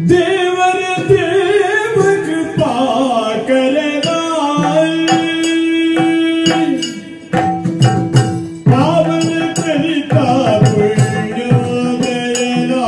देवर देवक पाकरना पावन करिता पुण्य देना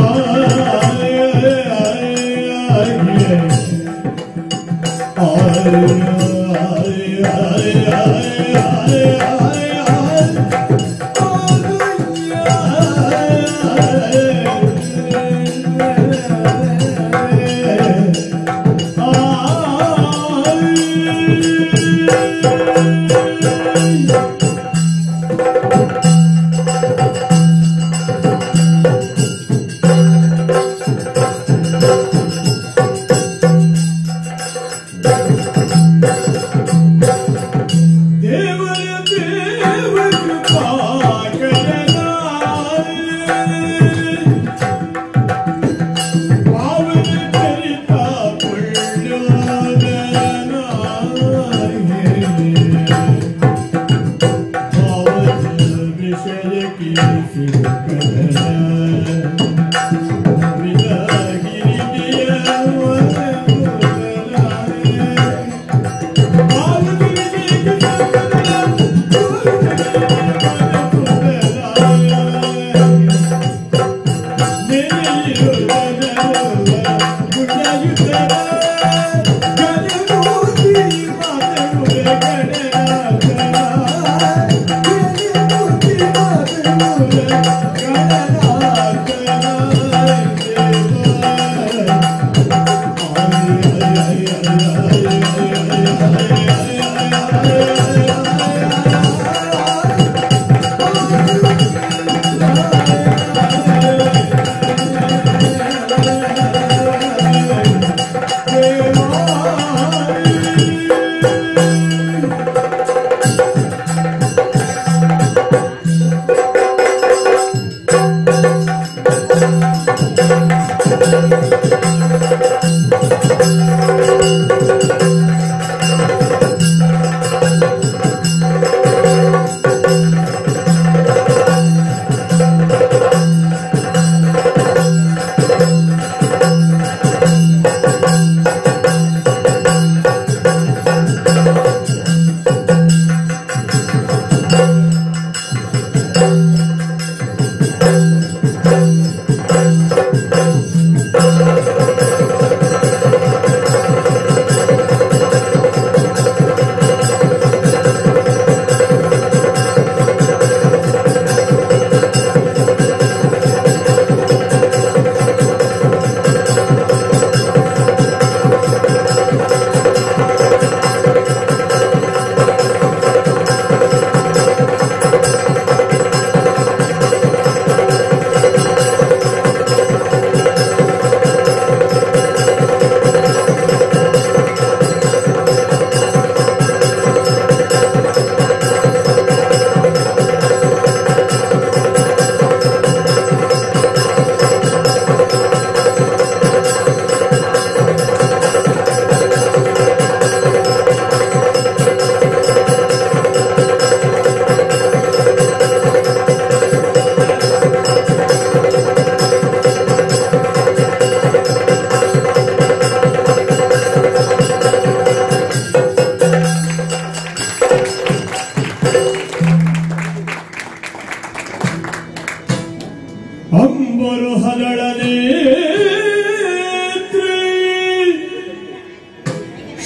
ಅಂಬರು ಹರಳನೆ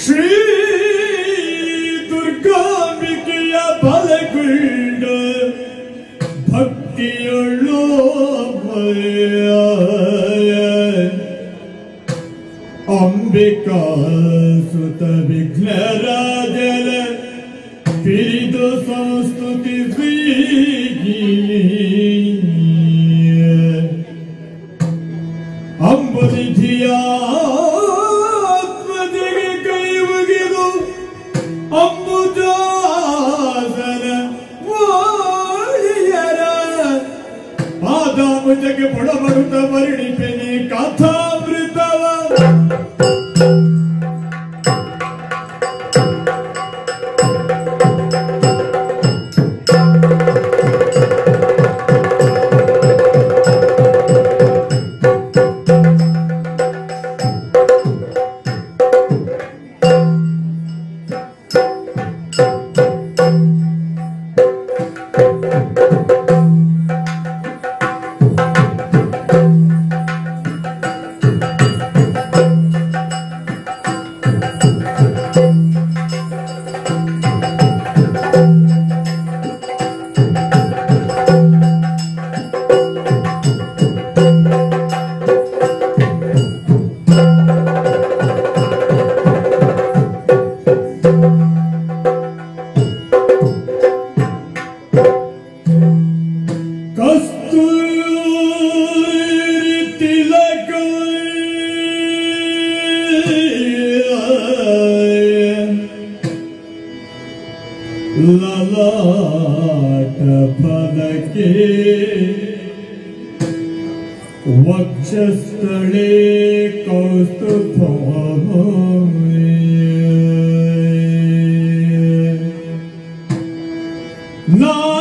ಶ್ರೀ ದುರ್ಗಾಂಬಿಕೆಯ ಬಲಗುಳ್ಳ ಭಕ್ತಿಯುಳ್ಳು ಅಂಬಿಕಾ ಸುತ ವಿಘ್ನರಾಜರ ಪಿರಿದು ಸಂಸ್ತುತಿಸಿ ಅಂಬುನಿಧಿಯ ಆತ್ಮದಿಗೆ ಕೈ ಮುಗಿದು ಅಂಬುಜಾಸನ ವಾಳಿಯರ ಪಾದಾಂಬುಜಕ್ಕೆ ಬುಡಬಡುತ್ತ ಪರಿಣಿಪೆನೆ ಕಥಾಮೃತವ ललाट फलके वक्षस्थले कौस्तुभम्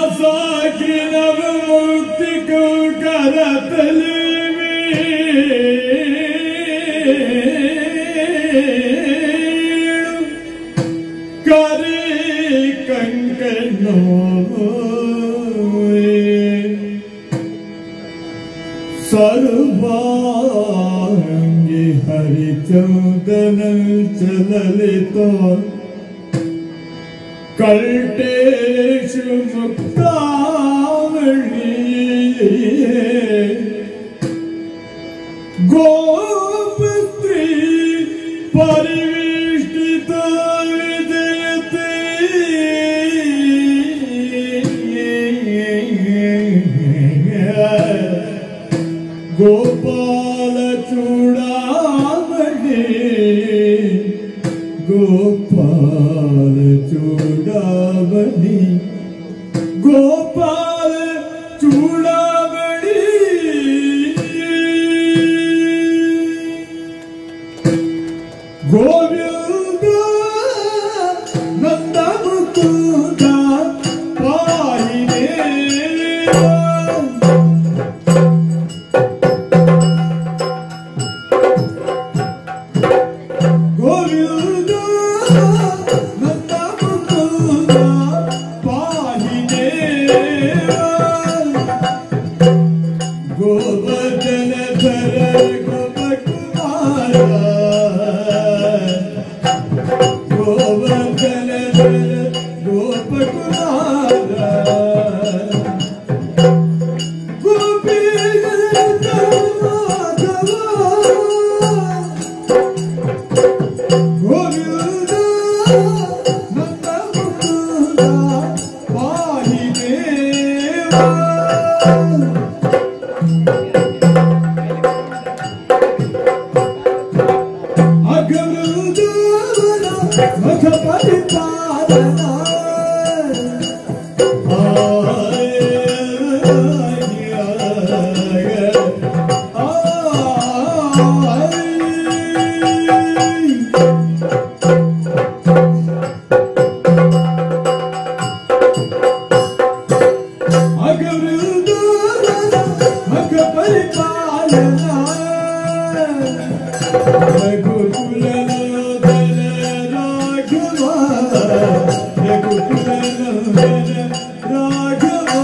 नासाग्रनव मुक्तिको करतले सर्वांगी हरिचंदन चललितो कल्टेषु मुक्तावली गोपस्त्री परिवेष्टिता विजयते गोपाल चूड़ामणि गोपाल चूड़ामणि गोपाल चूड़ामणि गोविंद नंद मुकुंद पाहि गोवर्धन धर गोपकुमार गोवर्धन धर गोपकुमार गोपीगण माधव गोविंद नंद मुकुंद पाहि देवा Raghava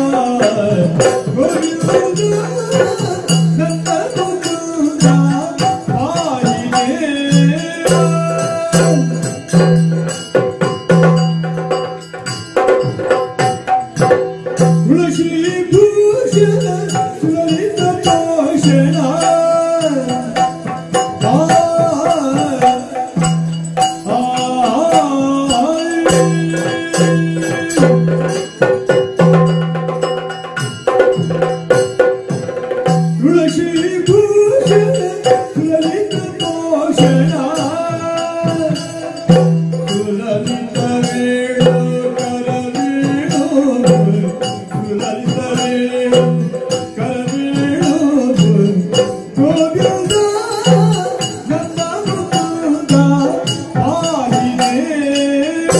ತುಳಸಿ ಭೂಷಣ ಲಲಿತ ಭೂಷಣ ಸುಲಲಿತ ವೇಣು ಕರವೀಣು ಸುಲಲಿತ ವೇಣು ಕರವೀಣು ಗೋವಿಂದ ನನ್ನ ಮುಕುಂದ ಪಾಹಿ ದೇವ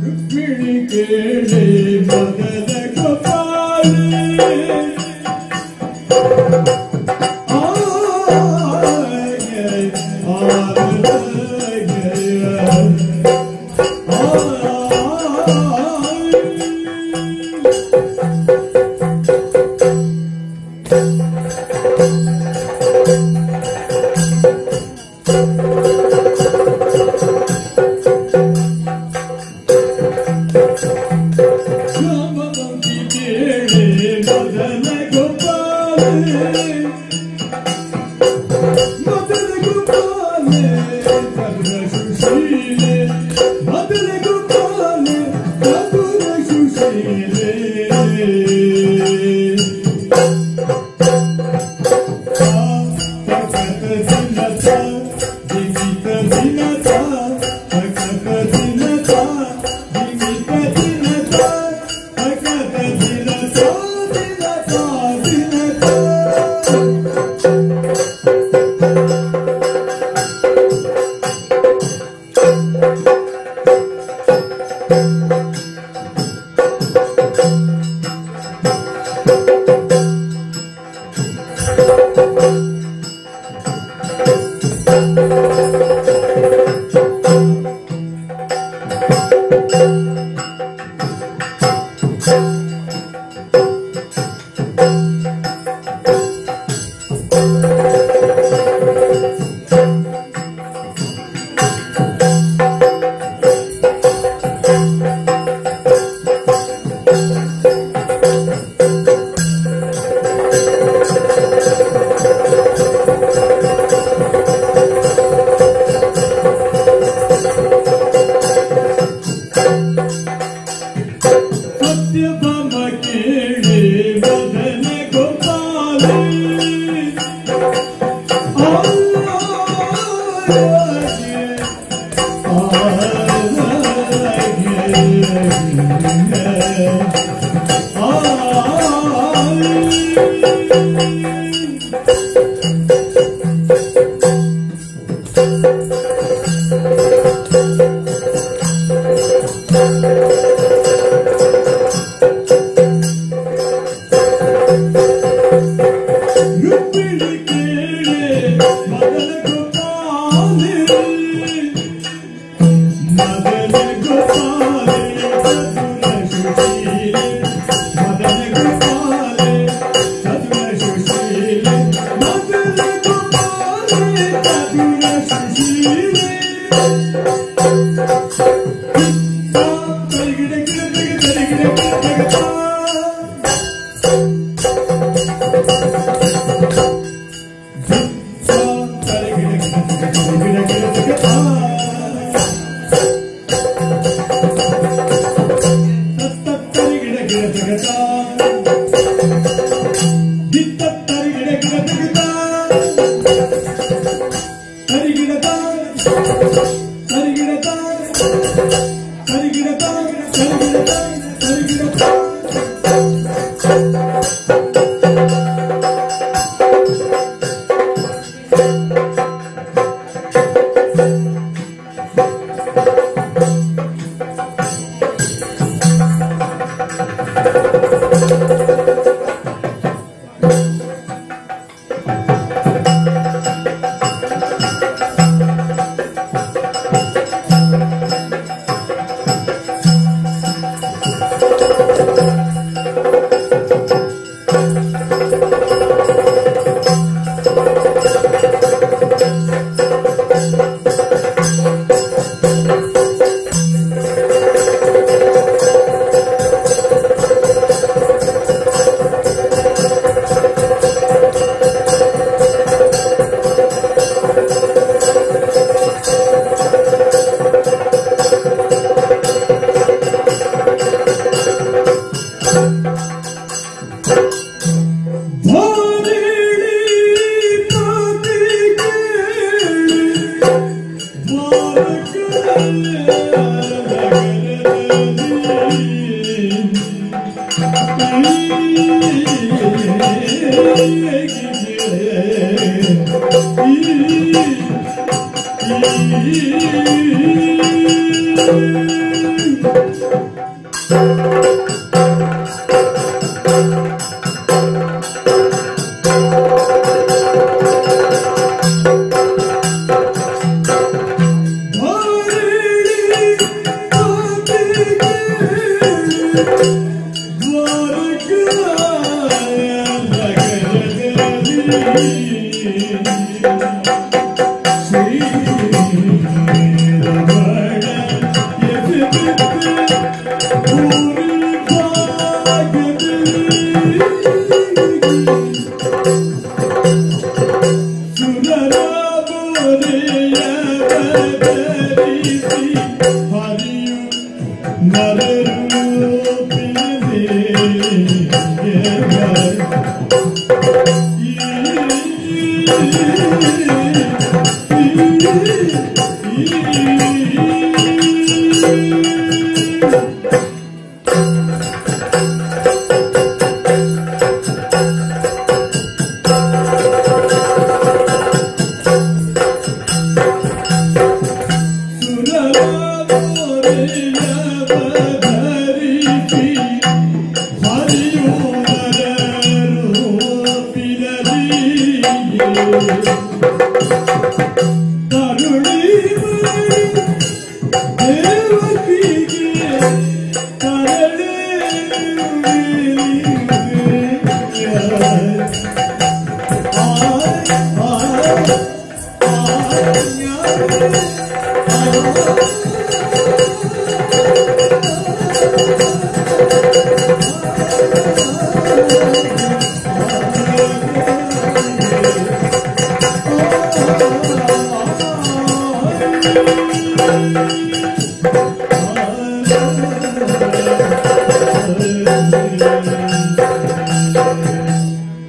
ರುಕ್ಮಿಣಿ ಕೇಳಿ ಮದನ ಗೋಪಾಲಿ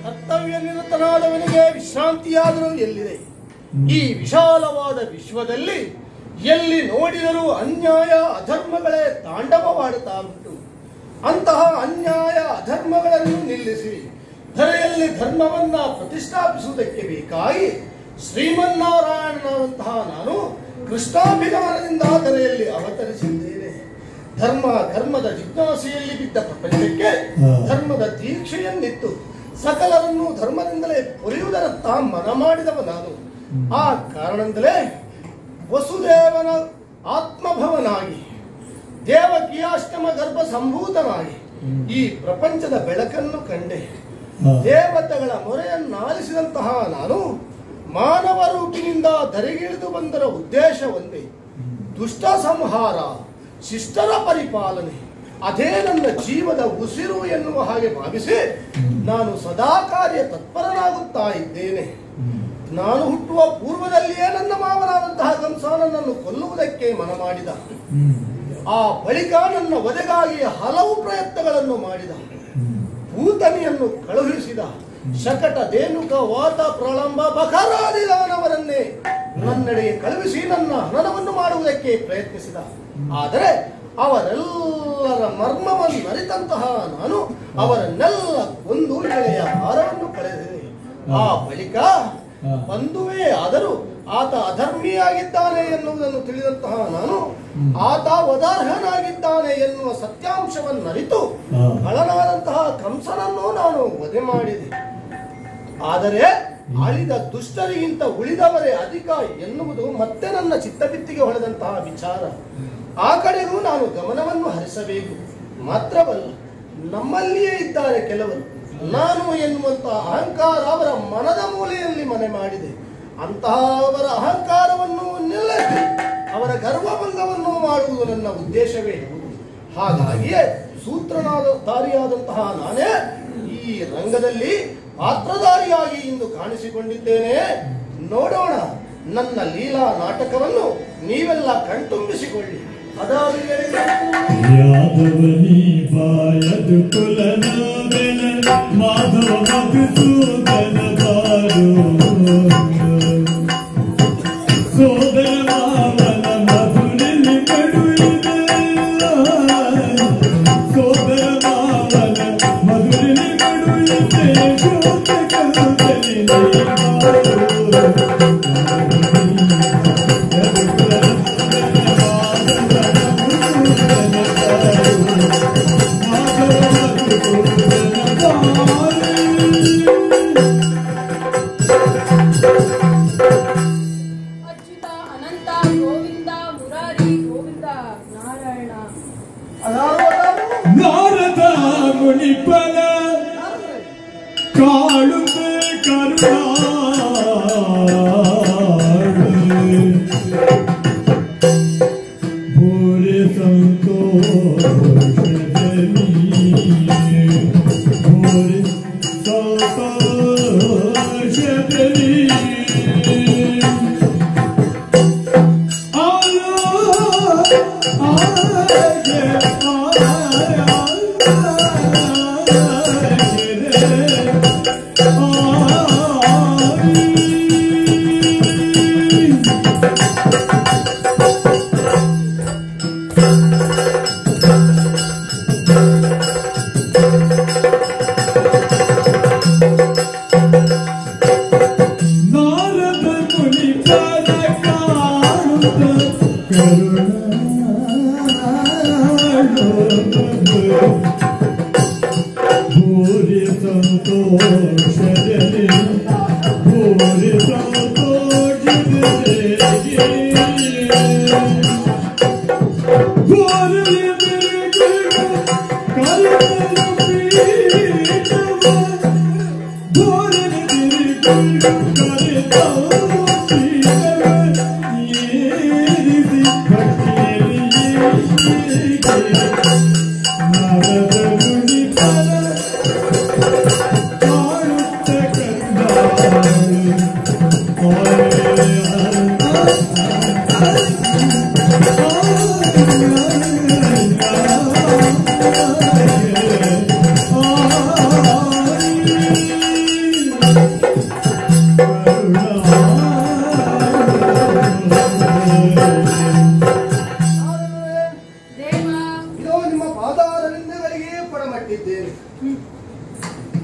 ಕರ್ತವ್ಯನಿರತನಾದವನಿಗೆ ವಿಶ್ರಾಂತಿಯಾದರೂ ಎಲ್ಲಿದೆ? ಈ ವಿಶಾಲವಾದ ವಿಶ್ವದಲ್ಲಿ ಎಲ್ಲಿ ನೋಡಿದರೂ ಅನ್ಯಾಯ ಅಧರ್ಮಗಳೇ ತಾಂಡವವಾಡುತ್ತಾ ಉಂಟು. ಅಂತಹ ಅನ್ಯಾಯ ಅಧರ್ಮಗಳನ್ನು ನಿಲ್ಲಿಸಿ ಧರೆಯಲ್ಲಿ ಧರ್ಮವನ್ನ ಪ್ರತಿಷ್ಠಾಪಿಸುವುದಕ್ಕೆ ಬೇಕಾಗಿ ಶ್ರೀಮನ್ನಾರಾಯಣನಂತಹ ನಾನು ಕೃಷ್ಣಾಭಿಮಾನದಿಂದ ಧರೆಯಲ್ಲಿ ಅವತರಿಸಿದ್ದೇನೆ. ಧರ್ಮ ಧರ್ಮದ ಜಿಜ್ಞಾಸೆಯಲ್ಲಿ ಬಿದ್ದ ಪ್ರಪಂಚಕ್ಕೆ ಧರ್ಮದ ದೀಕ್ಷೆಯನ್ನಿತ್ತು ಸಕಲರನ್ನು ಧರ್ಮದಿಂದಲೇ ಪೊರೆಯುವುದರತ್ತ ಮನ ಮಾಡಿದವ ನಾನು. ಆ ಕಾರಣದಿಂದಲೇ ವಸುದೇವನ ಆತ್ಮಭವನಾಗಿ ದೇವಕಿಯಾಷ್ಟಮ ಗರ್ಭ ಸಂಭೂತನಾಗಿ ಈ ಪ್ರಪಂಚದ ಬೆಳಕನ್ನು ಕಂಡೆ. ದೇವತೆಗಳ ಮೊರೆಯನ್ನಾಲಿಸಿದಂತಹ ನಾನು ಮಾನವ ರೂಪಿನಿಂದ ಧರೆಗಿಳಿದು ಬಂದರ ಉದ್ದೇಶ ಒಂದೇ, ದುಷ್ಟ ಸಂಹಾರ, ಶಿಷ್ಟರ ಪರಿಪಾಲನೆ. ಅದೇ ನನ್ನ ಜೀವದ ಉಸಿರು ಎನ್ನುವ ಹಾಗೆ ಭಾವಿಸಿ ನಾನು ಸದಾ ಕಾರ್ಯ ತತ್ಪರನಾಗುತ್ತಾ ಇದ್ದೇನೆ. ನಾನು ಹುಟ್ಟುವ ಪೂರ್ವದಲ್ಲಿಯೇ ನನ್ನ ಮಾವನಾದಂತಹ ಕಂಸ ನನ್ನನ್ನು ಕೊಲ್ಲುವುದಕ್ಕೆ ಮನ ಮಾಡಿದ. ಆ ಬಳಿಕ ನನ್ನ ವಧೆಗಾಗಿ ಹಲವು ಪ್ರಯತ್ನಗಳನ್ನು ಮಾಡಿದ. ಭೂತನಿಯನ್ನು ಕಳುಹಿಸಿದ. ಶಕಟ, ಧೇನುಕ, ವಾತ, ಪ್ರಳಂಬ, ಬಕರಾದಿ ದಾನವರನ್ನೇ ನನ್ನೆಡೆಗೆ ಕಳುಹಿಸಿ ನನ್ನ ಹನನವನ್ನು ಮಾಡುವುದಕ್ಕೆ ಪ್ರಯತ್ನಿಸಿದ. ಆದರೆ ಅವರೆಲ್ಲರ ಮರ್ಮವನ್ನು ಅರಿತಂತಹ ನಾನು ಅವರನ್ನೆಲ್ಲ ಕೊಂದು ಎಳೆಯ ಹಾರವನ್ನು ಕಳೆದಿದೆ. ಆ ಬಳಿಕ ಬಂಧುವೇ ಆದರೂ ಆತ ಅಧರ್ಮಿಯಾಗಿದ್ದಾನೆ ಎನ್ನುವುದನ್ನು ತಿಳಿದಂತಹ ನಾನು ಆತ ವದಾರ್ಹನಾಗಿದ್ದಾನೆ ಎನ್ನುವ ಸತ್ಯಾಂಶವನ್ನರಿತು ಕಳನಾದಂತಹ ಕಂಸನನ್ನು ನಾನು ವಧೆ ಮಾಡಿದೆ. ಆದರೆ ಆಳಿದ ದುಷ್ಟರಿಗಿಂತ ಉಳಿದವರೇ ಅಧಿಕ ಎನ್ನುವುದು ಮತ್ತೆ ನನ್ನ ಚಿತ್ತಬಿತ್ತಿಗೆ ಹೊಳೆದಂತಹ ವಿಚಾರ. ಆ ಕಡೆಗೂ ನಾನು ಗಮನವನ್ನು ಹರಿಸಬೇಕು. ಮಾತ್ರವಲ್ಲ, ನಮ್ಮಲ್ಲಿಯೇ ಇದ್ದಾರೆ ಕೆಲವರು. ನಾನು ಎನ್ನುವಂತಹ ಅಹಂಕಾರ ಅವರ ಮನದ ಮೂಲೆಯಲ್ಲಿ ಮನೆ ಮಾಡಿದೆ. ಅಂತಹವರ ಅಹಂಕಾರವನ್ನು ನಿಲ್ಲಿಸಿ ಅವರ ಗರ್ವಭಂಗವನ್ನು ಮಾಡುವುದು ನನ್ನ ಉದ್ದೇಶವೇ. ಹಾಗಾಗಿಯೇ ಸೂತ್ರಧಾರಿಯಾದಂತಹ ನಾನೇ ಈ ರಂಗದಲ್ಲಿ ಪಾತ್ರಧಾರಿಯಾಗಿ ಇಂದು ಕಾಣಿಸಿಕೊಂಡಿದ್ದೇನೆ. ನೋಡೋಣ, ನನ್ನ ಲೀಲಾ ನಾಟಕವನ್ನು ನೀವೆಲ್ಲ ಕಣ್ತುಂಬಿಸಿಕೊಳ್ಳಿ. ಯಾದವನಿ ಬಾಯದು ಕುಲನಾವೆನ ಮಾಧವ ಮಧುಸೂದನ ಬಾರು ಸೋದರ ಮಾವನ ಮಧುರಲ್ಲಿ ಮಡುವಿದೆ. ಸೋದರ ಮಾವನ ಮಧುರಲ್ಲಿ ಮಡುವಿದೆ. ಶೋಕ ಕಲುದಲ್ಲಿ ಅಚ್ಯುತ ಅನಂತ ಗೋವಿಂದ ಮುರಾರಿ ಗೋವಿಂದ ನಾರಾಯಣ. ನಾರದ ಮುನಿಪನ ಕಾಳುತ್ತೆ ಕರುಣಾಳು ಭೂರಿ ಸಂತೋಷದಲ್ಲಿ ಭೂರಿ ಸಂತೋಷದಲ್ಲಿ ಭೂರಿ ಸಂತೋಷದಲ್ಲಿ ಭೂರಿ ಸಂತೋಷದಲ್ಲಿ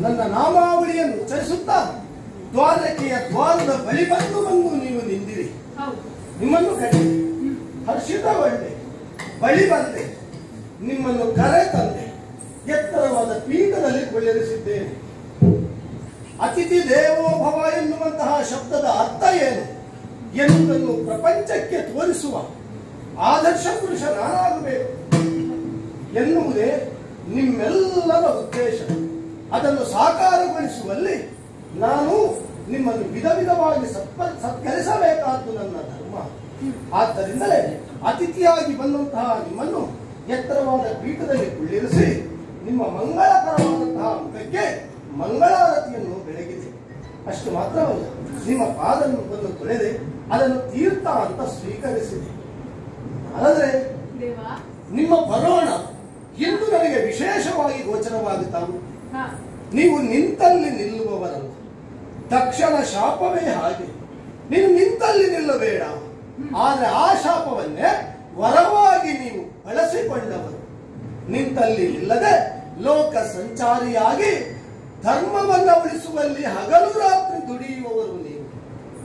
ನನ್ನ ನಾಮಾವಳಿಯನ್ನು ಉಚ್ಚರಿಸುತ್ತಾ ದ್ವಾರಕೆಯ ದ್ವಾರದ ಬಳಿ ಬಂದು ನೀವು ನಿಂದಿರಿ. ನಿಮ್ಮನ್ನು ಕರೆದೆ, ಹರ್ಷಿತಗೊಂಡೆ, ಬಳಿ ಬಂದೆ, ನಿಮ್ಮನ್ನು ಕರೆ ತಂದೆ, ಎತ್ತರವಾದ ಪೀಠದಲ್ಲಿ ಕುಳ್ಳಿರಿಸಿದ್ದೇನೆ. ಅತಿಥಿ ದೇವೋಭವ ಎನ್ನುವಂತಹ ಶಬ್ದದ ಅರ್ಥ ಏನು ಎನ್ನುವುದನ್ನು ಪ್ರಪಂಚಕ್ಕೆ ತೋರಿಸುವ ಆದರ್ಶ ಪುರುಷ ನಾನಾಗಬೇಕು ಎನ್ನುವುದೇ ನಿಮ್ಮೆಲ್ಲರ ಉದ್ದೇಶ. ಅದನ್ನು ಸಾಕಾರಗೊಳಿಸುವಲ್ಲಿ ನಾನು ನಿಮ್ಮನ್ನು ವಿಧ ವಿಧವಾಗಿ ಸತ್ಕರಿಸಬೇಕಾದ್ದು ನನ್ನ ಧರ್ಮ. ಆದ್ದರಿಂದಲೇ ಅತಿಥಿಯಾಗಿ ಬಂದಂತಹ ನಿಮ್ಮನ್ನು ಎತ್ತರವಾದ ಪೀಠದಲ್ಲಿ ಕುಳ್ಳಿರಿಸಿ ನಿಮ್ಮ ಮಂಗಳಕರವಾದಂತಹ ಮುಖಕ್ಕೆ ಮಂಗಳಾರತಿಯನ್ನು ಬೆಳಗಿದೆ. ಅಷ್ಟು ಮಾತ್ರವಲ್ಲ, ನಿಮ್ಮ ಪಾದವನ್ನು ತೊಳೆದೆ ಅದನ್ನು ತೀರ್ಥ ಅಂತ ಸ್ವೀಕರಿಸಿದೆ. ಅಲ್ಲದೆ ನಿಮ್ಮ ಬರೋಣ ಇಂದು ನನಗೆ ವಿಶೇಷವಾಗಿ ಗೋಚರವಾಗುತ್ತಾವು. ನೀವು ನಿಂತಲ್ಲಿ ನಿಲ್ಲುವವರಲ್ಲ, ತಕ್ಷಣ ಶಾಪವೇ ಹಾಗೆ. ನೀನು ನಿಂತಲ್ಲಿ ನಿಲ್ಲಬೇಡ, ಆದರೆ ಆ ಶಾಪವನ್ನೇ ವರವಾಗಿ ನೀವು ಬಳಸಿಕೊಂಡವರು. ನಿಂತಲ್ಲಿ ನಿಲ್ಲದೆ ಲೋಕ ಸಂಚಾರಿಯಾಗಿ ಧರ್ಮವನ್ನ ಉಳಿಸುವಲ್ಲಿ ಹಗಲು ರಾತ್ರಿ ದುಡಿಯುವವರು ನೀವು.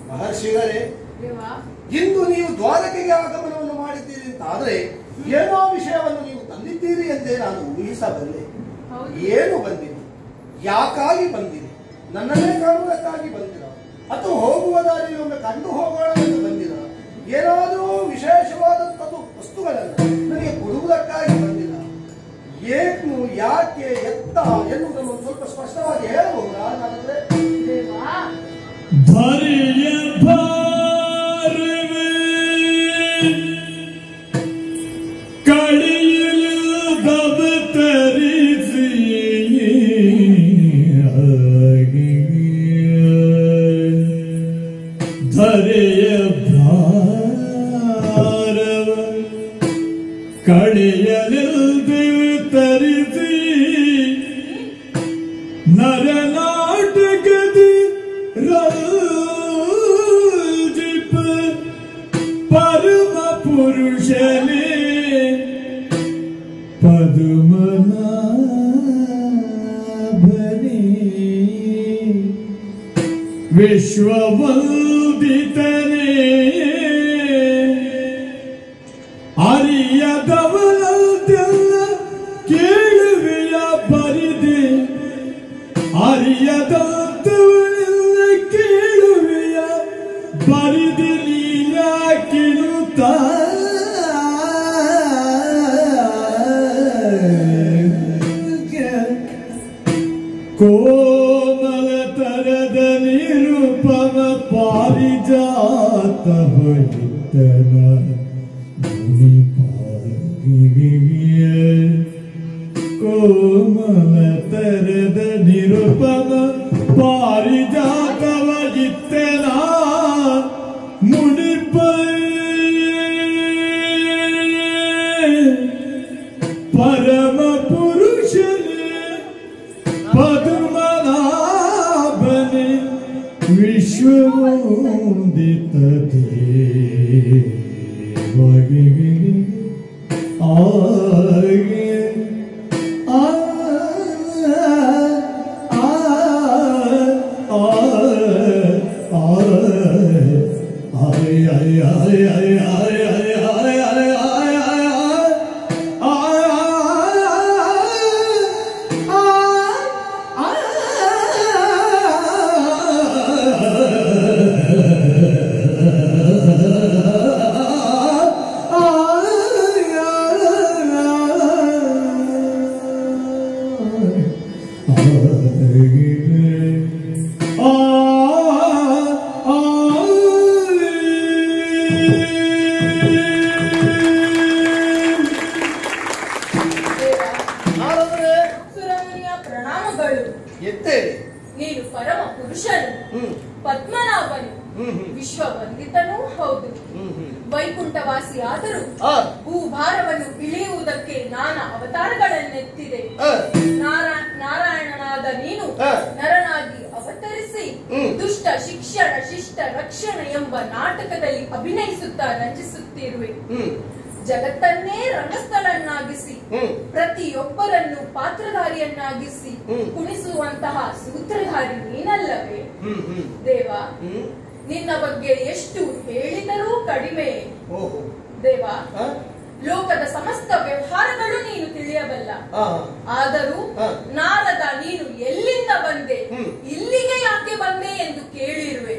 ಮಹರ್ಷಿಗಳೇ, ಇಂದು ನೀವು ದ್ವಾರಕೆಗೆ ಆಗಮನವನ್ನು ಮಾಡಿದ್ದೀರಿ ಅಂತ ಆದರೆ ಏನೋ ವಿಷಯವನ್ನು ನೀವು ತಂದಿದ್ದೀರಿ ಎಂದೇ ನಾನು ಊಹಿಸಬಲ್ಲೆ. ಏನು ಬಂದಿದೆ, ಯಾಕಾಗಿ ಬಂದಿದೆ? ನನ್ನನ್ನೇ ಕಾಣುವುದಕ್ಕಾಗಿ ಬಂದಿರ ಅಥವಾ ಹೋಗುವ ದಾರಿಯೊಮ್ಮೆ ಕಂಡು ಹೋಗೋಣ ಎಂದು ಬಂದಿರ? ಏನಾದರೂ ವಿಶೇಷವಾದಂಥದ್ದು ವಸ್ತುಗಳನ್ನು ನನಗೆ ಕೊಡುವುದಕ್ಕಾಗಿ ಬಂದಿರ? ಏನು, ಯಾಕೆ, ಎತ್ತ ಎನ್ನುವುದನ್ನು ಸ್ವಲ್ಪ ಸ್ಪಷ್ಟವಾಗಿ ಹೇಳಬಹುದಾ? ನಾನಂದ್ರೆ ಕಡೆಯಲಿಲ್ದಿರುತ್ತರಿಸಿ ನರನಾಟಕದಿ ರಂಜಿಪ ಪರಮ ಪುರುಷನೇ ಪದ್ಮನಾಭನೇ ವಿಶ್ವವಂದಿತನೇ ಅರಿಯದವನಂತೆಲ್ಲ ಅರಿಯದಂತವಳೆಲ್ಲ ಕೇಳುವೆಯ ಬರಿದು ನೀಯಾಕಿರುತ್ತ ಕೋಮಲ ತರದ ನಿರುಪಮ ಪಾರಿಜಾತ ಬಳಿತನ ಕೋಮಲ ತರದ ನಿರುಪಮ ಪಾರಿಜಾತವ ಇತ್ತನ ಮುಡಿಪ ಪರಮ ಪುರುಷನೇ ಪದ್ಮನಾಭನೆ ವಿಶ್ವವಂದಿತ ದೇವಗೆ ಆಗೆ ಆ ಆ ಆ ಆಯ ಆಯ ಆಯ ಆಯ ಆಯ ಸುರಮುನಿಯ ಪ್ರಣಾಮಗಳು. ಎತ್ತೇಳಿ ನೀನು ಪರಮ ಪುರುಷನು, ಪದ್ಮನಾಭನು, ವಿಶ್ವವಂದಿತನೂ ಹೌದು. ವೈಕುಂಠವಾಸಿಯಾದರೂ ಭೂಭಾರವನ್ನು ಇಳಿಯುವುದಕ್ಕೆ ನಾನಾ ಅವತಾರಗಳನ್ನೆತ್ತಿದೆ. ನಾರಾಯಣನಾದ ನೀನು ನರನಾಗಿ ಅವತರಿಸಿ ದುಷ್ಟ ಶಿಕ್ಷಣ ಶಿಷ್ಟ ರಕ್ಷಣೆ ಎಂಬ ನಾಟಕದಲ್ಲಿ ಅಭಿನಯಿಸುತ್ತಾ ರಂಜಿಸುತ್ತಿರುವೆ. ಜಗತ್ತನ್ನೇ ರಂಗಸ್ಥಳನ್ನಾಗಿಸಿ ಪ್ರತಿಯೊಬ್ಬರನ್ನು ಪಾತ್ರಧಾರಿಯನ್ನಾಗಿಸಿ ಕುಣಿಸುವಂತಹ ಸೂತ್ರಧಾರಿ ನೀನಲ್ಲವೇ ದೇವ? ನಿನ್ನ ಬಗ್ಗೆ ಎಷ್ಟು ಹೇಳಿದರೂ ಕಡಿಮೆ ದೇವ. ಲೋಕದ ಸಮಸ್ತ ವ್ಯವಹಾರಗಳು ನೀನು ತಿಳಿಯಬಲ್ಲ. ಆದರೂ ನಾರದ ನೀನು ಎಲ್ಲಿಂದ ಬಂದೆ, ಇಲ್ಲಿಗೆ ಯಾಕೆ ಬಂದೆ ಎಂದು ಕೇಳಿರುವೆ.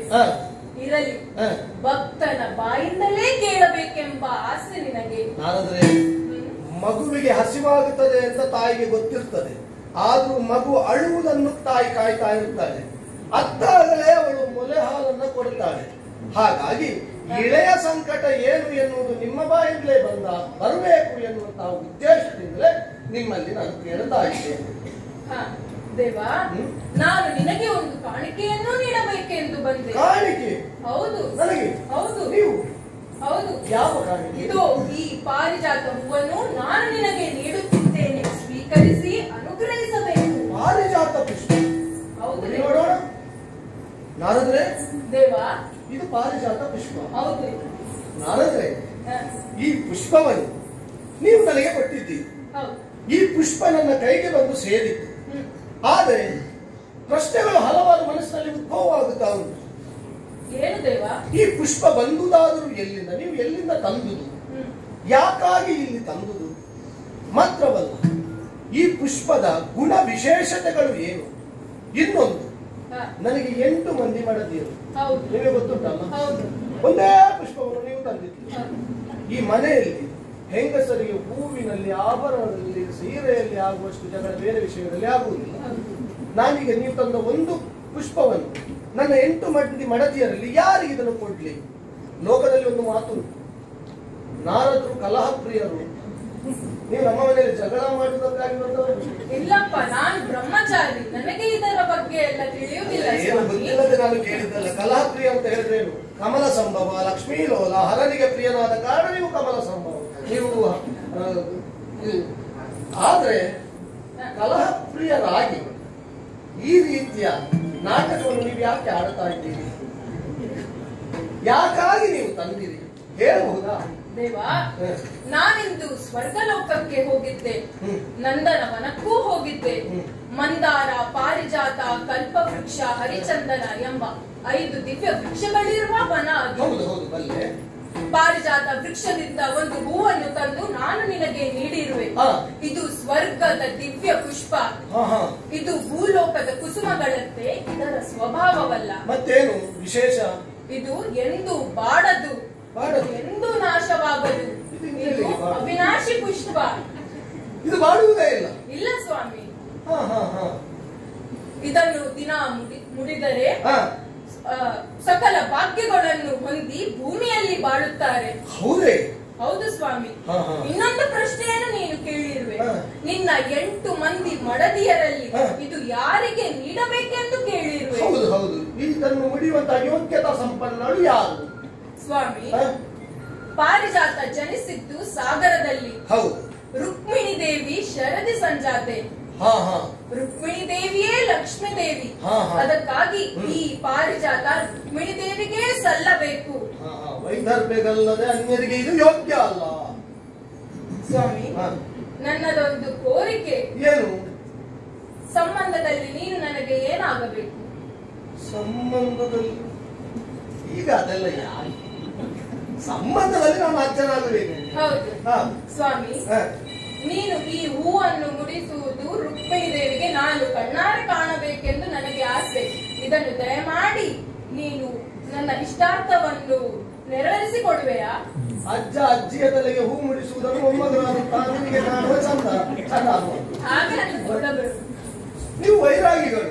ಇರಲಿ, ಭಕ್ತನ ಬಾಯಿಂದಲೇ ಕೇಳಬೇಕೆಂಬ ಆಸೆ ನಿನಗೆ. ನಾರದ್ರೆ, ಮಗುವಿಗೆ ಹಸಿವಾಗುತ್ತದೆ ಅಂತ ತಾಯಿಗೆ ಗೊತ್ತಿರ್ತದೆ. ಆದ್ರೂ ಮಗು ಅಳುವುದನ್ನು ತಾಯಿ ಕಾಯ್ತಾ ಇರ್ತಾಳೆ. ಅತ್ತಾಗಲೇ ಅವಳು ಮೊಲೆ ಹಾಲನ್ನು ಕೊಡುತ್ತಾಳೆ. ಹಾಗಾಗಿ ಇಳೆಯ ಸಂಕಟ ಏನು ಎನ್ನುವುದು ನಿಮ್ಮ ಬಾಯಿಂದಲೇ ಬರಬೇಕು ಎನ್ನುವಂತಹ ಉದ್ದೇಶದಿಂದಲೇ ನಿಮ್ಮಲ್ಲಿ ನಾನು ಕೇಳ್ತಾ ಇದ್ದೇನೆ. ದೇವ, ನಾನು ನಿನಗೆ ಒಂದು ಕಾಣಿಕೆಯನ್ನು ನೀಡಬೇಕೆಂದು ಬಂದೆ. ಕಾಣಿಕೆ? ಹೌದು. ನನಗೆ? ಹೌದು. ನೀವು? ಹೌದು. ಯಾವ ಕಾಣಿಕೆ? ಇದು ಈ ಪಾರಿಜಾತ ಹೂವನ್ನು ನಾನು ನಿನಗೆ ನೀಡುತ್ತಿದ್ದೇನೆ, ಸ್ವೀಕರಿಸಿ ಅನುಗ್ರಹಿಸಬೇಕು. ಪಾರಿಜಾತ ಪುಷ್ಪ? ಹೌದು ನೋಡೋಣ. ನಾರದ್ರೆ, ದೇವ, ಇದು ಪಾರಿಜಾತ ಪುಷ್ಪ. ಹೌದು. ನಾರದ್ರೆ, ಈ ಪುಷ್ಪವನ್ನು ನೀವು ನನಗೆ ಕೊಟ್ಟಿದ್ದೀರಿ. ಈ ಪುಷ್ಪ ನನ್ನ ಕೈಗೆ ಬಂದು ಸೇರಿತ್ತು. ಆದರೆ ಪ್ರಶ್ನೆಗಳು ಹಲವಾರು ಮನಸ್ಸಿನಲ್ಲಿ ಉದ್ಭವವಾಗುತ್ತಾ ಉಂಟು. ಏನು ದೇವ? ಈ ಪುಷ್ಪ ಬಂದುದಾದರೂ ಎಲ್ಲಿಂದ? ನೀವು ಎಲ್ಲಿಂದ ತಂದುದು? ಯಾಕಾಗಿ ಇಲ್ಲಿ ತಂದುದು? ಮಾತ್ರವಲ್ಲ, ಈ ಪುಷ್ಪದ ಗುಣ ವಿಶೇಷತೆಗಳು ಏನು? ಇನ್ನೊಂದು, ನನಗೆ 8 ಮಂದಿ ಮಡದಿಯರು. ನಿಮಗೆ ಗೊತ್ತುಂಟಲ್ಲ? ಒಂದೇ ಪುಷ್ಪವನ್ನು ನೀವು ತಂದಿದ್ದೀರಿ. ಈ ಮನೆಯಲ್ಲಿ ಹೆಂಗಸರಿಗೆ ಹೂವಿನಲ್ಲಿ, ಆಭರಣದಲ್ಲಿ, ಸೀರೆಯಲ್ಲಿ ಆಗುವಷ್ಟು ಜಗಳ ಬೇರೆ ವಿಷಯದಲ್ಲಿ ಆಗುವುದಿಲ್ಲ. ನಾನೀಗ ನೀವು ತಂದ ಒಂದು ಪುಷ್ಪವನ್ನು ನನ್ನ 8 ಮಂದಿ ಮಡದಿಯರಲ್ಲಿ ಯಾರಿಗೆ ಇದನ್ನು ಕೊಡ್ಲಿ? ಲೋಕದಲ್ಲಿ ಒಂದು ಮಾತು, ನಾರದರು ಕಲಹ ಪ್ರಿಯರು. ನೀವು ನಮ್ಮ ಮನೆಯಲ್ಲಿ ಜಗಳ ಮಾಡುವುದಕ್ಕಾಗಿ ಬಂದವರು? ಇಲ್ಲಪ್ಪ, ನಾನು ಬ್ರಹ್ಮಚಾರಿ, ನನಗೆ ಇದರ ಬಗ್ಗೆ ಎಲ್ಲ ತಿಳಿಯುವುದಿಲ್ಲ. ಏನು ಗೊತ್ತಿಲ್ಲದೆ ನಾನು ಕೇಳಿದ್ದಲ್ಲ. ಕಲಹ ಪ್ರಿಯ ಅಂತ ಹೇಳಿದ್ರೇನು? ಕಮಲ ಸಂಭವ, ಲಕ್ಷ್ಮೀ ಲೋಲ, ಹರನಿಗೆ ಪ್ರಿಯನಾದ ಕಾರಣ ನೀವು ಕಮಲ ಸಂಭವ. ನೀವು ಆದ್ರೆ ಕಲಹ ಪ್ರಿಯರಾಗಿ ಈ ರೀತಿಯ ನಾಟಕವನ್ನು ನೀವು ಯಾಕೆ ಆಡ್ತಾ ಇದ್ದೀರಿ? ಯಾಕಾಗಿ ನೀವು ತಂದಿರಿ ಹೇಳಬಹುದಾ? ದೇವ, ನಾನಿಂದು ಸ್ವರ್ಗಲೋಕಕ್ಕೆ ಹೋಗಿದ್ದೆ, ನಂದನ ವನಕ್ಕೂ ಹೋಗಿದ್ದೆ. ಮಂದಾರ, ಪಾರಿಜಾತ, ಕಲ್ಪವೃಕ್ಷ, ಹರಿಚಂದನ ಎಂಬ 5 ದಿವ್ಯ ವೃಕ್ಷಗಳಿರುವ ವನ ಅದು. ಪಾರಿಜಾತ ವೃಕ್ಷದಿಂದ ಒಂದು ಹೂವನ್ನು ತಂದು ನಾನು ನಿನಗೆ ನೀಡಿರುವೆ. ಇದು ಸ್ವರ್ಗದ ದಿವ್ಯ ಪುಷ್ಪ. ಇದು ಭೂಲೋಕದ ಕುಸುಮಗಳಂತೆ ಇದರ ಸ್ವಭಾವವಲ್ಲ. ಮತ್ತೇನು ವಿಶೇಷ? ಇದು ಎಂದು ಬಾಡದು, ಎಂದು ನಾಶವಾಗದು. ಇದು ಅವಿನಾಶಿ ಪುಷ್ಪ. ಇದು ಬಾಡುವುದೇ ಇಲ್ಲ? ಇಲ್ಲ ಸ್ವಾಮಿ. ಇದನ್ನು ದಿನ ಮುಡಿದರೆ ಸಕಲ ಭಾಗ್ಯಗಳನ್ನು ಹೊಂದಿ ಭೂಮಿಯಲ್ಲಿ ಬಾಳುತ್ತಾರೆ. ಹೌದೇ? ಹೌದು ಸ್ವಾಮಿ. ಇನ್ನೊಂದು ಪ್ರಶ್ನೆಯನ್ನು ನೀನು ಕೇಳಿರುವೆ. ನಿನ್ನ 8 ಮಂದಿ ಮಡದಿಯರಲ್ಲಿ ಇದು ಯಾರಿಗೆ ನೀಡಬೇಕೆಂದು ಕೇಳಿರುವೆ. ಹೌದು ಹೌದು. ಇದನ್ನು ಮುಡಿಯುವಂತಹ ಯೋಗ್ಯತಾ ಸಂಪನ್ನಳು ಯಾರು? ಸ್ವಾಮಿ, ಪಾರಿಜಾತ ಜನಿಸಿದ್ದು ಸಾಗರದಲ್ಲಿ. ಹೌದು. ರುಕ್ಮಿಣಿ ದೇವಿ ಶರದಿ ಸಂಜಾತೆ. ರುಕ್ಮಿಣಿ ದೇವಿಯೇ ಲಕ್ಷ್ಮೀ ದೇವಿ. ಅದಕ್ಕಾಗಿ ಈ ಪಾರಿಜಾತ ರುಕ್ಮಿಣಿ ದೇವಿಗೆ ಸಲ್ಲಬೇಕು. ವೈದರ್ಭ್ಯಗಲ್ಲದೆ ಅನ್ಯರಿಗೆ ಇದು ಯೋಗ್ಯ ಅಲ್ಲ. ಸ್ವಾಮಿ, ನನ್ನದೊಂದು ಕೋರಿಕೆ. ಏನು? ಸಂಬಂಧದಲ್ಲಿ ನೀನು ನನಗೆ ಏನಾಗಬೇಕು? ಸಂಬಂಧದಲ್ಲಿ ಈಗ ಅದೆಲ್ಲ ಯಾರು? ಸಂಬಂಧದಲ್ಲಿ ನಾನು ಅಜ್ಜನಾಗಬೇಕು. ಹೌದು ಸ್ವಾಮಿ. ನೀನು ಈ ಹೂವನ್ನು ಮುಡಿಸುವುದು ರುಕ್ಮಿಣಿ ದೇವಿಗೆ ನಾನು ಕಣ್ಣಾರೆ ಕಾಣಬೇಕೆಂದು ನನಗೆ ಆಸೆ. ಇದನ್ನು ದಯಮಾಡಿ ನೀನು ನನ್ನ ಇಷ್ಟಾರ್ಥವನ್ನು ನೆರವೇರಿಸಿಕೊಡುವೆಯಾ? ಅಜ್ಜ ಅಜ್ಜಿಯ ತಲೆಗೆ ಹೂ ಮುಡಿಸುವುದನ್ನು ಮೊಮ್ಮಗನಾದ ತಾತನಿಗೆ ಕಾಣುವ ಚಂದ ಹಾಗೆ ಅಂದುಕೊಳ್ಳಬೇಕು. ನೀವು ವೈರಾಗಿಗಳು,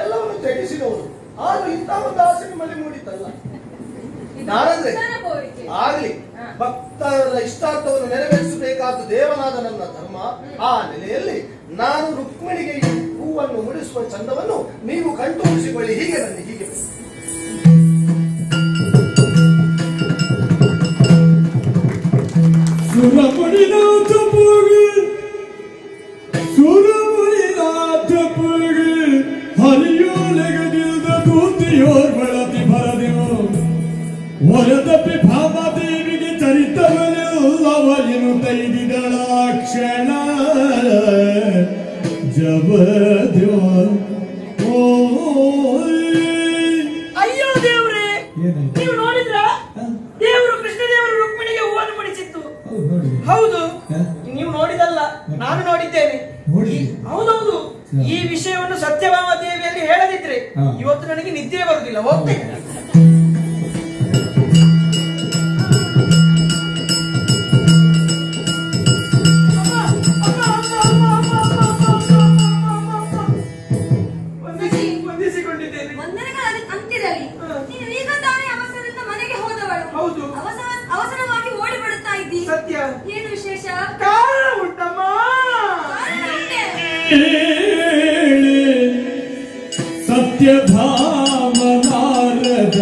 ಎಲ್ಲವನ್ನು ತ್ಯಜಿಸಿದವರು. ಆದ್ರೂ ಇಂಥ ಒಂದು ಆಸೆ ನಿಮ್ಮಲ್ಲಿ ಮೂಡಿತಲ್ಲ. ನಾನಂದ್ರೆ ಆಗ್ಲಿ ಭಕ್ತರ ಇಷ್ಟಾರ್ಥವನ್ನು ನೆರವೇರಿಸಬೇಕಾದ ದೇವನಾದ ನನ್ನ ಧರ್ಮ. ಆ ನೆಲೆಯಲ್ಲಿ ನಾನು ರುಕ್ಮಿಣಿಗೆ ಈ ಹೂವನ್ನು ಮುಡಿಸುವ ಚಂದವನ್ನು ನೀವು ಕಂಡುಹಿಸಿಕೊಳ್ಳಿ. ಹೀಗೆ ಬನ್ನಿ, ಹೀಗೆ ಬನ್ನಿ. ವರದಪ್ಪಿ ಭಾಮಾದೇವಿಗೆ ಚರಿತವನೆಲ್ಲವನು ತೈದಿದಳ ಕ್ಷಣ ಜಬದ್ಯೋ. ಅಯ್ಯೋ ದೇವ್ರೆ, ನೀವು ನೋಡಿದ್ರ? ದೇವರು ಕೃಷ್ಣದೇವರು ರುಕ್ಮಿಣಿಗೆ ಹೂವನ್ನು ಮುಡಿಸಿತ್ತು. ಹೌದು, ನೀವು ನೋಡಿದಲ್ಲ, ನಾನು ನೋಡಿದ್ದೇನೆ. ಹೌದೌದು. ಈ ವಿಷಯವನ್ನು ಸತ್ಯಭಾಮ ದೇವಿಯಲ್ಲಿ ಹೇಳದಿದ್ರೆ ಇವತ್ತು ನನಗೆ ನಿದ್ದೆ ಬರುವುದಿಲ್ಲ. ಹೋಗ್ತೇನೆ. ಏನು ವಿಶೇಷ? ಕಾರಣ ಉಂಟಮ್ಮ. ಸತ್ಯಭಾಮ ನಾರದ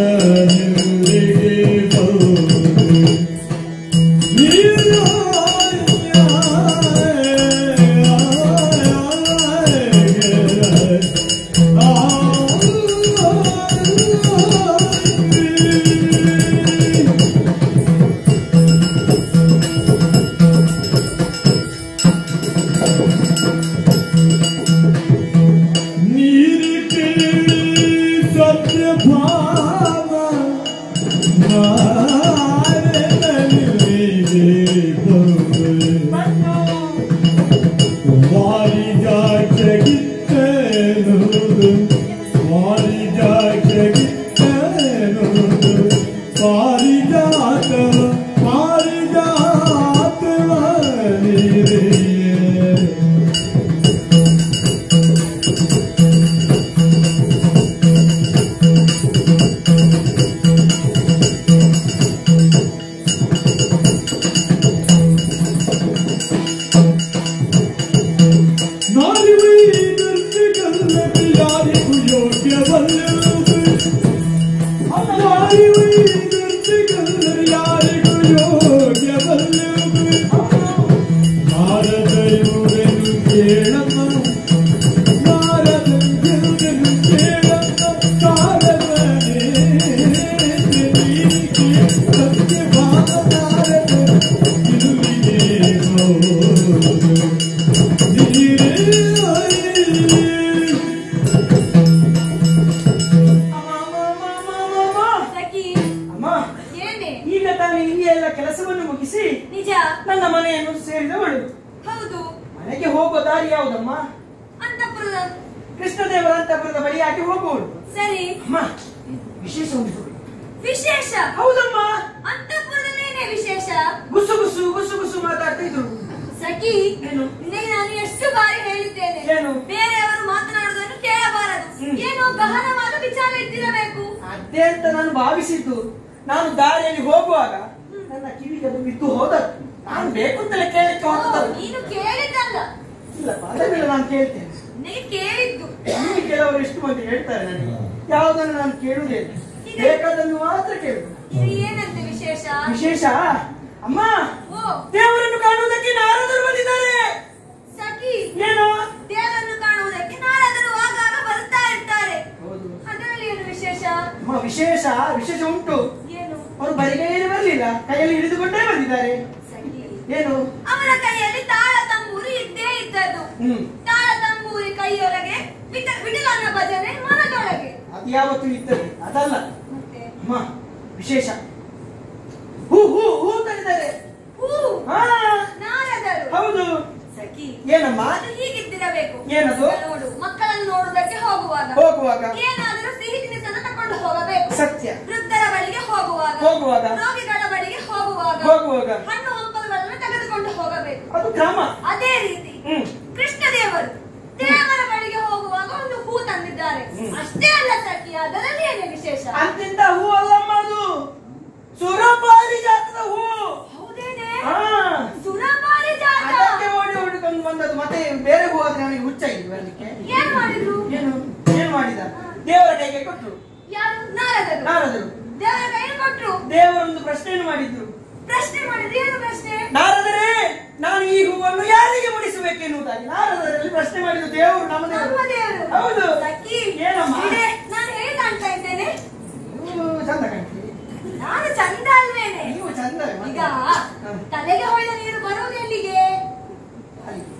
ಯಾವುದಮ್ಮ? ಅಂತಃಪುರದ. ಕೃಷ್ಣದೇವರ ಅಂತಃಪುರದ ಬಳಿಯಾಗಿ ಹೋಗುವಳು. ಸರಿ. ಅಮ್ಮ, ವಿಶೇಷ ಉಂಟು. ವಿಶೇಷ? ಹೌದಮ್ಮ. ಅಂತಃಪುರದಲ್ಲೇನೆ ವಿಶೇಷ? ಗುಸು ಗುಸು ಗುಸು ಗುಸು ಮಾತಾಡ್ತಾ ಇದ್ರು. ಸಖಿ, ನಿನಗೆ ನಾನು ಎಷ್ಟು ಬಾರಿ ಹೇಳಿದ್ದೇನೆ, ಏನು? ಬೇರೆಯವರು ಮಾತನಾಡುವುದನ್ನು ಕೇಳಬಾರದು. ಏನೋ ಗಹನವಾದ ವಿಚಾರ ಇದ್ದಿರಬೇಕು. ಅದೇ ಅಂತ ನಾನು ಭಾವಿಸಿದ್ದು. ನಾನು ದಾರಿಯಲ್ಲಿ ಹೋಗುವಾಗ ನನ್ನ ಕಿವಿಗೆ ಅದು ಬಿದ್ದು ಹೋದದ್ದು. ನಾನು ಬೇಕಂತಲೇ ಕೇಳಲಿಕ್ಕೆ ಹೋದದ್ದು. ನೀನು ಕೇಳಿದ್ದಲ್ಲ. ಇಲ್ಲ, ಅದನ್ನೆಲ್ಲ ನಾನು ಕೇಳ್ತೇನೆ. ನಿನಗೆ ಕೇಳಿದ್ದು. ಇಲ್ಲಿ ಕೆಲವರು ಎಷ್ಟು ಮಂದಿ ಹೇಳ್ತಾರೆ ನನಗೆ, ಯಾವುದನ್ನು ನಾನು ಕೇಳುವುದೇ ಇಲ್ಲ. ಬೇಕಾದನ್ನು ಮಾತ್ರ ಕೇಳುದು. ಇದು ಏನಂತೆ ವಿಶೇಷ? ವಿಶೇಷ ಅಮ್ಮ, ಓ, ದೇವರನ್ನು ಕಾಣುವುದಕ್ಕೆ ನಾರದರು ಬಂದಿದ್ದಾರೆ. ಸಖಿ, ಏನು? ದೇವರನ್ನು ಕಾಣುವುದಕ್ಕೆ ನಾರದರು ಆಗಾಗ ಬರ್ತಾ ಇರ್ತಾರೆ. ಹೌದು. ಅದರಲ್ಲಿ ಏನು ವಿಶೇಷ? ಅಮ್ಮ, ವಿಶೇಷ ವಿಶೇಷ ಉಂಟು. ಏನು? ಅವರು ಬರಿಗೈಯಲ್ಲಿ ಬರಲಿಲ್ಲ, ಕೈಯಲ್ಲಿ ಹಿಡಿದುಕೊಂಡೇ ಬಂದಿದ್ದಾರೆ. ಸಖಿ, ಏನು? ಅವರ ಕೈಯಲ್ಲಿ ತಾಳ ತಂಬೂರಿ ಇದ್ದೇ ಇದ್ದದ್ದು. ತಾಳ ತಂಬೂರಿ ಕೈಯೊಳಗೆ, ವಿಠಲನ ಭಜನೆ ಮನದೊಳಗೆ. ಅದು ಯಾವತ್ತೂ ಇರ್ತದೆ, ಅದಲ್ಲ. ಮತ್ತೆ ಅಮ್ಮ, ವಿಶೇಷ ಹೂ ಹೂ ಹೂ ತಂದಿದ್ದಾರೆ. ಹೂ? ಹಾ, ನಾರದರು. ಹೌದು. ಸಖಿ, ಏನಮ್ಮ? ಅದು ಹೀಗಿದ್ದಿರಬೇಕು. ಏನದು? ನೋಡು, ಮಕ್ಕಳನ್ನು ನೋಡುವುದಕ್ಕೆ ಹೋಗುವಾಗ ಏನಾದರೂ ಸಿಹಿ ತಿನಿಸನ್ನು ತಕೊಂಡು ಹೋಗಬೇಕು. ಸತ್ಯ. ವೃದ್ಧರ ಬಳಿಗೆ ಹೋಗುವಾಗ, ರೋಗಿಗಳ ಬಳಿಗೆ ಹೋಗುವಾಗ ಹಣ್ಣು ಹಂಪಲುಗಳನ್ನು ತೆಗೆದುಕೊಂಡು ಹೋಗಬೇಕು. ಅದು ಕ್ರಮ. ಅದೇ ರೀತಿ ಕೃಷ್ಣದೇವರು ದೇವರ ಬಳಿಗೆ ಹೋಗುವಾಗ ಒಂದು ಹೂ ತಂದಿದ್ದಾರೆ. ಅಷ್ಟೇ ಅಲ್ಲ ಸಖಿ, ಅದರಲ್ಲಿ ಏನೇ ವಿಶೇಷ? ಅಂತಿಂತ ಹೂ ಅಲ್ಲಮ್ಮ, ಅದು ಸುರಪಾರಿಜಾತದ ಹೂ. ಹೌದೇನೆ? ಹಾ, ಸುರಪಾರಿಜಾತ. ಅದಕ್ಕೆ ಓಡಿ ಓಡಿಕೊಂಡು ಬಂದದ್ದು. ಮತ್ತೆ ಬೇರೆ ಹೂ ಆದ್ರೆ ನನಗೆ ಹುಚ್ಚಾಗಿದೆ ಬರ್ಲಿಕ್ಕೆ. ಏನ್ ಮಾಡಿದ್ರು? ಏನು ಮಾಡಿದ? ದೇವರ ಕೈಗೆ ಕೊಟ್ರು. ಯಾರು? ನಾರದರು. ದೇವರ ಕೈಗೆ ಕೊಟ್ರು. ದೇವರೊಂದು ಪ್ರಶ್ನೆಯನ್ನು ಮಾಡಿದ್ರು. ಪ್ರಶ್ನೆ ಮಾಡಿದ್ರು. ಏನು ಪ್ರಶ್ನೆ? ನಾರದರೇ, ನಾನು ಈ ಹೂವನ್ನು ಯಾರಿಗೆ ಮುಡಿಸಬೇಕೆನ್ನುವುದಾಗಿ ನಾರದರಲ್ಲಿ ಪ್ರಶ್ನೆ ಮಾಡಿದ್ರು. ದೇವರು ನಮ್ಮ ದೇವರು. ಹೌದು. ಏನಮ್ಮ? ನಾನು ಹೇಗೆ ಕಾಣ್ತಾ ಇದ್ದೇನೆ? ಚಂದ ಕಾಣ್ತೀವಿ. ನಾನು ಚಂದ ಅಲ್ವೇನೆ? ನೀವು ಚಂದ. ಈಗ ತಲೆಗೆ ಹೊಯ್ದ ನೀರು ಬರುವುದು ಎಲ್ಲಿಗೆ?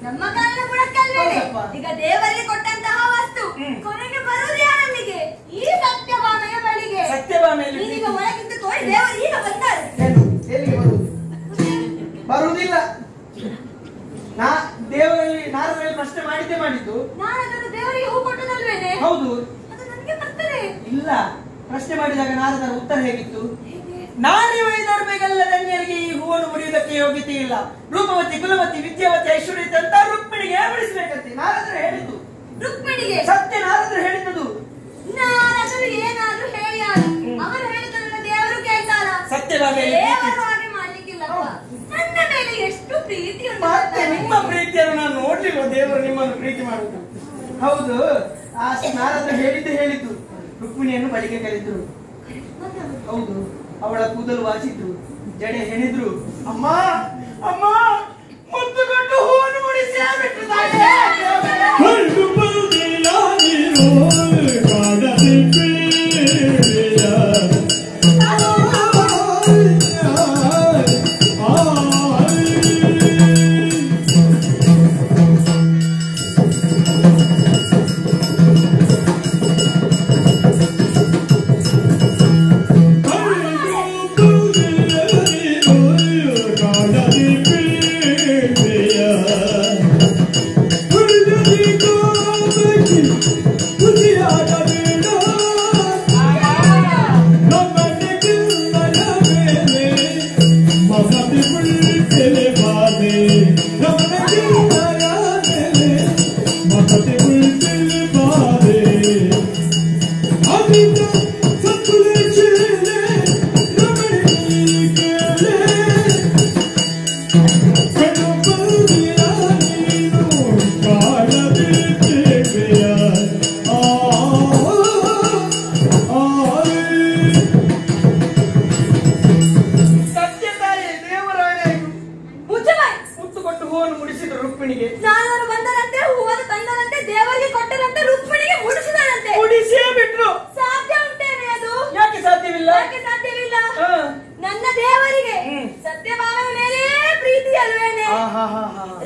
ನಮ್ಮ ಕಾಲಿನ ಬುಡಕ್ಕಲ್ವೇನೆ? ಈಗ ದೇವರಿಗೆ ಕೊಟ್ಟಂತಹ ವಸ್ತು ಕೊನೆಗೆ ಬರುವುದು ಯಾರಲ್ಲಿಗೆ? ಈ ಸತ್ಯಭಾಮೆಯ ಬಳಿಗೆ. ಸತ್ಯಭಾಮೆಯಲ್ಲಿ ನೀನೀಗ ಒಳಗಿದ್ದು ತೋರಿ ದೇವರು ಈಗ ಬಂದಾರೆ. ಎಲ್ಲಿಗೆ ಬರುವುದಿಲ್ಲ. ದೇವರಲ್ಲಿ ನಾರದಲ್ಲಿ ಪ್ರಶ್ನೆ ಮಾಡಿದ್ದು. ನಾರದರು ದೇವರಿಗೆ ಹೂ ಕೊಟ್ಟದಲ್ವೇನೆ? ಹೌದು. ಅದು ನನಗೆ ಬರ್ತದೆ. ಇಲ್ಲ, ಪ್ರಶ್ನೆ ಮಾಡಿದಾಗ ನಾರದರ ಉತ್ತರ ಹೇಗಿತ್ತು? ನಾರಿ ವೈದರ್ಭೆಗಲ್ಲ ಧನ್ಯರಿಗೆ ಈ ಹೂವನ್ನು ಮುಡಿಯುವುದಕ್ಕೆ ಯೋಗ್ಯತೆ ಇಲ್ಲ. ರೂಪವತಿ, ಕುಲವತಿ, ವಿದ್ಯಾವತಿ, ಐಶ್ವರ್ಯತೆ ಅಂತ ರುಕ್ಮಿಣಿಗೆ ಮುಡಿಸಬೇಕಂತೆ ನಾರದರು ಹೇಳಿದ್ದು. ರುಕ್ಮಿಣಿಗೆ? ಸತ್ಯ, ನಾರದರು ಹೇಳಿದ್ದು. ನಾರದರು ಏನಾದ್ರೂ ಹೇಳಿ ಅವರು ಹೇಳಿದ್ದನ್ನ ದೇವರು ಕೇಳ್ತಾರ? ದೇವರು ಹಾಗೆ ಮಾಡ್ಲಿಕ್ಕಿಲ್ಲಪ್ಪ. ನನ್ನ ಮೇಲೆ ಎಷ್ಟು ಪ್ರೀತಿ ಉಂಟು. ಮತ್ತೆ ನಿಮ್ಮ ಪ್ರೀತಿಯನ್ನು ನಾನು ನೋಡ್ಲಿಲ್ವ? ದೇವರು ನಿಮ್ಮನ್ನು ಪ್ರೀತಿ ಮಾಡುವುದು. ಹೌದು. ಆ ನಾರದರು ಹೇಳಿದ್ದು ರುಕ್ಮಿಣಿಯನ್ನು ಬಳಿಗೆ ಕರೆದ್ರು. ಹೌದು. ಅವಳ ಕೂದಲು ವಾಚಿದ್ರು, ಜಡೆ ಹೆಣಿದ್ರು. ಅಮ್ಮ ಅಮ್ಮ, ಮುತ್ತುಕೊಂಡು ಹೂವನ್ನು ಮುಡಿಸಿ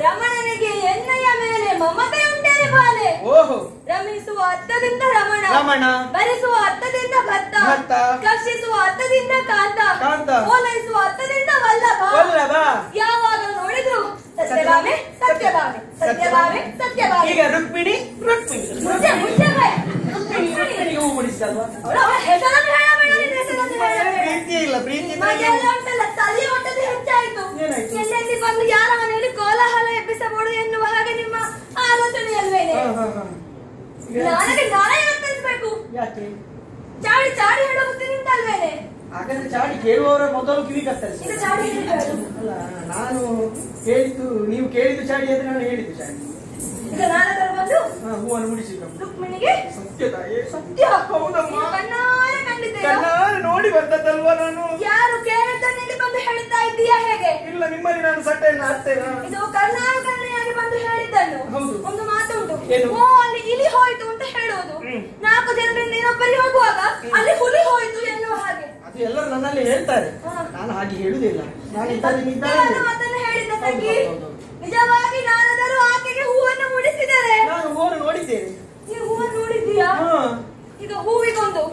ರಮಣನಿಗೆ ಎಣ್ಣೆಯ ಮೇಲೆ ಮಮತೆ ಉಂಟೇ ಬಾಲೆ. ರಮಿಸುವ ಅರ್ಥದಿಂದ ರಮಣ, ಭರಿಸುವ ಅರ್ಥದಿಂದ ಭತ್ತ, ಕರ್ಷಿಸುವ ಅರ್ಥದಿಂದ ಕಾಂತ, ಓಲೈಸುವ ಅರ್ಥದಿಂದ ವಲ್ಲಭ. ಯಾವಾಗ ನೋಡಿದ್ರು ಸತ್ಯಭಾಮೆ ಸತ್ಯಭಾಮೆ. ಸತ್ಯಭಾವೆ ಸತ್ಯಭಾವೆ. ಈಗ ರುಕ್ಮಿಣಿ ರುಕ್ಮಿಣಿ ರುಕ್ಮಿಣಿ ಹೂ ಮುಡಿಸಲ್ವಾ? ಅವಳ ಹೆಸರನ್ನು ಹೇಳಬೇಡ, ನಿನ್ನ ಹೆಸರನ್ನು ಹೇಳಬೇಡ. ಪ್ರೀತಿ ಇಲ್ಲ, ಪ್ರೀತಿ ಮನೆಯಲ್ಲ ಉಂಟಲ್ಲ, ತಲೆ ಹೊಟ್ಟದ್ದು ಹೆಚ್ಚಾಯ್ತು. ಎಲ್ಲೆಲ್ಲಿ ಬಂದು ಯಾರ ಮನೆಯಲ್ಲಿ ಕೋಲಾಹಲ ಎಬ್ಬಿಸಬಹುದು ಎನ್ನುವ ಹಾಗೆ ನಿಮ್ಮ ಆಲೋಚನೆಯಲ್ವೇನೆ. ನನಗೆ ನಾಳೆ ಗೊತ್ತಿಸಬೇಕು. ಯಾಕೆ ಚಾಡಿ ಚಾಡಿ ಹೇಳೋ ಬುದ್ಧಿ ನಿಂತಲ್ವೇನೆ? ಹಾಗಾದ್ರೆ ಚಾಡಿ ಕೇಳುವವರ ಮೊದಲು ಕಿವಿ ಕತ್ತರಿಸಿ. ಇದು ಚಾಡಿ ಅಲ್ಲ, ನಾನು ಹೇಳಿದ್ದು ನೀವು ಕೇಳಿದ್ದು ಚಾಡಿ ಆದ್ರೆ ನಾನು ಹೇಳಿದ್ದು ಚಾಡಿ. ಈಗ ನಾನದರ ಬಂದು ಹೂವನ್ನು ಮುಡಿಸಿದ್ರು ರುಕ್ಮಿಣಿಗೆ ಸತ್ಯದಾಯೇ ಸತ್ಯ. ಹೌದಮ್ಮ, ಕಣ್ಣಾರೆ ಕಂಡಿದ್ದೇನೆ. ಕಣ್ಣಾರೆ ನೋಡಿ ಬಂದದ್ದಲ್ವಾ ನಾನು? ಯಾರು ಕೇಳಿದ್ದನ್ನಲ್ಲಿ ಬಂದು ಹೇಳ್ತಾ ಇದ್ದೀಯಾ ಹೇಗೆ? ಇಲ್ಲ, ನಿಮ್ಮಲ್ಲಿ ನಾನು ಸಟ್ಟೆಯನ್ನು ಹಾಕ್ತೇನೆ. ಇದು ಕರ್ನಾಟಕನೆಯಾಗಿ ಬಂದು ಹೇಳಿದ್ದನ್ನು. ಹೌದು. ಒಂದು ಮಾತುಂಟು, ಏನು? ಓ ಅಲ್ಲಿ ಇಲಿ ಹೋಯ್ತು ಅಂತ ಹೇಳುವುದು. 4 ಜನರಿಂದ ನೀನೊಬ್ಬರಿ ಹೋಗುವಾಗ ಅಲ್ಲಿ ಹುಲಿ ಹೋಯ್ತು ಎನ್ನುವ ಹಾಗೆ. ಅದು ಎಲ್ಲರೂ ನನ್ನಲ್ಲಿ ಹೇಳ್ತಾರೆ, ನಾನು ಹಾಗೆ ಹೇಳುದಿಲ್ಲ. ನಾನು ಮಾತನ್ನು ಹೇಳಿದ್ದ ತಂಗಿ. ನಿಜವಾಗಿ ನಾನಾದರೂ ಆಕೆಗೆ ಹೂವನ್ನು ಮುಡಿಸಿದರೆ? ನಾನು ಹೂವನ್ನು ನೋಡಿದ್ದೇನೆ. ನೀವು ಹೂವನ್ನು ನೋಡಿದ್ದೀಯಾ? ಈಗ ಹೂವಿಗೊಂದು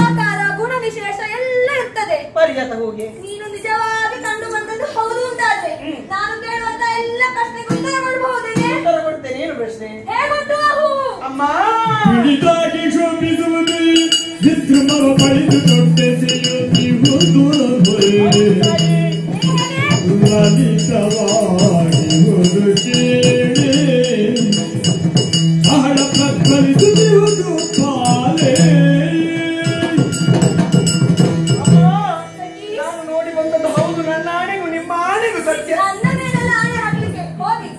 ಆಕಾರ, ಗುಣ, ವಿಶೇಷ ಎಲ್ಲ ಇರ್ತದೆ. ಪರಿಗತ ಹೋಗಿ ನೀನು ನಿಜವಾಗಿ ಕಂಡು ಬಂದದ್ದು ಹೌದು ಅಂತಾದ್ರೆ ನಾನು ಕೇಳುವಂತ ಎಲ್ಲ ಪ್ರಶ್ನೆಗೆ ಉತ್ತರ ಕೊಡಬಹುದೇ? ಉತ್ತರ ಕೊಡ್ತೇನೆ. ಏನು ಪ್ರಶ್ನೆ? ಹೇಗುಂಟು ಆ ಹೂವು? ಅಮ್ಮ, ಹಿಡಿದಾಗಿ ಶೋಭಿಸುವುದು ವಿದ್ರುಮವ ಬಳಿದು ತೊಟ್ಟೆಸೆಯುತ್ತಿರುವುದು ಲಲಿತವಾಗಿರುವುದು ಕೇಳಿ ಆಳ ಪ್ರಜ್ವಲಿಸುವುದು ಪಾಲೇ. ನಾನು ನೋಡಿ ಬಂದದ್ದು ಹೌದು. ನನ್ನ ಆಣೆಗೂ ನಿಮ್ಮ ಆಣೆಗೂ ಸತ್ಯ. ನನ್ನ ಮೇಲೆಲ್ಲ ಆಣೆ ಹಾಕ್ಲಿಕ್ಕೆ ಹೋಗಿ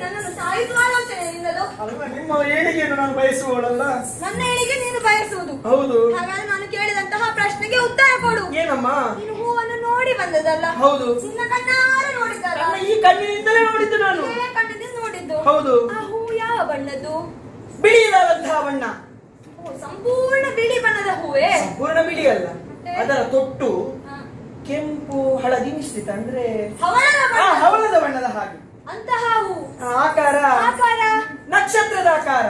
ನನ್ನನ್ನು ಸಾಯಿಸುವ ಆಲೋಚನೆ ನಿನ್ನದು. ಅಲ್ವಾ, ನಿಮ್ಮ ಏಳಿಗೆಯನ್ನು ನಾನು ಬಯಸುವವಳಲ್ಲ. ನನ್ನ ಏಳಿಗೆ ನೀನು ಬಯಸುವುದು. ಹೌದು. ಹಾಗಾದ್ರೆ ನಾನು ಕೇಳಿದಂತಹ ಪ್ರಶ್ನೆಗೆ ಉತ್ತರ ಕೊಡು. ಏನಮ್ಮ? ನೀನು ಹೂವನ್ನು ನೋಡಿ ಬಂದದಲ್ಲ? ಹೌದು. ನಿನ್ನ ಕಣ್ಣಾರೆ ನೋಡಿದ್ದಲ್ಲ? ಈ ಕಣ್ಣಿನಿಂದಲೇ ನೋಡಿದ್ದು ನಾನು. ಕಣ್ಣಿನಿಂದ ನೋಡಿದ್ದು. ಹೌದು. ಆ ಹೂ ಯಾವ ಬಣ್ಣದ್ದು? ಬಿಳಿಯಾದಂತಹ ಬಣ್ಣ. ಸಂಪೂರ್ಣ ಬಿಳಿ ಬಣ್ಣದ ಹೂವೇ? ಸಂಪೂರ್ಣ ಬಿಳಿ ಅಲ್ಲ, ಅದರ ತೊಟ್ಟು ಕೆಂಪು ಹಳದಿ ಮಿಶ್ರಿತ, ಅಂದ್ರೆ ಹವಳದ ಬಣ್ಣದ ಹಾಗೆ. ಅಂತಹ ಹೂ. ಆಕಾರ ಆಕಾರ ನಕ್ಷತ್ರದ ಆಕಾರ.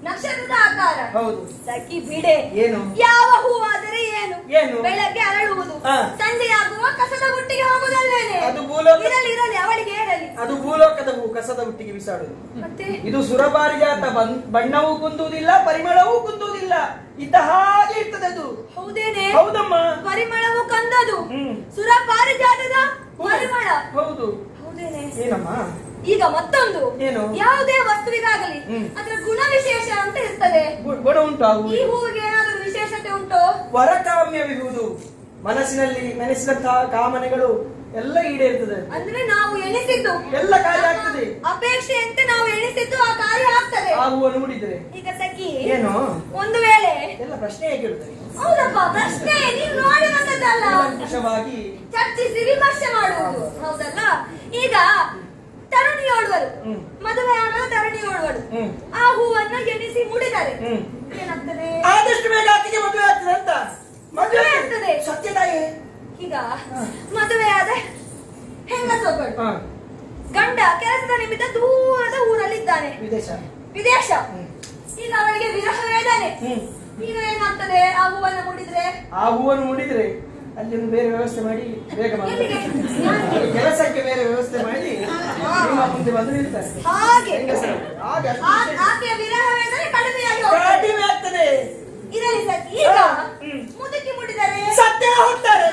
ನಕ್ಷತ್ರದ ಆಕಾರ. ಹೌದು. ಸಖಿ ಬಿಡೆ. ಏನು? ಯಾವ ಹೂ ಆದರೆ ಏನು? ಏನು? ಬೆಳಗ್ಗೆ ಅರಳುವುದು, ಸಂಜೆಯಾಗುವ ಕಸದ ಬುಟ್ಟಿಗೆ ಹೋಗುದಲ್ವೇನೆ? ಅದು ಭೂಲೋಕ. ಇರಲಿ ಇರಲಿ, ಅವಳಿಗೆ ಹೇಳಲಿ. ಅದು ಭೂಲೋಕದ ಹೂ, ಕಸದ ಬುಟ್ಟಿಗೆ ಬಿಸಾಡುದು. ಮತ್ತೆ ಇದು ಸುರಪಾರಿಜಾತ. ಬಣ್ಣವೂ ಕುಂದುವುದಿಲ್ಲ, ಪರಿಮಳವೂ ಕುಂದುವುದಿಲ್ಲ, ಇದ್ದ ಹಾಗೆ ಇರ್ತದೆ ಅದು. ಹೌದೇನೆ? ಹೌದಮ್ಮ. ಪರಿಮಳವು ಕಂದದು, ಸುರ ಪಾರಿಜಾತದ ಪರಿಮಳ. ಹೌದು. ಹೌದೇನೆ? ಏನಮ್ಮ? ಈಗ ಮತ್ತೊಂದು, ಏನು? ಯಾವುದೇ ವಸ್ತುವಿಗಾಗಲಿ ಅದರ ಗುಣ ವಿಶೇಷ ಅಂತ ಇರ್ತದೆ. ಗುಣ ಉಂಟು. ಈ ಹೂವಿಗೆ ಏನಾದರೂ ವಿಶೇಷತೆ ಉಂಟು? ವರಕಾಮ್ಯವಿರುವುದು. ಮನಸ್ಸಿನಲ್ಲಿ ನೆನೆಸಿದಂತಹ ಕಾಮನೆಗಳು ಎಲ್ಲ ಈಡೇರ್ತದೆ. ಅಂದ್ರೆ ನಾವು ಎಣಿಸಿದ್ದು ಎಲ್ಲ ಕಾರ್ಯ ಆಗ್ತದೆ. ಅಪೇಕ್ಷೆಯಂತೆ ನಾವು ಎಣಿಸಿದ್ದು ಆ ಕಾರ್ಯ ಆಗ್ತದೆ. ಆ ಹೂವನ್ನು ಮುಡಿದ್ರೆ. ಈಗ ಸಖಿ, ಏನು? ಒಂದು ವೇಳೆ ಎಲ್ಲ ಪ್ರಶ್ನೆ ಕೇಳುತ್ತಾರೆ. ಹೌದಪ್ಪ, ಪ್ರಶ್ನೆ ನೀವು ನೋಡಿ ಬಂದದ್ದಲ್ಲ, ಕುಶವಾಗಿ ಚರ್ಚಿಸಿ ವಿಮರ್ಶೆ ಮಾಡುವುದು. ಹೌದಲ್ಲ? ಈಗ ತರುಣಿಯೋಳ್ವರು, ಮದುವೆ ಆಗಲು ತರುಣಿಯೋಳ್ವರು ಆ ಹೂವನ್ನು ಎಣಿಸಿ ಮುಡಿದರೆ ಏನಾಗ್ತದೆ? ಆದಷ್ಟು ಬೇಗ ಆಕೆಗೆ ಮದುವೆ ಆಗ್ತದೆ ಅಂತ. ಮದುವೆ ಆಗ್ತದೆ. ಸತ್ಯದಾಯೇ? ಈಗ ಮದುವೆಯಾದ ಹೆಂಗಸೊಬ್ಬಳು ಗಂಡ ಕೆಲಸದ ನಿಮಿತ್ತ ದೂರದ ಊರಲ್ಲಿದ್ದಾನೆ, ವಿದೇಶ. ಈಗ ಅವಳಿಗೆ ವಿರಹ ವೇದನೆ. ಈಗ ಏನಾಗ್ತದೆ? ಆ ಹೂವನ್ನು ಮುಡಿದ್ರೆ? ಆ ಹೂವನ್ನು ಮುಡಿದ್ರೆ ಅಲ್ಲಿ ಒಂದು ಬೇರೆ ವ್ಯವಸ್ಥೆ ಮಾಡಿ ಬೇಗ ಕೆಲಸಕ್ಕೆ ಬೇರೆ ವ್ಯವಸ್ಥೆ ಮಾಡಿ ನಿಮ್ಮ ಮುಂದೆ ಬಂದು ನಿಲ್ತಾರೆ. ಹಾಗೆ ಆಕೆಯ ವಿರಹ ವೇದನೆ ಕಡಿಮೆ ಆಗ್ತದೆ. ಇರಲಿ ಸರ್. ಈಗ ಮುದುಕಿ ಮುಡಿದರೆ ಸತ್ಯ ಹೋಗ್ತಾರೆ.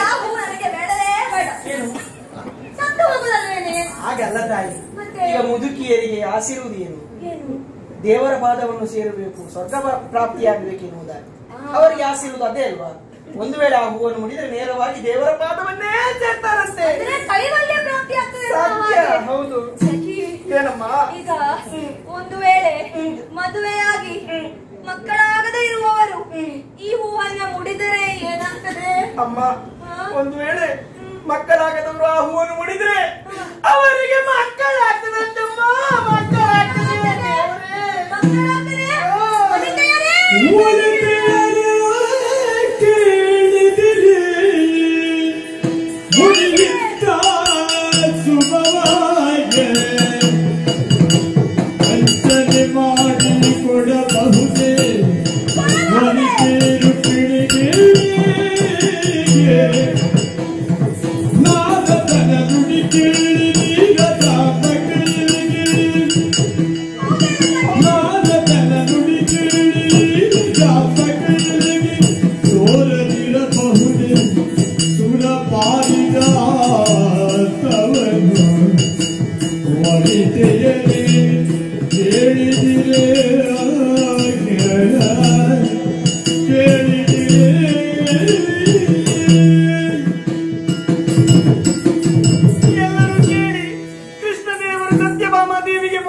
ಆ ಹೂ ನನಗೆ ಬೇಡವೇ ಬೇಡ, ಸತ್ತು ಹೋಗುದಲ್ವೇನೆ? ಹಾಗಲ್ಲ ತಾಯಿ. ಈಗ ಮುದುಕಿಯರಿಗೆ ಆಸಿರುವುದು ಏನು? ದೇವರ ಪಾದವನ್ನು ಸೇರಬೇಕು, ಸ್ವರ್ಗ ಪ್ರಾಪ್ತಿಯಾಗಬೇಕೆನ್ನುವುದಾಗಿ ಅವರಿಗೆ ಆಸಿರುವುದು ಅದೇ ಅಲ್ವಾ? ಒಂದು ವೇಳೆ ಆ ಹೂವನ್ನು ಮುಡಿದರೆ ನೇರವಾಗಿ ದೇವರ ಪಾದವನ್ನೇ ಸೇರ್ತಾರಂತೆ. ಕೈವಲ್ಯ ಪ್ರಾಪ್ತಿ ಆಗ್ತದೆ. ಹೌದು. ಏನಮ್ಮ? ಈಗ ಒಂದು ವೇಳೆ ಮದುವೆಯಾಗಿ ಮಕ್ಕಳಾಗದೇ ಇರುವವರು ಈ ಹೂವನ್ನ ಮುಡಿದರೆ ಏನಾಗ್ತದೆ? ಅಮ್ಮ, ಒಂದು ವೇಳೆ ಮಕ್ಕಳಾಗದವರು ಆ ಹೂವನ್ನು ಮುಡಿದ್ರೆ ಅವರಿಗೆ ಮಕ್ಕಳಾಗ್ತದಂತಮ್ಮ. ಮಕ್ಕಳಾಗ್ತದೆ. ನಾದ ನುಡಿ ಕೇಳಿ ನೀರದ ಮಕ್ಕಳಿಗೆ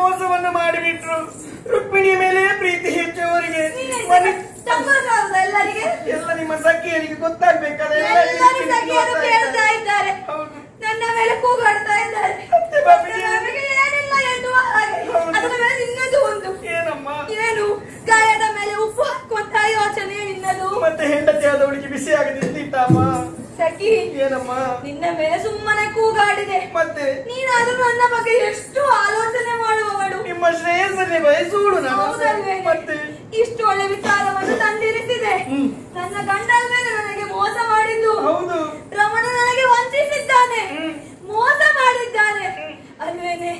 ಮೋಸವನ್ನು ಮಾಡಿಬಿಟ್ರು. ರುಕ್ಮಿಣಿಯ ಮೇಲೆ ಪ್ರೀತಿ ಹೆಚ್ಚುವವರಿಗೆ ಎಲ್ಲರಿಗೆ ಎಲ್ಲ ನಿಮ್ಮ ಸಖಿಯರಿಗೆ ಗೊತ್ತಾಗ್ಬೇಕಾದ್ರೆ ಕೇಳ್ತಾ ಇದ್ದಾರೆ, ನನ್ನ ಮೇಲೆ ಕೂಗಾಡ್ತಾ ಇದ್ದಾರೆ. ನಮಗೆ ಏನಿಲ್ಲ ಎನ್ನುವ ಹಾಗೆ ಅದರ ಮೇಲೆ ನಿನ್ನದು ಒಂದು ಏನಮ್ಮ ಏನು ಗಾಯದ ಮೇಲೆ ಉಪ್ಪು ಹಾಕುವಂತ ಯೋಚನೆ ನಿನ್ನದು. ಮತ್ತೆ ಹೆಂಡತಿ ಆದವಳಿಗೆ ಬಿಸಿ ಆಗದಿದ್ದೀತಮ್ಮ. ಸಖಿ ಏನಮ್ಮ ನಿನ್ನ ಮೇಲೆ ಸುಮ್ಮನೆ ಕೂಗಾಡಿದೆ. ಮತ್ತೆ ನೀನಾದ್ರೂ ನನ್ನ ಬಗ್ಗೆ ಎಷ್ಟು ಆಲೋಚನೆ ಮಾಡುವವಳು. ನಿಮ್ಮ ಶ್ರೇಯಸ್ಸನ್ನೇ ಬಯಸುವಳು ನಾನು. ಮತ್ತೆ ಇಷ್ಟು ಒಳ್ಳೆ ವಿಚಾರವನ್ನು ತಂದಿರಿಸಿದೆ. ನನ್ನ ಗಂಡನ ಮೇಲೆ ನನಗೆ ಮೋಸ ಮಾಡಿದ್ದು ಹೌದು. ರಮಣ ನನಗೆ ವಂಚಿಸಿದ್ದಾನೆ, ಮೋಸ ಮಾಡಿದ್ದಾನೆ ಅಲ್ವೇನೆ.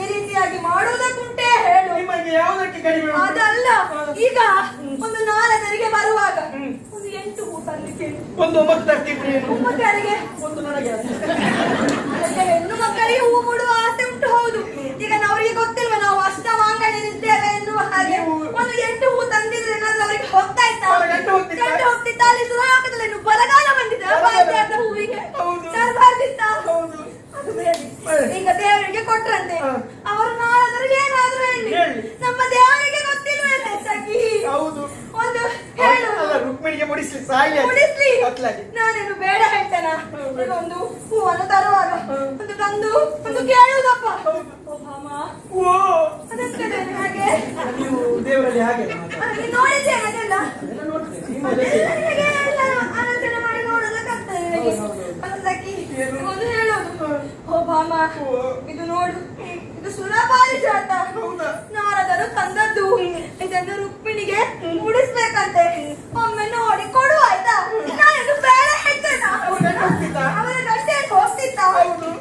ಈ ರೀತಿಯಾಗಿ ಮಾಡುವುದಕ್ಕುಂಟೆ ಹೇಳು. ನಿಮಗೆ ಯಾವುದಕ್ಕೆ ಕಡಿಮೆ ಉಂಟು? ಅದಲ್ಲ, ಈಗ ಒಂದು 4 ಬರುವಾಗ ಒಂದು 8 ಹೂ ತರಲಿಕ್ಕೆ, ಒಂದು 9 ತರ್ತಿದ್ರೆ ಮಕ್ಕಳಿಗೆ ಒಂದು ನನಗೆ ಅದಕ್ಕೆ ಹೆಣ್ಣು ಮಕ್ಕಳಿಗೆ ಹೂ ಮೂಡುವ ಆಸೆ ಉಂಟು. ಹೌದು, ಈಗ ಅವರಿಗೆ ಗೊತ್ತಿಲ್ವ ನಾವು ಅಷ್ಟಮಾಂಗಣ್ಯರಿದ್ದೇವೆ ಎನ್ನುವ ಹಾಗೆ ಒಂದು 8 ಹೂ ತಂದಿದ್ರೆ ಏನಾದ್ರೂ ಅವರಿಗೆ ಹೋಗ್ತಾ ಇತ್ತಾ? ಹೋಗ್ತಿತ್ತ? ಅಲ್ಲಿ ಸುರಾಕದಲ್ಲಿ ಇನ್ನು ಬರಗಾಲ ಬಂದಿದ್ದ ಹೂವಿಗೆ ಬರ್ದಿತ್ತ? ಅದು ಬೇರೆ. ಈಗ ದೇವರಿಗೆ ಕೊಟ್ರಂತೆ, ಅವರು ನಾಳಾದ್ರೂ ಏನಾದ್ರೂ ಹೇಳಿ ನಮ್ಮ ದೇವರಿಗೆ ಗೊತ್ತಿಲ್ವೇನೆ ಸಖಿ? ಹೌದು. ಒಂದು ಹೇಳು. ರುಕ್ಮಿಣಿಗೆ ಮುಡಿಸ್ಲಿ ಸಾಯಿ ಮುಡಿಸ್ಲಿ. ನಾನೇನು ಬೇಡ ಹೇಳ್ತೇನ? ಈಗ ಒಂದು ಹೂವನ್ನು ತರುವಾಗ ಒಂದು ತಂದು ಒಂದು ಕೇಳುವುದಪ್ಪ. ಹಾಗೆ ನೀವು ದೇವರಲ್ಲಿ ಹಾಗೆ ನೋಡಿದ್ದೇನೆ ಅದೆಲ್ಲ ಆಲೋಚನೆ ಮಾಡಿ ನೋಡೋದಕ್ಕಾಗ್ತದೆ ನನಗೆ. ಸಖಿ ಒಂದು ಹೇಳೋದು, ಓ ಭಾಮ ಇದು ನೋಡು, ಇದು ಸುರಪಾರಿಜಾತ ನಾರದರು ತಂದದ್ದು. ಇದನ್ನು ರುಕ್ಮಿಣಿಗೆ ಮುಡಿಸ್ಬೇಕಂತೆ. ಒಮ್ಮೆ ನೋಡಿ ಕೊಡು ಆಯ್ತಾ? ನಾನೇನು ಬೇಡ ಹೇಳ್ತೇನ? ಅವರ ಗಂಟೆ ಹೋಗ್ತಿತ್ತ?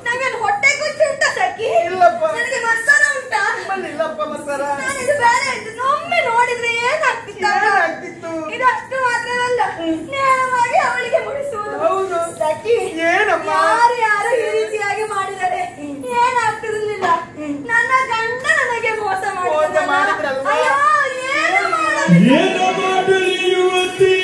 ನಂಗೇನು ಹೊಟ್ಟೆ ಕುಚ್ಚು ಉಂಟಾ ಸಖಿ? ನನಗೆ ಮಸಾಲ ಉಂಟಾ? ನಾನಿದು ಬೇಡ ಹೇಳ್ತೇನೆ. ಒಮ್ಮೆ ನೋಡಿದ್ರೆ ಏನಾಗ್ತಿತ್ತು? ಇದಷ್ಟು ಮಾತ್ರವಲ್ಲ, ನೇರವಾಗಿ ಅವಳಿಗೆ ಮುಡಿಸುವುದು ಸಖಿ. ಯಾರು ಈ ರೀತಿಯಾಗಿ ಮಾಡಿದರೆ ಏನಾಗ್ತಿರ್ಲಿಲ್ಲ. ನನ್ನ ಗಂಡ ನನಗೆ ಮೋಸ ಮಾಡಿದ. ಅಯ್ಯೋ ಏನು ಮಾಡಲಿ ಯುವತಿ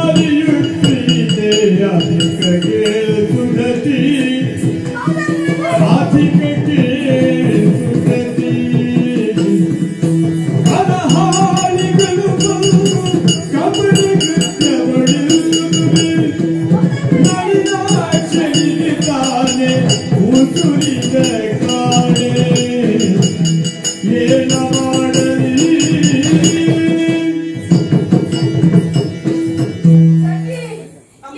ಆದಾರಿಯುತ್ತಿದೆ ಅಧಿಕಗೆ ಸುಧತಿ ಅಧಿಕಗೆ ಸುಧತಿ ಅದ ಹಾಳಿಗಳು ಕಬಡಿ ತಾನೆ ಉಸುರಿದ ಕಾಣೆ ಏನ ಮಾಡಲಿ?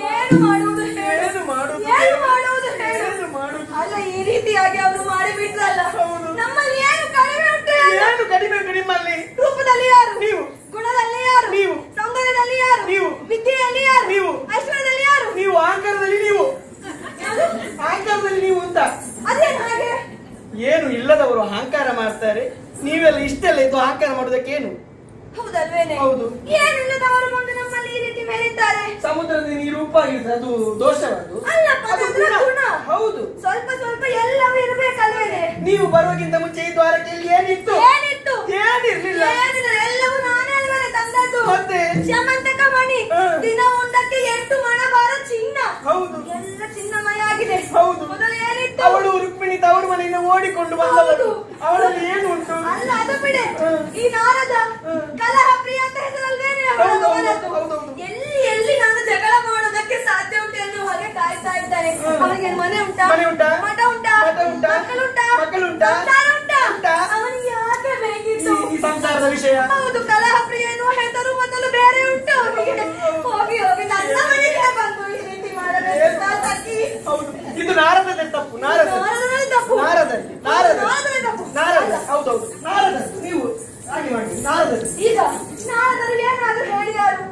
ಏನು ಮಾಡುವುದು ಹೇಳು? ಅಲ್ಲ, ಈ ರೀತಿಯಾಗಿ ಅವರು ಮಾಡಿಬಿಟ್ರಲ್ಲ. ನಮ್ಮಲ್ಲಿ ಏನು ಕಡಿಮೆ ಉಂಟು? ಏನು ಕಡಿಮೆ? ನಿಮ್ಮಲ್ಲಿ ರೂಪದಲ್ಲಿ ಯಾರು ನೀವು, ಗುಣದಲ್ಲಿ ಯಾರು ನೀವು, ಸೌಂದರ್ಯದಲ್ಲಿ ಯಾರು ನೀವು, ವಿದ್ಯೆಯಲ್ಲಿ ಯಾರು ನೀವು, ಐಶ್ವರ್ಯದಲ್ಲಿ ಯಾರು ನೀವು, ಅಹಂಕಾರದಲ್ಲಿ ನೀವು, ಅಹಂಕಾರದಲ್ಲಿ ನೀವು ಅಂತ. ಅದೇನು ಹಾಗೆ? ಏನು ಇಲ್ಲದವರು ಅಹಂಕಾರ ಮಾಡ್ತಾರೆ. ನೀವೆಲ್ಲ ಇಷ್ಟೆಲ್ಲ ಇದು ಅಹಂಕಾರ ಮಾಡೋದಕ್ಕೇನು? ಹೌದಲ್ವೇನೆ? ಹೌದು. ಏನಿಲ್ಲದವರು ಬಂದು ನಮ್ಮಲ್ಲಿ ಈ ರೀತಿ ಮೇಲಿದ್ದಾರೆ. ಸಮುದ್ರದ ನೀರು ಉಪ್ಪಾಗಿರ್ತದೆ, ಅದು ದೋಷವದು. ಅಲ್ಲಪ್ಪ, ಅದು ಗುಣ. ಹೌದು. ಸ್ವಲ್ಪ ಸ್ವಲ್ಪ ಎಲ್ಲವೂ ಇರಬೇಕಲ್ವೇನೆ? ನೀವು ಬರುವಕ್ಕಿಂತ ಮುಂಚೆ ಈ ದ್ವಾರಕ್ಕೆ ಏನಿತ್ತು? ಏನಿರ್ಲಿಲ್ಲ. ಎಲ್ಲವೂ ನಾನೇ ಅಲ್ವೇನೆ ತಂದದ್ದು. ಮತ್ತೆ ಶ್ಯಾಮಂತಕ ಮಣಿ ದಿನ ಒಂದಕ್ಕೆ 8 ಮಣಭಾರ ಚಿನ್ನ. ಹೌದು. ಎಲ್ಲ ಚಿನ್ನಮಯ ಆಗಿದೆ. ಹೌದು. ಮೊದಲು ಏನಿತ್ತು? ಅವಳು ರುಕ್ಮಿಣಿ ತವರು ಮನೆಯಿಂದ ಓಡಿಕೊಂಡು ಬಂದವಳು. ಅವಳಲ್ಲಿ ಏನು ಉಂಟು? ಅಲ್ಲ, ಅದು ಬಿಡೆ. ಈ ನಾರದ ಕಲಹ ಪ್ರಿಯ ಅಂತ ಹೆಸರಲ್ವೇನೆ ಎಲ್ಲಿ ನಾನು ಜಗಳ ಮಾಡೋದಕ್ಕೆ ಸಾಧ್ಯ ಉಂಟು ಎನ್ನುವ ಹಾಗೆ ಕಾಯ್ತಾ ಇದ್ದಾರೆ. ಅವನಿಗೆ ಮನೆ ಉಂಟಾ? ಮಠ ಉಂಟಾ? ಮಕ್ಕಳುಂಟಾ? ಅವನಿಗೆ ಯಾಕೆ ಬೇಕಿತ್ತು ಸಂಸಾರದ ವಿಷಯ? ಹೌದು, ಕಲಹ ಪ್ರಿಯ ಎನ್ನುವ ಹೆಸರು ಮೊದಲು ಬೇರೆ ಉಂಟು ಅವನಿಗೆ. ಹೋಗಿ ಹೋಗಿ ನನ್ನ ಮನೆಗೆ ಬಂದು ಈ ರೀತಿ ಮಾಡಬೇಕು. ಹೌದು, ಇದು ನಾರದನೇ ತಪ್ಪು. ಹೌದೌದು, ನಾರದ. ನೀವು ಹಾಗೆ ಮಾಡಿ. ಈಗ ನಾರದರು ಏನಾದ್ರೂ ಹೇಳಿಯಾರು?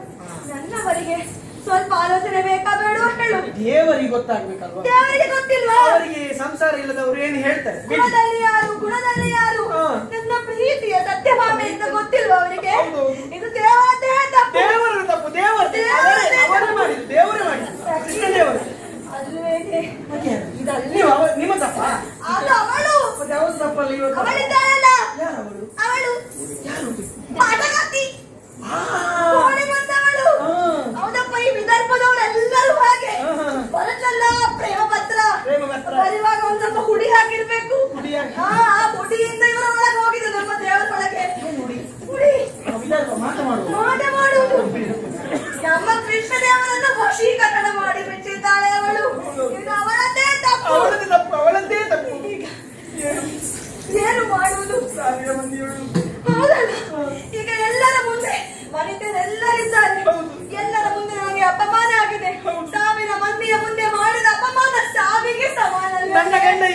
ನನ್ನವರಿಗೆ ಸ್ವಲ್ಪ ಆಲೋಚನೆ ಬೇಕಾ ಬೇಡ ಹೇಳು? ದೇವರಿಗೆ ಗೊತ್ತಾಗ್ಬೇಕಲ್ವಾ? ದೇವರಿಗೆ ಗೊತ್ತಿಲ್ವಾ? ಅವರಿಗೆ ಸಂಸಾರ ಇಲ್ಲದವರು ಏನು ಹೇಳ್ತಾರೆ? ಗುಣದಲ್ಲಿ ಯಾರು ನನ್ನ ಪ್ರೀತಿಯ ಸತ್ಯಭಾಮೆ ಅಂತ ಗೊತ್ತಿಲ್ವಾ ಅವರಿಗೆ? ಇದು ದೇವರೇ ತಪ್ಪು. ಅವರೇ ಮಾಡಿದ್ರು, ದೇವರೇ ಮಾಡಿದ್ರು. ಕೃಷ್ಣ ದೇವರು ಅಲ್ವೇನೆ? ನಿಮ್ಮ ತಪ್ಪ? ಅದು ಅವಳು. ಯಾವುದು ತಪ್ಪಲ್ಲಿ? ಅವಳಿದ್ದಾಳಲ್ಲ, ಅವಳು ಯಾರು? ಪಾಠಗಾತಿ, ಓಡಿ ಬಂದವಳು. ಹೌದಪ್ಪ, ಈ ವಿದರ್ಭದವರೆಲ್ಲರೂ ಹಾಗೆ.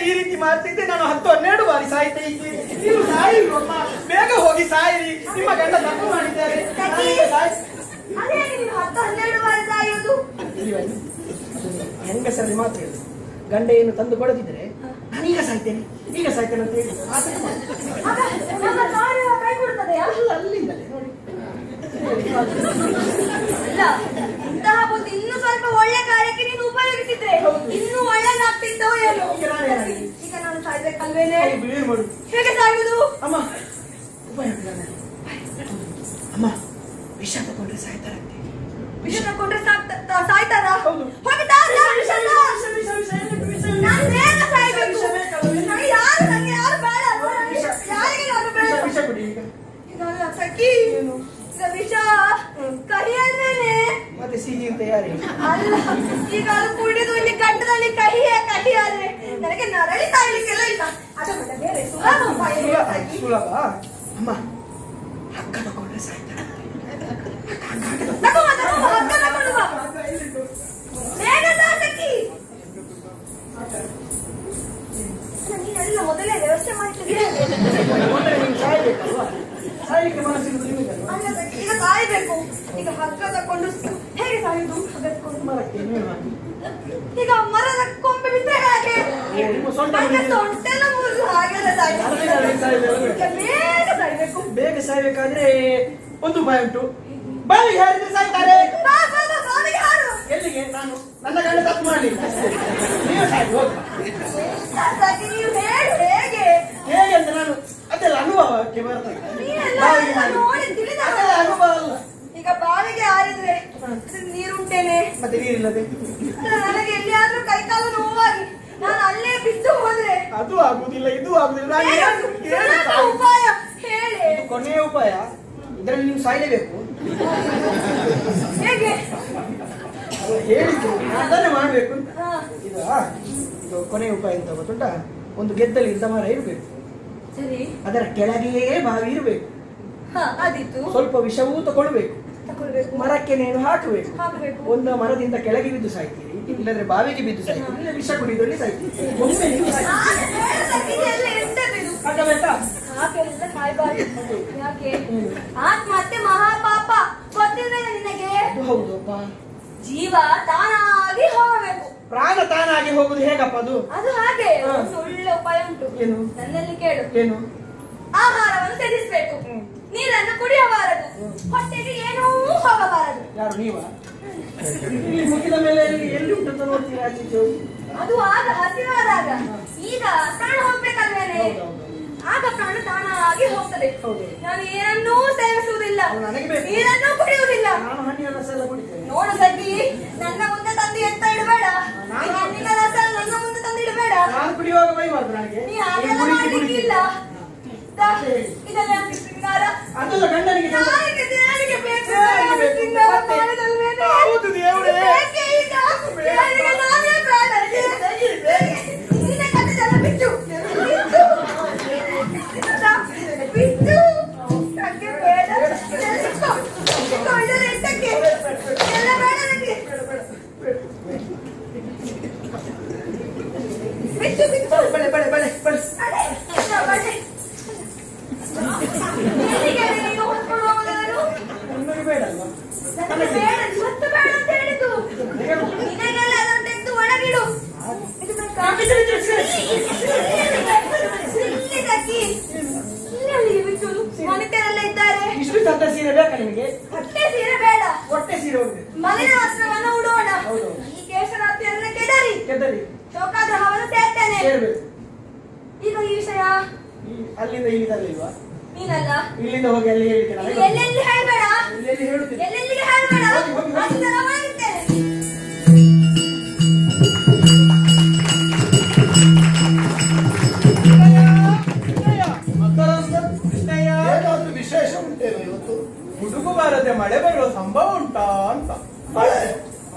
ಈ ರೀತಿ ಮಾಡ್ತಿದ್ದೆ ನಾನು 10-12 ಬಾರಿ ಸಾಯ್ತಾ ಇದ್ದೆ. ನೀವು ಸಾಯಿಲ್ವಮ್ಮ, ಬೇಗ ಹೋಗಿ ಸಾಯಿರಿ. ನಿಮ್ಮ ಗಂಡ ತಪ್ಪು ಮಾಡಿದ್ದಾರೆ. ಅದೇ ನೀವು 10-12 ಬಾರಿ ಸಾಯೋದು. ಹೆಂಗಸರಲ್ಲಿ ಮಾತ್ರ ಹೇಳುದು. ಗಂಡ ಏನು ತಂದು ಕೊಡದಿದ್ರೆ ನಾನೀಗ ಸಾಯ್ತೇನೆ ಈಗ ಸಾಯ್ತೇನೆ ಅಂತ ಹೇಳಿ ಕೈ ಕೊಡ್ತದೆಯಾ? ಅಲ್ಲಿಂದಲೇ ನೋಡಿ. ಅಲ್ಲ, ಇಂತಹ ಬುದ್ಧಿ ಇನ್ನು ಸ್ವಲ್ಪ ಒಳ್ಳೆ ಕಾರ್ಯಕ್ಕೆ ನೀನು ಉಪಯೋಗಿಸಿದ್ರೆ ಇನ್ನೂ ಒಳ್ಳೆದಾಗ್ತಿದ್ದೋ ಏನು? ಈಗ ನಾನು ಸಾಯ್ಬೇಕಲ್ವೇನೆ? ಹೇಗೆ ಸಾಯುವುದು? ಅಮ್ಮ ಅಮ್ಮ, ವಿಷ ತಗೊಂಡ್ರೆ ಸಾಯ್ತಾರಂತೆ. ವಿಷ ತಗೊಂಡ್ರೆ ಸಾಯ್ತಾರ? ಹೌದು. ನಾನು ಬೇಗ ಸಾಯ್ಬೇಕು. ನನಗೆ ಯಾರು ಬೇಡ. ಯಾರಿಗೆ ನಾನು ಬೇಡ. ವಿಷ ಕೊಡಿ ಈಗ. ಇದಲ್ಲ ಸಖಿ, ಈಗ ವಿಷ ಕಹಿ ಅಲ್ವೇನೆ? ಮತ್ತೆ ಸಿಹಿ ಅಂತ ಯಾರಿಗೆ? ಅಲ್ಲ, ಈಗ ಅದು ಕುಡಿದು ಇಲ್ಲಿ ಗಂಟದಲ್ಲಿ ಕಹಿಯೇ ಕಹಿ ಆದ್ರೆ ನನಗೆ ನರಳಿ ಸಾಯ್ಲಿಕ್ಕೆಲ್ಲ ಇಲ್ಲ. ಅದಕ್ಕೆ ಬೇರೆ ಸುಲಭ ಉಪಾಯ ಹೇಳ್ತಾಗಿ. ಸುಲಭ? ಅಮ್ಮ, ಹಗ್ಗ ತಗೊಂಡ್ರೆ ಸಾಯ್ತಾರೆ. ತಗೊಂಬ, ಹಗ್ಗ ತಗೊಂಡು ಬಾ. ಬೇಗ ಸಾ ಸಖಿ. ನೀನೆಲ್ಲ ಮೊದಲೇ ವ್ಯವಸ್ಥೆ ಮಾಡ್ತಿದ್ದೀಯ. ನೀವು ಸಾಯ್ಬೇಕಲ್ವಾ? ಸಾಯ್ಲಿಕ್ಕೆ ಮನಸ್ಸಿರುವುದು ನಿಮಗಲ್ವಾ? ಅಲ್ಲ ಸಖಿ, ಈಗ ಸಾಯ್ಬೇಕು. ಈಗ ಹಗ್ಗ ತಕೊಂಡು ಹೇಗೆ ಸಾಯುದು? ಹಗ್ಗ ತಕೊಂಡು ಮರಕ್ಕೆ ನೀವು ಹಾಕಿ. ಈಗ ಮರದ ಕೊಂಬೆ ಬಿಟ್ಟರೆ ಹಾಗೆ ನಿಮ್ಮ ಸೊಂಟ ಸೊಂಟೆಲ್ಲ ಮುರಿದು ಹಾಗೆಲ್ಲ ಸಾಯ್ಬೇಕು. ಬೇಗ ಸಾಯ್ಬೇಕು. ಬೇಗ ಸಾಯ್ಬೇಕಾದ್ರೆ ಒಂದು ಉಪಾಯ ಉಂಟು. ಬಾವಿಗೆ ಹಾರಿದ್ರೆ ಸಾಯ್ತಾರೆ. ಬಾವಿಗೆ ಹಾರು. ಎಲ್ಲಿಗೆ? ನಾನು ನನ್ನ ಗಂಡ ತಪ್ಪು ಮಾಡಲಿಲ್ಲ. ನೀವು ಸಾಯ್ತು ಹೋಗಿ. ಸಖಿ, ನೀವು ಹೇಳು ಹೇಗೆ? ಹೇಗೆ ಅಂತ ನಾನು ಅದೆಲ್ಲ ಅನುಭವಕ್ಕೆ ಬರ್ತದೆ. ನೀನೆಲ್ಲ ನೋಡಿ ತಿಳಿದ ಅದೆಲ್ಲ ಅನುಭವ ಅಲ್ಲ. ಈಗ ಬಾವಿಗೆ ಹಾರಿದ್ರೆ ನೀರುಂಟೇನೆ, ಮತ್ತೆ ನೀರಿಲ್ಲದೆ ನನಗೆ ಎಲ್ಲಿಯಾದ್ರೂ ಕೈಕಾಲು ನೋವಾಗಿ ನಾನು ಅಲ್ಲೇ ಬಿದ್ದು ಹೋದ್ರೆ ಅದು ಆಗುದಿಲ್ಲ, ಇದು ಆಗುದಿಲ್ಲ. ನಾನು ಸುಲಭ ಉಪಾಯ ಹೇಳಿ. ಇದು ಕೊನೆಯ ಉಪಾಯ. ಇದರಲ್ಲಿ ನೀವು ಸಾಯ್ಲೇಬೇಕು. ಹೇಗೆ? ಹೇಳಿದ್ರು ಅದನ್ನೇ ಮಾಡ್ಬೇಕು ಅಂತ. ಹಾ, ಇದು ಕೊನೆಯ ಉಪಾಯ ಅಂತ ಗೊತ್ತುಂಟ? ಒಂದು ಗೆದ್ದಲ್ಲಿ ಇದ್ದ ಮರ ಇರಬೇಕು, ಸರಿ. ಅದರ ಕೆಳಗೆಯೇ ಬಾವಿ ಇರಬೇಕು. ಹಾ, ಆದಿತ್ತು. ಸ್ವಲ್ಪ ವಿಷವೂ ತಗೊಳ್ಬೇಕು. ತಗೊಳ್ಬೇಕು, ಮರಕ್ಕೆ ನೇಣು ಹಾಕಬೇಕು. ಹಾಕಬೇಕು. ಒಂದು ಮರದಿಂದ ಕೆಳಗೆ ಬಿದ್ದು ಸಾಯ್ತೀರಿ, ಇಲ್ಲದ್ರೆ ಬಾವಿಗೆ ಬಿದ್ದು ಸಾಯ್ತೀರಿ, ಇಲ್ಲ ವಿಷ ಕುಡಿದಲ್ಲಿ ಸಾಯ್ತೀರಿ. ಒಮ್ಮೆ ನೀವು ಸಖಿ, ಎಲ್ಲ ಎಂತದಿದು? ಹಾಕಬೇಕಾ? ಹಾಗೆಲ್ಲ ಸಾಯ್ಬಾರ್ದು. ಯಾಕೆ? ಆತ್ಮಹತ್ಯೆ ಮಹಾಪಾಪ ಗೊತ್ತಿಲ್ಲ ನಿನಗೆ? ಅದು ಹೌದಪ್ಪ. ಜೀವ ತಾನಾಗಿ ಹೋಗಬೇಕು. ಪ್ರಾಣ ತಾನಾಗಿ ಹೋಗುದು ಹೇಗಪ್ಪ ಅದು? ಅದು ಹಾಗೆ ಒಂದು ಒಳ್ಳೆ ಉಪಾಯ ಉಂಟು. ಏನು? ನನ್ನಲ್ಲಿ ಕೇಳು. ಏನು? ಆಹಾರವನ್ನು ತ್ಯಜಿಸಬೇಕು, ನೀರನ್ನು ಕುಡಿಯಬಾರದು, ಹೊಟ್ಟೆಗೆ ಏನೂ ಹೋಗಬಾರದು. ಯಾರು ನೀವ? ಇಲ್ಲಿ ಮುಗಿದ ಮೇಲೆ ಎಲ್ಲಿ ಉಂಟು ನೋಡ್ತೀರಾ? ಅದು ಆಗ ಹಸಿವಾದಾಗ. ಈಗ ಪ್ರಾಣ ಹೋಗ್ಬೇಕಲ್ವೇನೆ? ಆಗ ಪ್ರಾಣ ತಾನಾಗಿ ಹೋಗ್ತದೆ. ಹೌದು. ನಾನು ಏನನ್ನೂ ಸೇವಿಸುವುದಿಲ್ಲ, ನನಗೆ ಬೇಕು. ನೀರನ್ನೂ ಕುಡಿಯುವುದಿಲ್ಲ. ನಾನು ಹಣ್ಣಿನ ರಸ ಎಲ್ಲ ಕುಡಿತೇನೆ. ನೋಡು ಸಖಿ, ನನ್ನ ಮುಂದೆ ತಂದು ಎಂತ ಇಡಬೇಡ. ಹಣ್ಣಿನ ರಸ ನನ್ನ ಮುಂದೆ ತಂದು ಇಡಬೇಡ. ನಾನು ಕುಡಿಯುವಾಗ ಬೈಬಾರ್ದು ನನಗೆ. ನೀ ಹಾಗೆಲ್ಲ ಮಾಡ್ಲಿಕ್ಕಿಲ್ಲ. ಇದೆಲ್ಲ ಶೃಂಗಾರ. ಅದೆಲ್ಲ ಗಂಡನಿಗೆ ಯಾರಿಗೆ ದೇವರಿಗೆ ಬೇಕು? ಯಾರಿಗೆ ಬೇಕು? ಶೃಂಗಾರ ಮತ್ತೆ? ಮಾಡಿದಲ್ವೇನೆ? ಹೌದು ದೇವರೇ. ಬೇಕೇ ಈಗ. ಯಾರಿಗೆ ನಾವೇ ಪ್ರಾಣ. ನಿನ್ನ ಕಥೆದೆಲ್ಲ ಬಿಟ್ಟು ಬಿಟ್ಟು ನನಗೆ ಬೇಡ. ಇದೆಲ್ಲ ಎಂತಕ್ಕೆ? ಎಲ್ಲ ಬೇಡ ನನಗೆ. ಬಿಟ್ಟು ಬಿಟ್ಟು ಬಳೆ ಬಳೆ ಬಳೆ ಬಳೆ. ಅದೇ, ಬಳೆ. ಎಲ್ಲಿಗೆ ನೀನು ಹೊತ್ಕೊಂಡು ಹೋಗೋದು? ನನಗೆ ಬೇಡ ಅಲ್ವಾ? ನನಗೆ ಬೇಡ, ಇವತ್ತು ಬೇಡ ಅಂತ ಹೇಳಿದ್ದು. ನಿನಗೆಲ್ಲ ಅದನ್ನು ತೆಗೆದು ಒಳಗಿಡು. ಇದು ಬೇಕಾ? ಇಲ್ಲಿ ತಕ್ಕಿ. ಇಲ್ಲಿ ಅಲ್ಲಿಗೆ ಬಿಟ್ಟುದು. ಮನಿತರೆಲ್ಲ ಇದ್ದಾರೆ. ಇಷ್ಟು ಚಂದ ಸೀರೆ ಬೇಕಾ ನಿಮಗೆ? ಹೊಟ್ಟೆ ಸೀರೆ ಬೇಡ, ಹೊಟ್ಟೆ ಸೀರೆ ಹೋಗ್ಬೇಕು. ಮಲಿನ ವಸ್ತ್ರವನ್ನು ಉಡೋಣ. ಹೌದು. ಈ ಕೇಶರಾತ್ರಿಯನ್ನ ಕೆಡರಿ ಗೆದ್ದಲಿ ಶೋಕಾಗ್ರಹವನ್ನು ಸೇರ್ತೇನೆ. ಸೇರ್ಬೇಕು. ಈಗ ಈ ವಿಷಯ ಅಲ್ಲಿಂದ ಇಲ್ಲಿದಲ್ಲಿಲ್ವಾ? ನೀನಲ್ಲ, ಇಲ್ಲಿಂದ ಹೋಗಿ ಅಲ್ಲಿ ಹೇಳಿಕೆ ಇಲ್ಲಿ ಎಲ್ಲೆಲ್ಲಿ ಹೇಳ್ಬೇಡ, ಎಲ್ಲೆಲ್ಲಿ ಹೇಳುತ್ತೀನಿ. ಎಲ್ಲೆಲ್ಲಿಗೆ ಹೇಳ್ಬೇಡ. ಹೋಗಿ, ಹೋಗಿ, ಹೋಗಿ. ಅಷ್ಟರ ಒಳಗಿರ್ತೇನೆ. ಏನಾದ್ರೂ ವಿಶೇಷ ಉಂಟೇನೋ ಇವತ್ತು? ಗುಡುಗು ಬಾರದೆ ಮಳೆ ಬರುವ ಸಂಭವ ಉಂಟಾ ಅಂತ ಮಳೆ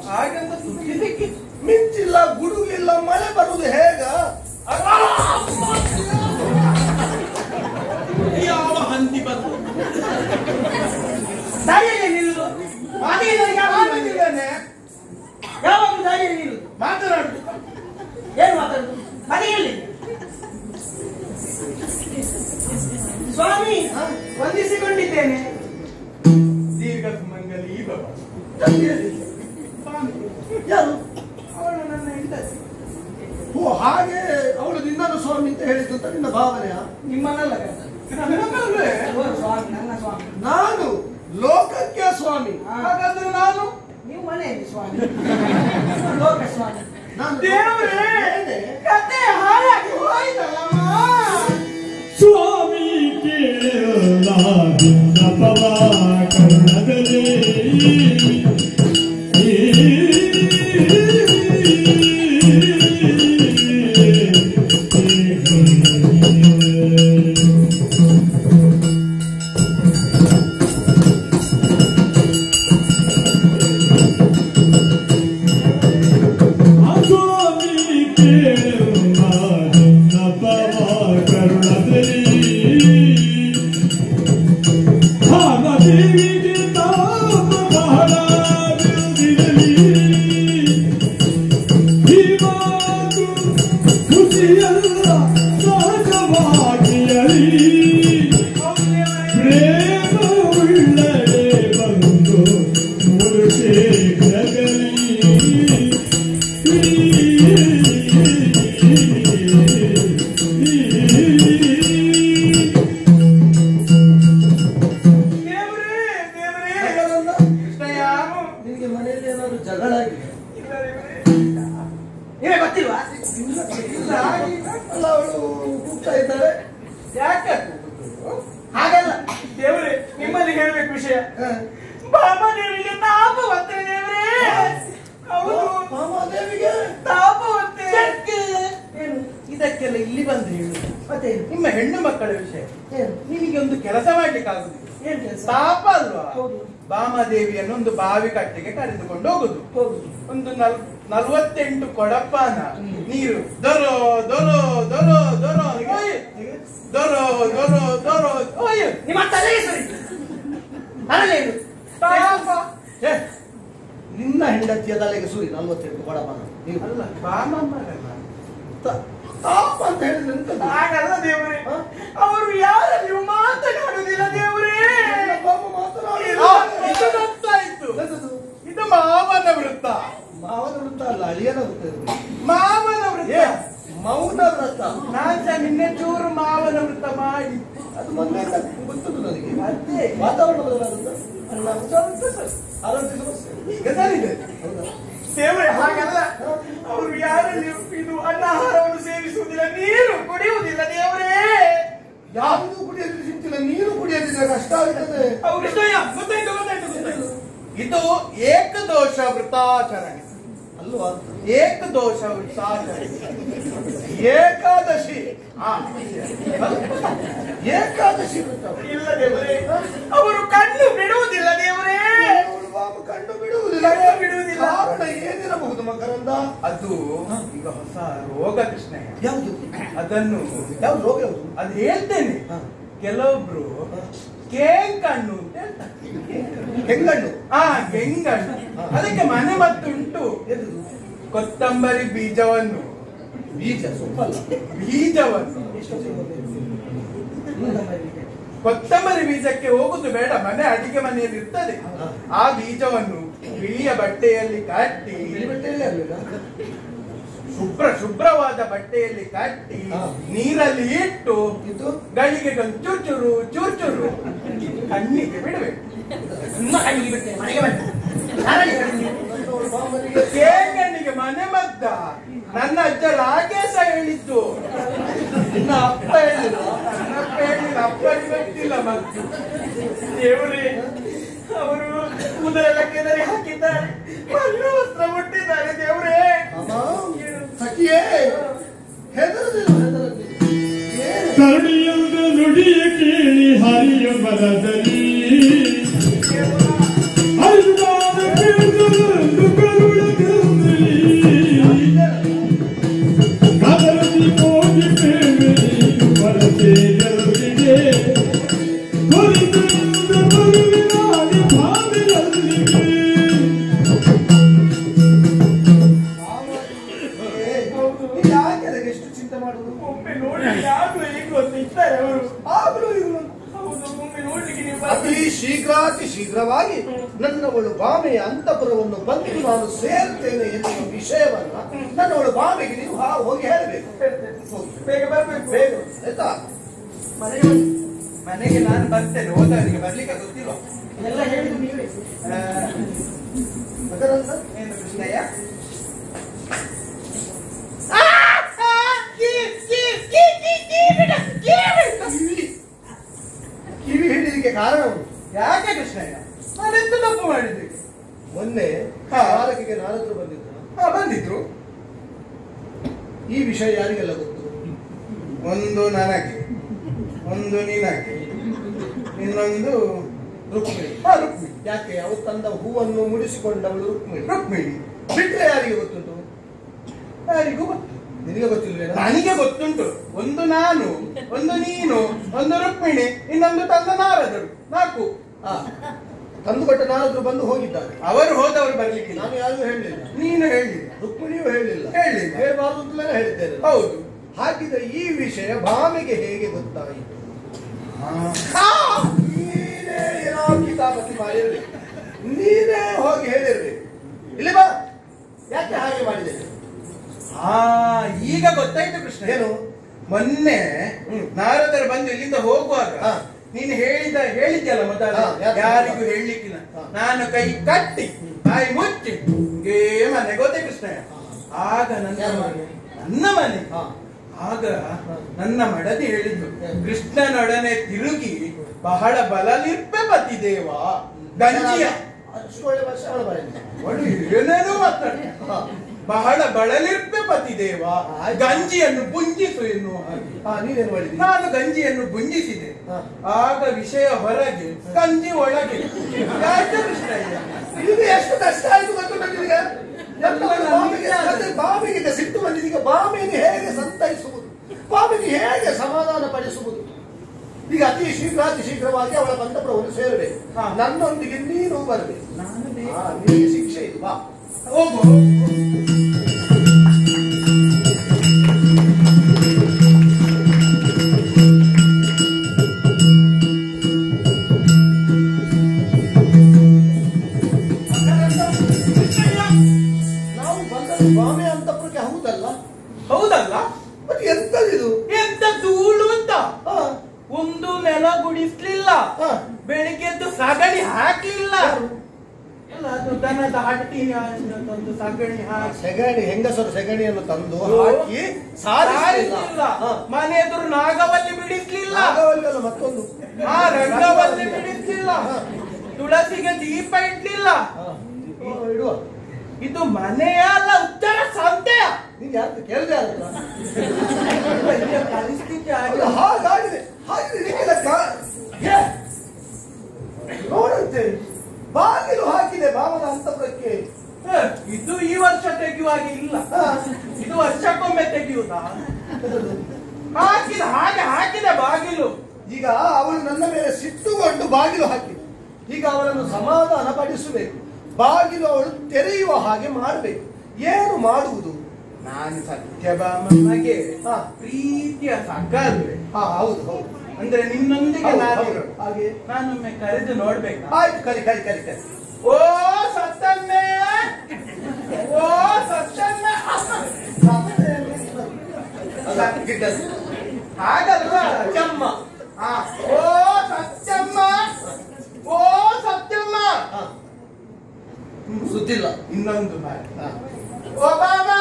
ಹಾಗೆಂತ ಸುದ್ದಿ ಸಿಕ್ಕಿತ್ತು. ಮಿಂಚಿಲ್ಲ, ಗುಡುಗಿಲ್ಲ, ಮಳೆ ಬರುವುದು ಹೇಗ? ಯಾವ ಹಂದಿ ಬಂತು? ದಾರಿಯಲ್ಲಿ ನಿಲ್ಲುದು. ಮಾತಿಗೆ ನನಗೆ ಯಾವಾಗ ಬಂದಿದ್ದಾನೆ, ಯಾವಾಗಲೂ ದಾರಿಯಲ್ಲಿ ನಿಲ್ಲುದು. ಮಾತನಾಡುದು. ಏನು ಮಾತಾಡುದು? ಮನೆಯಲ್ಲಿ ಸ್ವಾಮಿ ವಂದಿಸಿಕೊಂಡಿದ್ದೇನೆ. ದೀರ್ಘ ಸುಮಂಗಲಿ ಭವ. ಸ್ವಾಮಿ ಯಾರು? ಅವಳು ನನ್ನ ಹೆಂಡತಿ. ಓ ಹಾಗೆ ಅವಳು ನಿನ್ನನ್ನು ಸ್ವಾಮಿ ಅಂತ ಹೇಳಿದ್ದು ಅಂತ ನಿನ್ನ ಭಾವನೆಯಾ? ನಿಮ್ಮನ್ನಲ್ಲ ನನಗಲ್ವೇ? ಸ್ವಾಮಿ, ನನ್ನ ಸ್ವಾಮಿ. ನಾನು ಲೋಕಕ್ಕೆ ಸ್ವಾಮಿ. ಹಾಗಾದ್ರೆ ನಾನು ನೀವು ಮನೆಯಲ್ಲಿ ಸ್ವಾಮಿ, ಲೋಕ ಸ್ವಾಮಿ. ನಾನು ದೇವರೇ, ಏನೇ? ಕತೆ ಹಾಳಾಗಿ ಹೋಯ್ತಲ್ಲಮ್ಮ. ಸ್ವಾಮಿ ಕೇಳಲಾಗಿಲ್ಲ ಪವ ಕರ್ಣದಲ್ಲಿ ನಿನಗೆ ಮನೆಯಲ್ಲಿ ಏನಾದ್ರು ಜಗಳ ಆಗಿದೆ? ನೀವೇ ಗೊತ್ತಿಲ್ವಾ? ಅಲ್ಲ ಅವಳು ಕೂಗ್ತಾ ಇದ್ದಾಳೆ. ಯಾಕೆ ಹಾಗಲ್ಲ ದೇವ್ರೆ, ನಿಮ್ಮಲ್ಲಿ ಹೇಳ್ಬೇಕು ವಿಷಯ. ಬಾಮಾದೇವಿಗೆ ತಾಪವಂತೆ ದೇವ್ರೆ. ಹೌದು, ಮಾಮಾದೇವಿಗೆ ತಾಪವಂತೆ. ಏನು ಇದಕ್ಕೆಲ್ಲ ಇಲ್ಲಿ ಬಂದು ಹೇಳು. ಮತ್ತೆ ನಿಮ್ಮ ಹೆಣ್ಣು ಮಕ್ಕಳ ವಿಷಯ ನಿನಗೆ ಒಂದು ಕೆಲಸ ಮಾಡ್ಲಿಕ್ಕೆ ಆಗುದಿಲ್ಲ. ಏನ್ ಕೆಲಸ? ತಾಪ ಅಲ್ವಾ? ಹೌದು. ಬಾಮಾದೇವಿಯನ್ನು ಒಂದು ಬಾವಿ ಕಟ್ಟೆಗೆ ಕರೆದುಕೊಂಡು ಹೋಗುದು. ಹೌದು. ಒಂದು 48 ಕೊಡಪಾನ ನೀರು ದೊರೋ ದೊರೋ ದೊರೋ ದೊರೋ ಓಯ್, ದೊರೋ ದೊರೋ ದೊರೋ ಓಯ್. ನಿಮ್ಮ ತಲೆಗೆ ಸರಿ ಅರಲೇನು ತಾಪ ಏ, ನಿನ್ನ ಹೆಂಡತಿಯ ತಲೆಗೆ ಸೂರಿ 48 ಕೊಡಪಾನ ನೀನು ಅಲ್ಲ, ಬಾಮಮ್ಮಗಲ್ಲ. ತಾಪ ಅಂತ ಹೇಳಿದ್ರೆ ಎಂತದ್ದು? ಹಾಗಲ್ಲ ದೇವ್ರೆ, ಅವರು ಯಾರ ನೀವು ಮಾತನಾಡುವುದಿಲ್ಲ ದೇವ್ರೆ. ಪಾಪ ಮಾತನಾಡಿ ಆ, ಇದು ಗೊತ್ತಾಯ್ತು. ಇದು ಮಾವನ ವೃತ್ತ. ಮಾವನ ವೃತ್ತ ಅಲ್ಲ, ಅಳಿಯನ ವೃತ್ತ ಇದು. ಮಾವನ ವೃತ್ತ. ಏ, ಮೌನ ವ್ರತ. ನಾನ್ ನಿನ್ನೆ ಚೂರು ಮಾವನ ವೃತ್ತ ಮಾಡಿ ಅದು ಮೊದಲಿಂದ ಗೊತ್ತದು ನನಗೆ. ಅದೇ ವಾತಾವರಣ ಬದಲಾಗುತ್ತ ಅಲ್ಲ, ಸ್ವಲ್ಪ ಸ್ವಲ್ಪ ಆರೋಗ್ಯ ಸಮಸ್ಯೆ ಈಗ ಸರಿದೆ. ಹೌದಾ? ದೇವ್ರೆ ಹಾಗಲ್ಲ, ಅವರು ಯಾರಲ್ಲಿ ಇದು ಅನ್ನಾಹಾರವನ್ನು ಸೇವಿಸುವುದಿಲ್ಲ, ನೀರು ಕುಡಿಯುವುದಿಲ್ಲ ದೇವ್ರೆ. ಯಾವುದು ಕುಡಿಯೋದು ಸಿಗ್ತಿಲ್ಲ, ನೀರು ಕುಡಿಯೋದಿಲ್ಲ, ಕಷ್ಟ ಆಗ್ತದೆ. ಅವ್ರು ಗೊತ್ತಾಯ್ತು ಗೊತ್ತಾಯ್ತು ಗೊತ್ತಾಯ್ತು. ಇದು ಏಕದೋಷ ವೃತಾಚರಣೆ ಅಲ್ವಾ? ಏಕದೋಷ ವೃತಾಚರಣೆ. ಏಕಾದಶಿ. ಆ, ಏಕಾದಶಿ ವೃತ. ಇಲ್ಲ ದೇವರೇ, ಅವರು ಕಣ್ಣು ಬಿಡುವುದಿಲ್ಲ ದೇವರೇ. ಅವಳು ಬಾಬು ಕಂಡು ಬಿಡುವುದಿಲ್ಲ. ಕಂಡು ಬಿಡುವುದಿಲ್ಲ. ಕಾರಣ ಏನಿರಬಹುದು ಮಕರಂದ? ಅದು ಈಗ ಹೊಸ ರೋಗ ಕೃಷ್ಣಯ್ಯ. ಯಾವುದು? ಅದನ್ನು ಯಾವ್ದು ರೋಗ ಯಾವುದು? ಅದು ಹೇಳ್ತೇನೆ. ಹಾ. ಕೆಲವೊಬ್ರು ಕೇಂಕಣ್ಣು ಅಂತ ಹೇಳ್ತಾರೆ. ಹೆಂಗಣ್ಣು. ಗೆಂಗಣ್ಣು. ಅದಕ್ಕೆ ಮನೆ ಮತ್ತುಂಟು. ಎದುರು ಕೊತ್ತಂಬರಿ ಬೀಜವನ್ನು ಬೀಜ ಸೊಪ್ಪಲ್ಲ. ಬೀಜವನ್ನು ಕೊತ್ತಂಬರಿ ಬೀಜಕ್ಕೆ ಹೋಗುದು ಬೇಡ, ಮನೆ ಅಡಿಗೆ ಮನೆಯಲ್ಲಿ ಇರ್ತದೆ. ಆ ಬೀಜವನ್ನು ಬಿಳಿಯ ಬಟ್ಟೆಯಲ್ಲಿ ಕಟ್ಟಿ, ಬಿಳಿ ಬಟ್ಟೆಯಲ್ಲಿ ಅಲ್ವೇನಾ? ಶುಭ್ರವಾದ ಬಟ್ಟೆಯಲ್ಲಿ ಕಟ್ಟಿ ನೀರಲ್ಲಿ ಇಟ್ಟು ಇದು ಗಳಿಗೆ ಚೂರ್ಚೂರು ಚೂರ್ಚೂರು ಕಣ್ಣಿಗೆ ಬಿಡಬೇಕು. ಕಣ್ಣಿಗೆ ಬಿಡ್ತೇನೆ, ಮನೆಗೆ ಬರ್ತೇನೆ. ಕೇಂಗಣ್ಣಿಗೆ ಮನೆ ಮದ್ದ. ನನ್ನ ಅಜ್ಜ ರಾಕೇಶ ಹೇಳಿದ್ದು. ನಿನ್ನ ಅಪ್ಪ ಹೇಳಿಲ್ಲ. ನನ್ನ ಅಪ್ಪ ಹೇಳಿಲ್ಲ, ಅಪ್ಪನಿಗೆ ಗೊತ್ತಿಲ್ಲ ಮತ್ತು. ದೇವರೇ, ಅವರು ಕೂದಲೆಲ್ಲ ಕೆದರಿ ಹಾಕಿದ್ದಾರೆ, ಮಣ್ಣು ವಸ್ತ್ರ ಮುಟ್ಟಿದ್ದಾರೆ ದೇವರೇ. ಅಮ್ಮ, ಸಖಿಯೇ ಹೆದರದಿಲ್ಲ, ಹೆದರದಿಲ್ಲ. ಕರುಣಿಯಂದ ನುಡಿಯ ಕೇಳಿ ಹರಿಯ ಮನದಲ್ಲಿ ಅಲ್ವಾದ ಕೇಳಿದರೆಂದು ಕರುಳ ಗಂಧಲಿ ಕದರದಿ ಹೋಗಿ ಪ್ರೇಮಿ ಬರತೆ ಗೆಲುವಿಗೆ ಕೊರಿದಿಂದ ಬರುವಿನಾಗಿ ಭಾವಿಯಲ್ಲಿಗೆ ಯಾಕೆ ಅದಕ್ಕೆ ಎಷ್ಟು ಚಿಂತೆ ಮಾಡುವುದು? ಒಮ್ಮೆ ನೋಡ್ಲಿಕ್ಕೆ ಆಗ್ಲೂ ಈಗಲೂ ಅಂತ ಇದ್ದಾರೆ ಅವರು. ಆಗಲೂ ಇವರು ಹೌದು, ಒಮ್ಮೆ ನೋಡ್ಲಿಕ್ಕೆ ನೀವು ಅತಿ ಶೀಘ್ರವಾಗಿ ನನ್ನವಳು ಬಾಮೆಯ ಅಂತಪುರವನ್ನು ಬಂದು ನಾನು ಸೇರ್ತೇನೆ ಎನ್ನುವ ವಿಷಯವನ್ನ ನನ್ನವಳು ಬಾಮೆಗೆ ನೀವು ಹೋಗಿ ಹೇಳಬೇಕು. ಬೇಗ ಬರ್ಬೇಕು. ಬೇಗ ಆಯ್ತಾ? ಮನೆಗೆ ನಾನು ಬರ್ತೇನೆ, ಹೋದವರಿಗೆ ಬರ್ಲಿಕ್ಕೆ ಗೊತ್ತಿಲ್ಲ. ಎಲ್ಲ ಹೇಳಿದ್ದು ನೀವೇ. ಅದರಂತ ಏನು ಕೃಷ್ಣಯ್ಯ? ಕಿವಿ ಹಿಡಿಲಿಕ್ಕೆ ಕಾರಣ ಉಂಟು. ಯಾಕೆ ಕೃಷ್ಣಯ್ಯ? ನಾನೆಂತ ತಪ್ಪು ಮಾಡಿದ್ವಿ? ಮೊನ್ನೆ ಹಾ. ಪಾಲಕಿಗೆ ನಾರದರು ಬಂದಿದ್ರು. ಬಂದಿದ್ರು. ಈ ವಿಷಯ ಯಾರಿಗೆಲ್ಲ ಗೊತ್ತು? ಒಂದು ನನಗೆ, ಒಂದು ನಿನಗೆ, ಇನ್ನೊಂದು ರುಕ್ಮಿಣಿ. ರುಕ್ಮಿಣಿ. ಯಾಕೆ ಅವರು ತಂದ ಹೂವನ್ನು ಮುಡಿಸಿಕೊಂಡವಳು ರುಕ್ಮಿಣಿ. ರುಕ್ಮಿಣಿ ಬಿಟ್ರೆ ಯಾರಿಗೆ ಗೊತ್ತುಂಟು? ಯಾರಿಗೂ ಗೊತ್ತು. ನಿನಗೆ ಗೊತ್ತಿಲ್ವೇ? ನನಗೆ ಗೊತ್ತುಂಟು. ಒಂದು ನಾನು, ಒಂದು ನೀನು, ಒಂದು ರುಕ್ಮಿಣಿ, ಇನ್ನೊಂದು ತಂದ ನಾರದರು, 4. ತಂದುಕೊಟ್ಟ ನಾರದರು ಬಂದು ಹೋಗಿದ್ದಾರೆ. ಅವರು ಹೋದವರು ಬರ್ಲಿಕ್ಕೆ ನಾನು ಯಾರಿಗೂ ಹೇಳಲಿಲ್ಲ. ನೀನು ಹೇಳಿಲ್ಲ, ರುಕ್ಮಿಣಿಯೂ ಹೇಳಲಿಲ್ಲ. ಹೇಳಿಲ್ಲ. ಹೇಳಬಾರ್ದು ಅಂತಲೇ ಹೇಳಿದ್ದೇನೆ. ಹೌದು. ಹಾಗಿದ್ರೆ ಈ ವಿಷಯ ಭಾಮೆಗೆ ಹೇಗೆ ಗೊತ್ತಾಯಿತು? ನೀನೇ ಏನೋ ಕಿತಾಪತಿ ಮಾಡಿರ್ಬೇಕು. ನೀನೇ ಹೋಗಿ ಹೇಳಿರ್ಬೇಕು. ಇಲ್ಲಿ ಬಾ, ಯಾಕೆ ಹಾಗೆ ಮಾಡಿದೆ? ಈಗ ಗೊತ್ತಾಯ್ತು ಕೃಷ್ಣ. ಏನು? ಮೊನ್ನೆ ನಾರದರು ಬಂದು ಇಲ್ಲಿಂದ ಹೋಗುವಾಗ ಹಾ. ನೀನು ಹೇಳಿದ್ಯಲ್ಲ ಮೊದಲ, ಹಾ, ಯಾರಿಗೂ ಹೇಳಲಿಕ್ಕಿಲ್ಲ. ಹಾ. ನಾನು ಕೈ ಕಟ್ಟಿ ಬಾಯಿ ಮುಚ್ಚಿ ಹೀಗೇ ಮನೆಗೆ ಹೋದೆ ಕೃಷ್ಣ. ಆಗ ಯಾರ ಮನೆ? ನನ್ನ ಮನೆ. ಆಗ ನನ್ನ ಮಡದಿ ಹೇಳಿದ್ದು, ಕೃಷ್ಣನೊಡನೆ ತಿರುಗಿ ಬಹಳ ಬಲಲಿರ್ಪೆ ಪತಿದೇವ ಗಂಜಿಯ. ಅಷ್ಟು ಒಳ್ಳೆ ಭಾಷೆ ಅವಳ ಬಾಯಲ್ಲಿ. ಒಳ್ಳೆ ಏನೇನೋ ಮಾತಾಡ್ತಾರೆ. ಬಹಳ ಬಳಲಿರ್ಪೆ ಪತಿದೇವ ಗಂಜಿಯನ್ನು ಬುಂಜಿಸು ಎನ್ನುವ ಹಾಗೆ. ನೀನೇನು ಮಾಡಿದ್ರಿ? ನಾನು ಗಂಜಿಯನ್ನು ಬುಂಜಿಸಿದೆ. ಹಾ. ಆಗ ವಿಷಯ ಹೊರಗೆ, ಗಂಜಿ ಒಳಗೆ. ಯಾಕೆ ಕೃಷ್ಣಯ್ಯ? ಇದು ಎಷ್ಟು ಕಷ್ಟ ಆಯ್ತು ಗೊತ್ತು ನನಗೆ. ಬಾವಿಗೆ ಸಿಟ್ಟು ಬಂದಿದ್ದೀಗ. ಬಾವಿಗೆ ಹೇಗೆ ಸಂತೈಸುವುದು? ಬಾವಿಗೆ ಹೇಗೆ ಸಮಾಧಾನ ಪಡಿಸುವುದು? ಈಗ ಅತಿ ಶೀಘ್ರವಾಗಿ ಅವಳ ಬಂಧಪುರವನ್ನು ಸೇರಬೇಕು. ಹಾ. ನನ್ನೊಂದಿಗೆ ನೀನು ಬರಬೇಕು. ನಾನು ನಿನಗೆ ಶಿಕ್ಷೆ ಇದು. ಬಾ, ಹೋಗು. ನಾವು ಬಂದದ್ದು ಬಾಮೆ ಅಂತಪುರಕ್ಕೆ. ಹೌದಲ್ಲ? ಹೌದಲ್ಲ? ಮತ್ತೆ ಎಂತದಿದು? ಎಂತ ಧೂಳು ಅಂತ. ಹಾ. ಒಂದು ನೆಲ ಗುಡಿಸ್ಲಿಲ್ಲ, ಹಾ. ಬೆಳಿಗ್ಗೆದ್ದು ಸಗಣಿ ಹಾಕ್ಲಿಲ್ಲ. ಎಲ್ಲ ಅದು ದನದ ಹಟ್ಟಿ ಒಂದು ಸಗಣಿ ಹಾಕಿ ಸೆಗಣಿ, ಹೆಂಗಸರು ಸೆಗಣಿಯನ್ನು ತಂದು ಹಾಕಿ ಸಾರಿಸಲಿಲ್ಲ. ಮನೆ ಎದುರು ನಾಗವಲ್ಲಿ ಬಿಡಿಸ್ಲಿಲ್ಲ, ನಾಗವಲ್ಲಿ ಮತ್ತೊಂದು ರಂಗವಲ್ಲಿ ಬಿಡಿಸ್ಲಿಲ್ಲ, ತುಳಸಿಗೆ ದೀಪ ಇಡ್ಲಿಲ್ಲ. ಇಡುವ. ಇದು ಮನೆಯ ಅಲ್ಲ, ಉತ್ತರ ಸಂತೆಯ. ನೀನ್ ಯಾರು ಕೇಳಿದೆ ಪರಿಸ್ಥಿತಿ ಹಾಗಾಗಿದೆ. ನೋಡುತ್ತೆ, ಬಾಗಿಲು ಹಾಕಿದೆ ಭಾವನ ಅಂತಪುರಕ್ಕೆ. ಇದು ಈ ವರ್ಷ ತೆಗೆಯುವಾಗ ಇಲ್ಲ, ಇದು ವರ್ಷಕ್ಕೊಮ್ಮೆ ತೆಗೆಯುವುದಾ? ಹಾಕಿದೆ ಬಾಗಿಲು. ಈಗ ಅವಳು ನನ್ನ ಮೇಲೆ ಸಿಟ್ಟುಕೊಂಡು ಬಾಗಿಲು ಹಾಕಿದ. ಈಗ ಅವಳನ್ನು ಸಮಾಧಾನ ಪಡಿಸಬೇಕು. ಬಾಗಿಲು ಅವಳು ತೆರೆಯುವ ಹಾಗೆ ಮಾಡಬೇಕು. ಏನು ಮಾಡುವುದು? ನಾನು ಸತ್ಯಭಾಮನಿಗೆ ಪ್ರೀತಿಯ ಸಗಲ್ವೆ. ಹೌದು ಹೌದು. ಅಂದ್ರೆ ನಿನ್ನೊಂದಿಗೆ ಹಾಗೆ ನಾನೊಮ್ಮೆ ಕರೆದು ನೋಡ್ಬೇಕಾ? ಆಯ್ತು, ಕರಿ ಕರಿ ಕರಿ ಕರಿ. ಓ ಸತ್ತನ್ನೇ, ಓ ಸತ್ತನ್ನ. ಹಾಗಲ್ವಾ ಸತ್ಯಮ್ಮ. ಓ ಸತ್ಯಮ್ಮ, ಓ ಸತ್ಯಮ್ಮ. ಸುದ್ದಿಲ್ಲ. ಇನ್ನೊಂದು ಮಾತು, ಓ ಬಾಬಾ.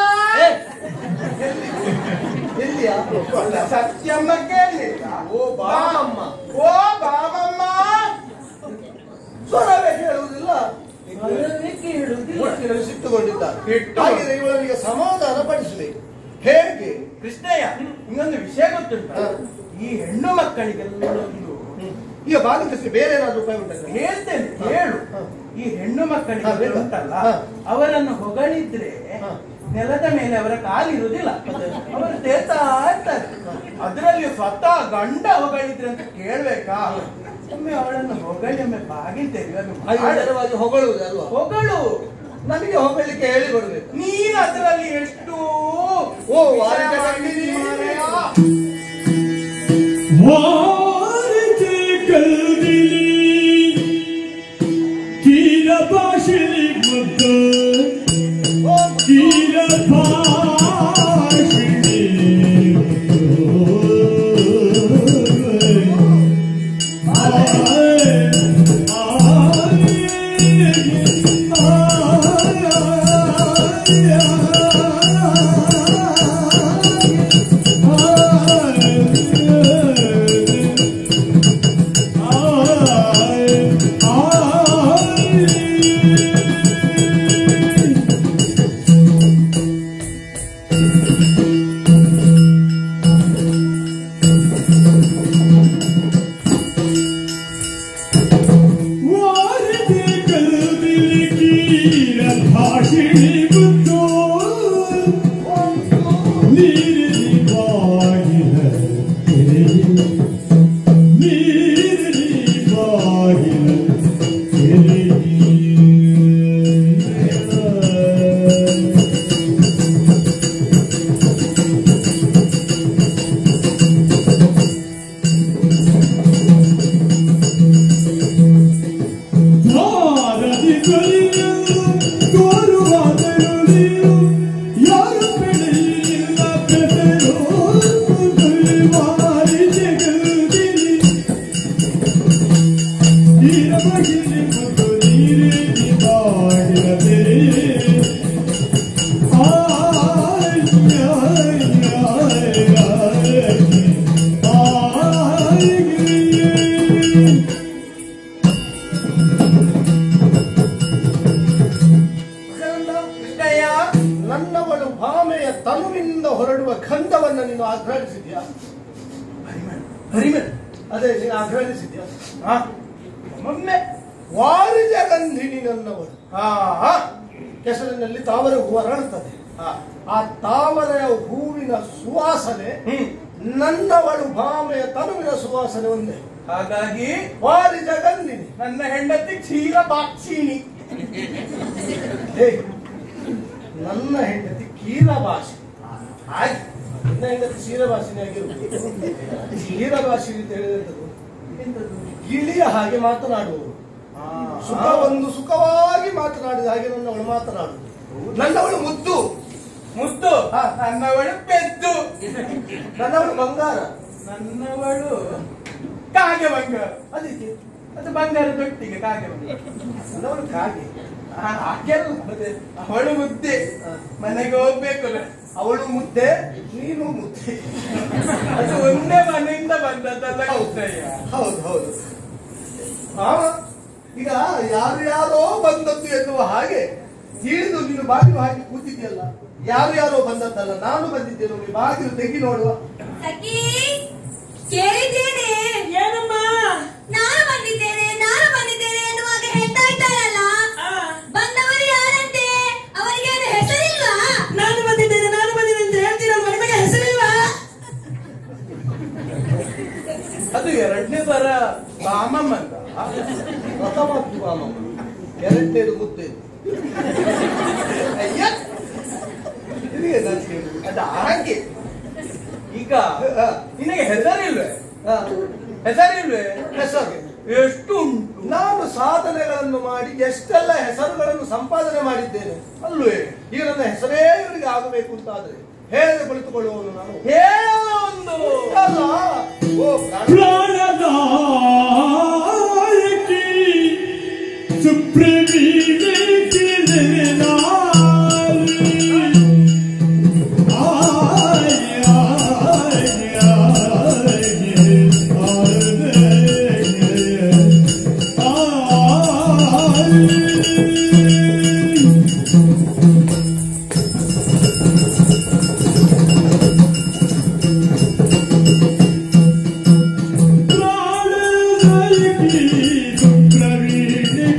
ಎಲ್ಲಿಯಾ? ಸತ್ಯಮ್ಮ ಕೇಳಲಿಲ್ಲ. ಓ ಬಾಮಮ್ಮ. ಓ ಬಾಮಮ್ಮ. ಸ್ವರವೇ ಕೇಳುವುದಿಲ್ಲ. ಕೇಳುವುದಿಲ್ಲ. ಸಿಟ್ಟುಕೊಂಡಿದ್ದಾರೆ. ಹಾಗೆ ಇವಳಿಗೆ ಸಮಾಧಾನ ಪಡಿಸಬೇಕು. ಹೇಗೆ? ಕೃಷ್ಣಯ್ಯ, ಇನ್ನೊಂದು ವಿಷಯ ಗೊತ್ತುಂಟ? ಈ ಹೆಣ್ಣು ಮಕ್ಕಳಿಗೆಲ್ಲ ಒಂದು ಈಗ ಬಾಗಿಲಿಗೆ ಬೇರೆ ಏನಾದ್ರು ಉಪಾಯ ಉಂಟಲ್ಲ? ಹೇಳ್ತೇನೆ, ಹೇಳು. ಈ ಹೆಣ್ಣು ಮಕ್ಕಳಿಗೆ ಉಂಟಲ್ಲ, ಅವರನ್ನು ಹೊಗಳಿದ್ರೆ ನೆಲದ ಮೇಲೆ ಅವರ ಕಾಲಿರುವುದಿಲ್ಲ, ಅವರು ತೇರ್ತಾ ಇರ್ತಾರೆ. ಅದರಲ್ಲಿ ಸ್ವತಃ ಗಂಡ ಹೊಗಳಿದ್ರೆ ಅಂತ ಕೇಳ್ಬೇಕಾ? ಒಮ್ಮೆ ಅವಳನ್ನು ಹೊಗಳಿ ಒಮ್ಮೆ ಬಾಗಿಲು ತೆರೆಯುವಾಗ ಹೊಗಳುವುದು ಅಲ್ವಾ? ಹೊಗಳು. ನನಗೆ ಹೊಗಳಿಕ್ಕೆ ಹೇಳಿ ಕೊಡ್ಬೇಕು. ನೀನು ಅದರಲ್ಲಿ ಎಷ್ಟು ಓ ವಾರಿಕ ಕಂಡಿನಿ ವಾರಿತೆ ಕಲ್ದಿಲಿ ಕೀಲ ಭಾಷೆಲಿ ಮುದ್ದು ಕೀಲ ಭಾಷೆಲಿ ನನ್ನವಳು ಭಾಮೆಯ ತನುವಿನಿಂದ ಹೊರಡುವ ಗಂಧವನ್ನ ನೀನು ಆಘ್ರಾಣಿಸಿದ್ಯಾ? ಅದೇ ನೀನು ಆಘ್ರಾಣಿಸಿದ್ಯಾ? ಒಮ್ಮೆ ವಾರಿಜಗಂಧಿನಿ ನನ್ನವಳು. ಕೆಸರಿನಲ್ಲಿ ತಾವರೆ ಹೂವು ಅರಳುತ್ತದೆ. ಆ ತಾವರೆಯ ಹೂವಿನ ಸುವಾಸನೆ ನನ್ನವಳು ಭಾಮೆಯ ತನುವಿನ ಸುವಾಸನೆ ಒಂದೇ. ಹಾಗಾಗಿ ವಾರಿಜಗಂಧಿನಿ ನನ್ನ ಹೆಂಡತಿ ಕ್ಷೀರ ಬಾಕ್ಷಿಣಿ. ನನ್ನ ಹೆಂಡತಿ ಕ್ಷೀರಭಾಷಿ. ನನ್ನ ಹೆಂಡತಿ ಕ್ಷೀರಭಾಷಿನಿ ಆಗಿರುವುದು. ಕ್ಷೀರಭಾಷಿನಿ ಅಂತ ಹೇಳಿದಂಥದ್ದು ಗಿಳಿಯ ಹಾಗೆ ಮಾತನಾಡುವವರು. ಸುಖವಾಗಿ ಮಾತನಾಡಿದ ಹಾಗೆ ನನ್ನವಳು ಮಾತನಾಡುವುದು. ನನ್ನವಳು ಮುದ್ದು ಮುದ್ದು, ನನ್ನವಳು ಪೆದ್ದು. ನನ್ನವಳು ಬಂಗಾರ. ನನ್ನವಳು ಕಾಗೆ ಬಂಗಾರ. ಅದಕ್ಕೆ ಅದು ಬಂಗಾರ ದೊಟ್ಟಿಗೆ ಕಾಗೆ ಬಂಗಾರ. ನನ್ನವಳು ಕಾಗೆ. ಹಾಗೆಲ್ಲ ಮತ್ತೆ ಅವಳು ಮುದ್ದೆ, ಮನೆಗೆ ಹೋಗ್ಬೇಕು. ಅವಳು ಮುದ್ದೆ, ನೀನು ಮುದ್ದೆ. ಅದು ಒಂದೇ ಮನೆಯಿಂದ ಬಂದದ್ದಲ್ಲ. ಹೌದು ಹೌದು. ಈಗ ಯಾರು ಬಂದದ್ದು ಎನ್ನುವ ಹಾಗೆ ತಿಳಿದು ನೀನು ಬಾಗಿಲು ಹಾಕಿ ಕೂತಿದ್ಯಲ್ಲ. ಯಾರು ಬಂದದ್ದಲ್ಲ, ನಾನು ಬಂದಿದ್ದೇನೆ. ನೀನು ಬಾಗಿಲು ತೆಗಿ ನೋಡುವ. ಸಖಿ ಕೇಳಿದ್ದೇನೆ. ಏನಮ್ಮ? ನಾನು ಬಂದಿದ್ದೇನೆ ಎನ್ನುವಾಗ ಹೇಳ್ತಾ ಇದ್ದಾರಲ್ಲ, ಬಂದವರು ಯಾರಂತೆ? ಅವರಿಗೇನು ಹೆಸರಿಲ್ವಾ? ನಾನು ಬಂದಿದ್ದೇನೆ ಅಂತ ಹೇಳ್ತೀರಲ್ವ, ನಿಮಗೆ ಹೆಸರಿಲ್ವಾ? ಅದು ಎರಡನೇ ಬರ ಬಾಮಮ್ಮ ಅಂತ. ಪ್ರಥಮ ಬಾಮಮ್ಮ, ಎರಡನೇದು ಮುದ್ದೆ. ಅದು ಹಾಗೆ. ಈಗ ನಿನಗೆ ಹೆಸರಿಲ್ವೇ? ಹೆಸರು ಎಷ್ಟು ಉಂಟು? ನಾನು ಸಾಧನೆಗಳನ್ನು ಮಾಡಿ ಎಷ್ಟೆಲ್ಲ ಹೆಸರುಗಳನ್ನು ಸಂಪಾದನೆ ಮಾಡಿದ್ದೇನೆ ಅಲ್ವೇ? ಈಗ ನನ್ನ ಹೆಸರೇ ಇವರಿಗೆ ಆಗಬೇಕು ಅಂತ ಆದ್ರೆ ಹೇಗೆ ಕುಳಿತುಕೊಳ್ಳುವವನು ನಾನು? ಹೇಳೋ ಒಂದು ಅಲ್ಲ, ಓ ಪ್ರಾಣದಾಯಕಿ ಸುಪ್ರವೀಣಿ ಸುಪ್ರವೀಣಿ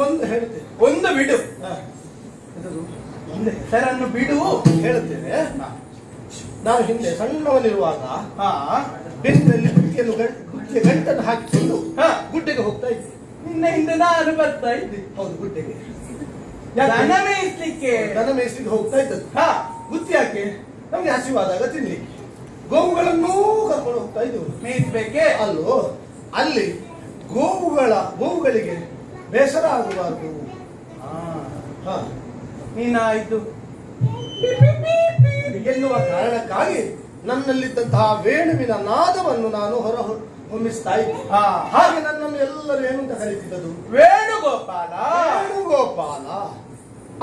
ಒಂದು ಹೇಳ್ತೇನೆ. ಒಂದು ಬಿಡು, ಎಂತದು? ಒಂದು ಹೆಸರನ್ನು ಬಿಡು. ಹೇಳುತ್ತೇನೆ. ನಾನು ಹಿಂದೆ ಸಣ್ಣವನಿರುವಾಗ ಹಾ ಬೆನ್ನಲ್ಲಿ ಗುಟ್ಟಿಗೆ ಗಂಟನ್ನು ಹಾಕಿಕೊಂಡು ಗುಡ್ಡೆಗೆ ಹೋಗ್ತಾ ಇದ್ದೆ. ನಿನ್ನ ಹಿಂದೆ ನಾನು ಬರ್ತಾ ಇದ್ದೆ. ಹೌದು, ಗುಡ್ಡೆಗೆ ದನ ಮೇಯಿಸ್ಲಿಕ್ಕೆ. ದನ ಮೇಯಿಸ್ಲಿಕ್ಕೆ ಹೋಗ್ತಾ ಇದ್ದದ್ದು. ಹಾ ಗುತ್ತಿ ಯಾಕೆ? ನಮ್ಗೆ ಹಸಿವಾದಾಗ ತಿನ್ಲಿಕ್ಕೆ ಗೋವುಗಳನ್ನೂ ಕರ್ಕೊಂಡು ಹೋಗ್ತಾ ಇದ್ದೆವು. ಮೇಯಿಸ್ಬೇಕೆ? ಅಲ್ಲೋ, ಅಲ್ಲಿ ಗೋವುಗಳಿಗೆ ಬೇಸರ ಆಗಬಾರದು ನೀನಾಯ್ತು ಎನ್ನುವ ಕಾರಣಕ್ಕಾಗಿ ನನ್ನಲ್ಲಿದ್ದಂತಹ ವೇಣುವಿನ ನಾದವನ್ನು ನಾನು ಹೊಮ್ಮಿಸ್ತಾ ಇದ್ದೆ. ಹಾಗೆ ನನ್ನನ್ನು ಎಲ್ಲರೂ ಏನು ಅಂತ ಕರೀತಿದ್ದದು? ವೇಣುಗೋಪಾಲ. ವೇಣುಗೋಪಾಲ.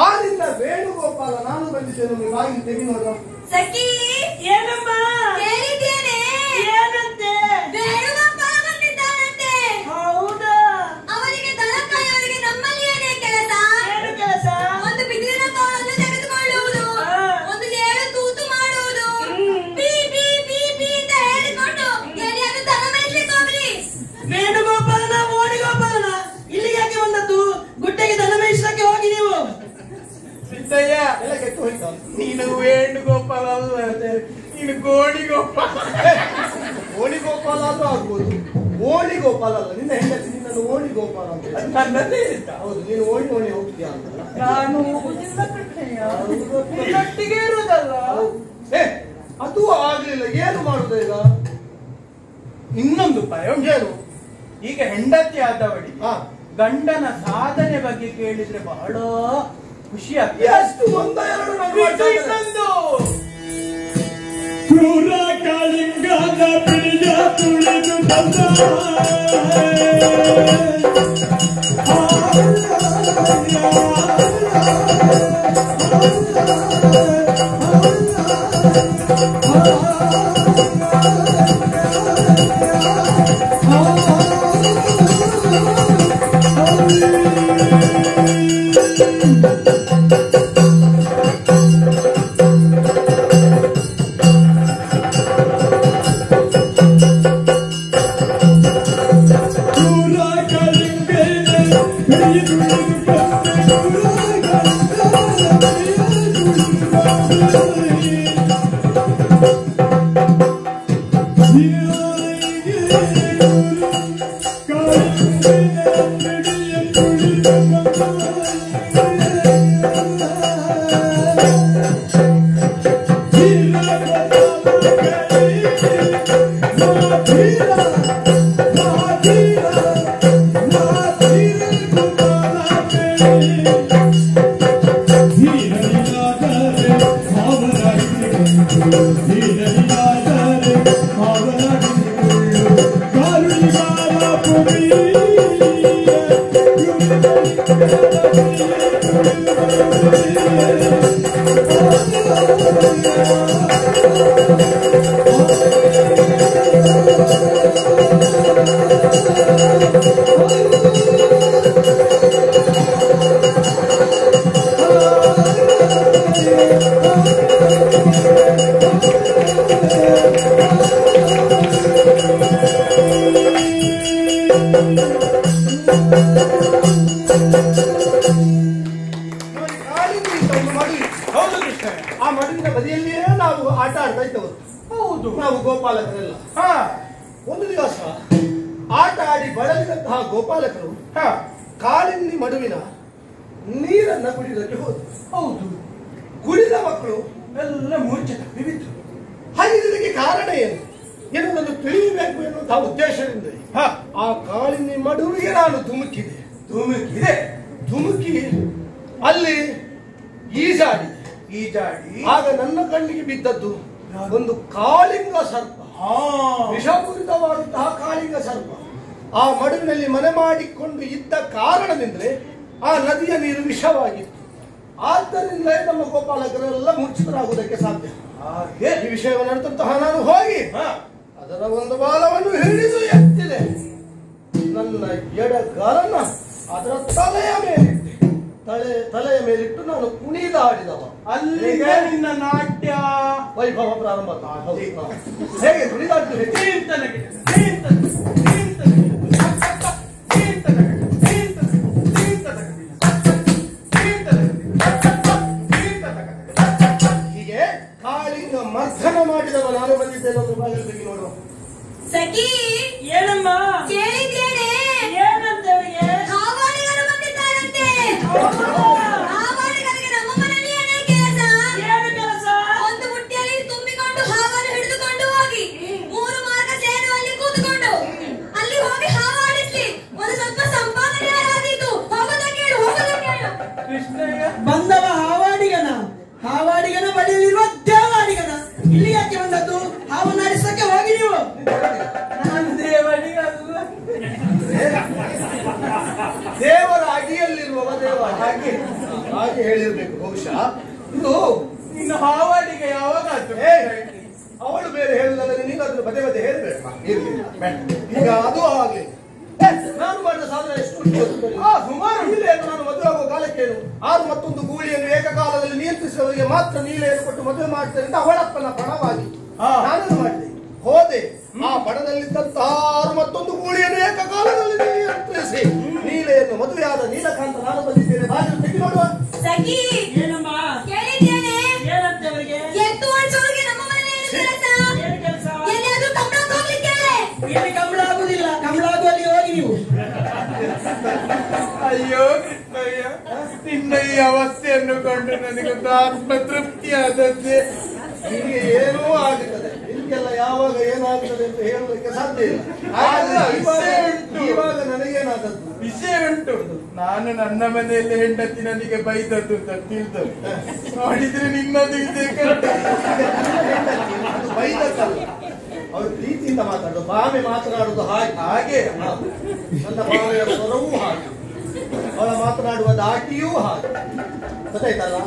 ಆದ್ರಿಂದ ವೇಣುಗೋಪಾಲ ನಾನು ಬಂದಿದ್ದೇನೆ. ನಿಮಗೆ ಬಾಗಿಲು ತೆಗಿ ನೋಡುವ. ಸಖಿ ಏನಮ್ಮ ಕೇಳಿದ್ದೇನೆ. ಏನಂತೆ? ವೇಣುಗೋಪಾಲ ಬಂದಿದ್ದಾನಂತೆ. ಹೌದಾ? ಅವರಿಗೆ ದನಕಾಯವರಿಗೆ ನಮ್ಮಲ್ಲಿ ಏನೇ ಕೆಲಸ? ಏನು ಕೆಲಸ? ಒಂದು ಬಿದಿರಿನ ಕೋಲನ್ನು ತೆಗೆದುಕೊಳ್ಳುವುದು, ಒಂದು ಏಳು ತೂತು ಮಾಡುವುದು, ಪೀ ಪೀ ಪೀ ಪೀ ಅಂತ ಹೇಳಿಕೊಂಡು ಎಲ್ಲಿಯಾದ್ರೂ ದನ ಮೇಯಿಸ್ಲಿಕ್ಕೆ ಹೋಗ್ರಿ. ವೇಣುಗೋಪಾಲನ ಓಣಿಗೋಪಾಲನ ಇಲ್ಲಿ ಯಾಕೆ ಬಂದದ್ದು? ಗುಡ್ಡೆಗೆ ದನ ಮೇಯಿಸಕ್ಕೆ ಹೋಗಿ ನೀವು. ಸಿದ್ದಯ್ಯ, ಎಲ್ಲ ಕೆಟ್ಟು ಹೋಯ್ತಾ? ನೀನು ವೇಣುಗೋಪಾಲ ಅಲ್ಲ, ನೀನು ಗೋಣಿಗೋಪಾಲ. ಓಣಿಗೋಪಾಲ ಆದ್ರೂ ಆಗ್ಬೋದು. ಓಣಿಗೋಪಾಲ ಅಲ್ಲ, ನಿನ್ನ ಹೆಂಡತಿ ನಿನ್ನನ್ನು ಓಣಿಗೋಪಾಲ ಅಂತ ಹೇಳಿ. ನನ್ನದೇ ಇದ್ದ. ಹೌದು, ನೀನು ಓಣಿ ಹೋಗ್ತೀಯಾ ಅಂತಲ್ಲ. ನಾನು ಒಟ್ಟಿಗೆ ಇರುವುದಲ್ಲ. ಅದು ಆಗ್ಲಿಲ್ಲ, ಏನು ಮಾಡುದು ಈಗ? ಇನ್ನೊಂದು ಉಪಾಯ ಉಂಟು. ಏನು? ಈಗ ಹೆಂಡತಿ ಆದವಳಿಗೆ ಹಾ, ಗಂಡನ ಸಾಧನೆ ಬಗ್ಗೆ ಕೇಳಿದ್ರೆ ಬಹಳ ಖುಷಿ ಆಗ್ತದೆ. ಎಷ್ಟು ಒಂದ ಎರಡು ನಾನು ಮಾಡ್ತಾ ಇದ್ದೇನೆ. ಇನ್ನೊಂದು ಕ್ರೂರ ಕಾಳಿಂಗನ ಪಿಡಿಯ ತುಳಿದು ಬಂದ ಹೌದು ಕೃಷ್ಣ. ಆ ಮಡುವಿನ ಬದಿಯಲ್ಲಿಯೇ ನಾವು ಆಟ ಆಡ್ತಾ ಇದ್ದವರು. ಹೌದು, ನಾವು ಗೋಪಾಲಕರೆಲ್ಲ. ಹಾ ಒಂದು ದಿವಸ ಆಟ ಆಡಿ ಬಳಲಿದಂತಹ ಗೋಪಾಲಕರು ಹಾ ಕಾಳಿಂದಿ ಮಡುವಿನ ನೀರನ್ನ ಕುಡಿಯೋದಕ್ಕೆ ಹೋದ್ರು. ಹೌದು, ಕುಡಿದ ಮಕ್ಕಳು ಎಲ್ಲ ಮೂರ್ಛೆ ತಪ್ಪಿ ಬಿದ್ರು. ಹಾಗೆ ಇದಕ್ಕೆ ಕಾರಣ ಏನು ಎನ್ನುವುದನ್ನು ತಿಳಿಯಬೇಕು ಎನ್ನುವಂತಹ ಉದ್ದೇಶದಿಂದ ಆ ಕಾಳಿಂದಿ ಮಡುವಿಗೆ ನಾನು ಧುಮುಕಿದೆ. ಧುಮುಕಿ ಅಲ್ಲಿ ಈಜಾಡಿ ಆಗ ನನ್ನ ಕಣ್ಣಿಗೆ ಬಿದ್ದದ್ದು ಒಂದು ಕಾಳಿಂಗ ಸರ್ಪ, ವಿಷಪೂರಿತವಾದಂತಹ ಕಾಳಿಂಗ ಸರ್ಪ. ಆ ಮಡುವಿನಲ್ಲಿ ಮನೆ ಮಾಡಿಕೊಂಡು ಇದ್ದ ಕಾರಣದಿಂದಲೇ ಆ ನದಿಯ ನೀರು ವಿಷವಾಗಿತ್ತು. ಆದ್ದರಿಂದ ನಮ್ಮ ಗೋಪಾಲಕರೆಲ್ಲ ಮೂರ್ಛಿತರಾಗುವುದಕ್ಕೆ ಸಾಧ್ಯ. ಈ ವಿಷಯವನ್ನು ಅರಿತಂತಹ ನಾನು ಹೋಗಿ ಅದರ ಒಂದು ಬಾಲವನ್ನು ಹಿಡಿದು ಎತ್ತಿದೆ. ನನ್ನ ಎಡಗಾಲನ್ನ ಅದರ ತಲೆಯ ಮೇಲಿಟ್ಟು ನಾನು ಕುಣಿದಾಡಿದವ. ಅಲ್ಲಿಗೆ ನಿನ್ನ ನಾಟ್ಯ ವೈಭವ ಪ್ರಾರಂಭ. ಹೇಗೆ ಕುಣಿದಾಡ್ತು? ಹಾವಾಡಿಗರಿಗೆ ನಮ್ಮ ಮನೆಯಲ್ಲಿ ಏನೇ ಕೆಲಸ? ಏನು ಕೆಲಸ? ಒಂದು ಬುಟ್ಟಿಯಲ್ಲಿ ತುಂಬಿಕೊಂಡು ಹಾವನ್ನು ಹಿಡಿದುಕೊಂಡು ಹೋಗಿ 3 ಮಾರ್ಗ ಸೇರುವಲ್ಲಿ ಕೂತ್ಕೊಂಡು ಅಲ್ಲಿ ಹೋಗಿ ಹಾವಾಡಿಸಿ ಒಂದು ಸ್ವಲ್ಪ ಸಂಪಾದನೆ ಆದೀತು. ಹೋಗದ ಕೇಳು. ಕೃಷ್ಣಯ್ಯ ಬಂದವ ಹಾವಾಡಿಗನ ಬಳಿಯಲ್ಲಿರುವ ದೇವಾಡಿಗನ. ಇಲ್ಲಿ ಯಾಕೆ ಬಂದದ್ದು? ಹಾವನ್ನು ಆಡಿಸಕ್ಕೆ ಹೋಗಿ ನೀವು. ನಾನು ದೇವರಿಗೆ ಅಲ್ಲ. ದೇವರ ಅಡಿಯಲ್ಲಿರುವವ ದೇವ. ಹಾಗೆ ಹೇಳಿರ್ಬೇಕು ಬಹುಶಃ. ಇದು ಇನ್ನು ಹಾವಾಡಿಗೆ ಯಾವಾಗ ಆಯ್ತು? ಅವಳು ಬೇರೆ ಹೇಳುವುದಾದ್ರೆ ನೀನು ಅದನ್ನು ಪದೇ ಪದೇ ಹೇಳ್ಬೇಕು. ಈಗ ಅದು ಹಾಗೆ ನಾನು ಮಾಡಿದ ಸಾಧನೆ ಎಷ್ಟು ಸುಮಾರು ನೀಲೆಯನ್ನು ನಾನು ಮದುವೆ ಆಗುವ ಕಾಲಕ್ಕೆ 6 ಮತ್ತೊಂದು ಗೂಳಿಯನ್ನು ಏಕಕಾಲದಲ್ಲಿ ನಿಯಂತ್ರಿಸುವವರಿಗೆ ಮಾತ್ರ ನೀಲೆಯನ್ನು ಕೊಟ್ಟು ಮದುವೆ ಮಾಡ್ತೇನೆ ಅಂತ ಅವಳಪ್ಪನ ಪಣವಾಗಿ ನಾನೇನು ಮಾಡಿದೆ? ಹೋದೆ. ಆ ಪಣದಲ್ಲಿದ್ದಂತ 6 ಮತ್ತೊಂದು ಗೂಳಿಯನ್ನು ಏಕಕಾಲದಲ್ಲಿ ನಿಯಂತ್ರಿಸಿ ನೀಲೆಯನ್ನು ಮದುವೆಯಾದ ನೀಲಕಾಂತ ನಾನು ಬಂದಿದ್ದೇನೆ. ಬಾಗಿಲು ತೆಗಿ ನೋಡುವ. ಸಖಿ ಏನಮ್ಮ? ಕೇಳಿದ್ದೇನೆ. ಏನಂತೆ ಅವರಿಗೆ? ಎತ್ತು ಅಳಿಸೋರಿಗೆ ನಮ್ಮ ಮನೆಯಲ್ಲಿ ಕೆಲಸ. ಏನು ಕೆಲಸ? ಎಲ್ಲಿಯಾದ್ರೂ ಕಂಬಳಕ್ಕೆ ಹೋಗ್ಲಿಕ್ಕೆ. ಇಲ್ಲಿ ಕಂಬಳ ಆಗುದಿಲ್ಲ. ಕಂಬಳ ಆಗುವಲ್ಲಿ ಹೋಗಿ ನೀವು. ಅಯ್ಯೋ ಕೃಷ್ಣಯ್ಯ, ನಿನ್ನ ಈ ಅವಸ್ಥೆಯನ್ನು ಕಂಡು ನನಗೊಂದು ಆತ್ಮ ತೃಪ್ತಿ ಆದದ್ದೇ. ನಿಮಗೆ ಏನೂ ಆಗುತ್ತದೆ. ನಿಮಗೆಲ್ಲ ಯಾವಾಗ ಏನಾಗುತ್ತದೆ ಅಂತ ಹೇಳಲಿಕ್ಕೆ ಸಾಧ್ಯ ಇಲ್ಲ. ಅಲ್ಲ, ವಿಷಯ ಉಂಟು. ಇವಾಗ ನನಗೇನಾದದ್ದು? ವಿಷಯ ಉಂಟು. ನಾನು ನನ್ನ ಮನೆಯಲ್ಲಿ ಹೆಂಡತಿ ನನಗೆ ಬೈದದ್ದು ಅಂತ ತಿಳಿದು ನೋಡಿದ್ರೆ ನಿನ್ನದು ಇದೆ ಕತೆ. ಅದು ಬೈದಕ್ಕಲ್ಲ, ಅವರು ಪ್ರೀತಿಯಿಂದ ಮಾತಾಡೋದು. ಭಾವೆ ಮಾತನಾಡುವುದು ಹಾಗೆ. ನನ್ನ ಭಾವೆಯ ಸ್ವರವೂ ಹಾಗೆ, ಅವಳ ಮಾತನಾಡುವ ದಾಟಿಯೂ ಹಾಗೆ. ಗೊತ್ತಾಯ್ತಲ್ಲ?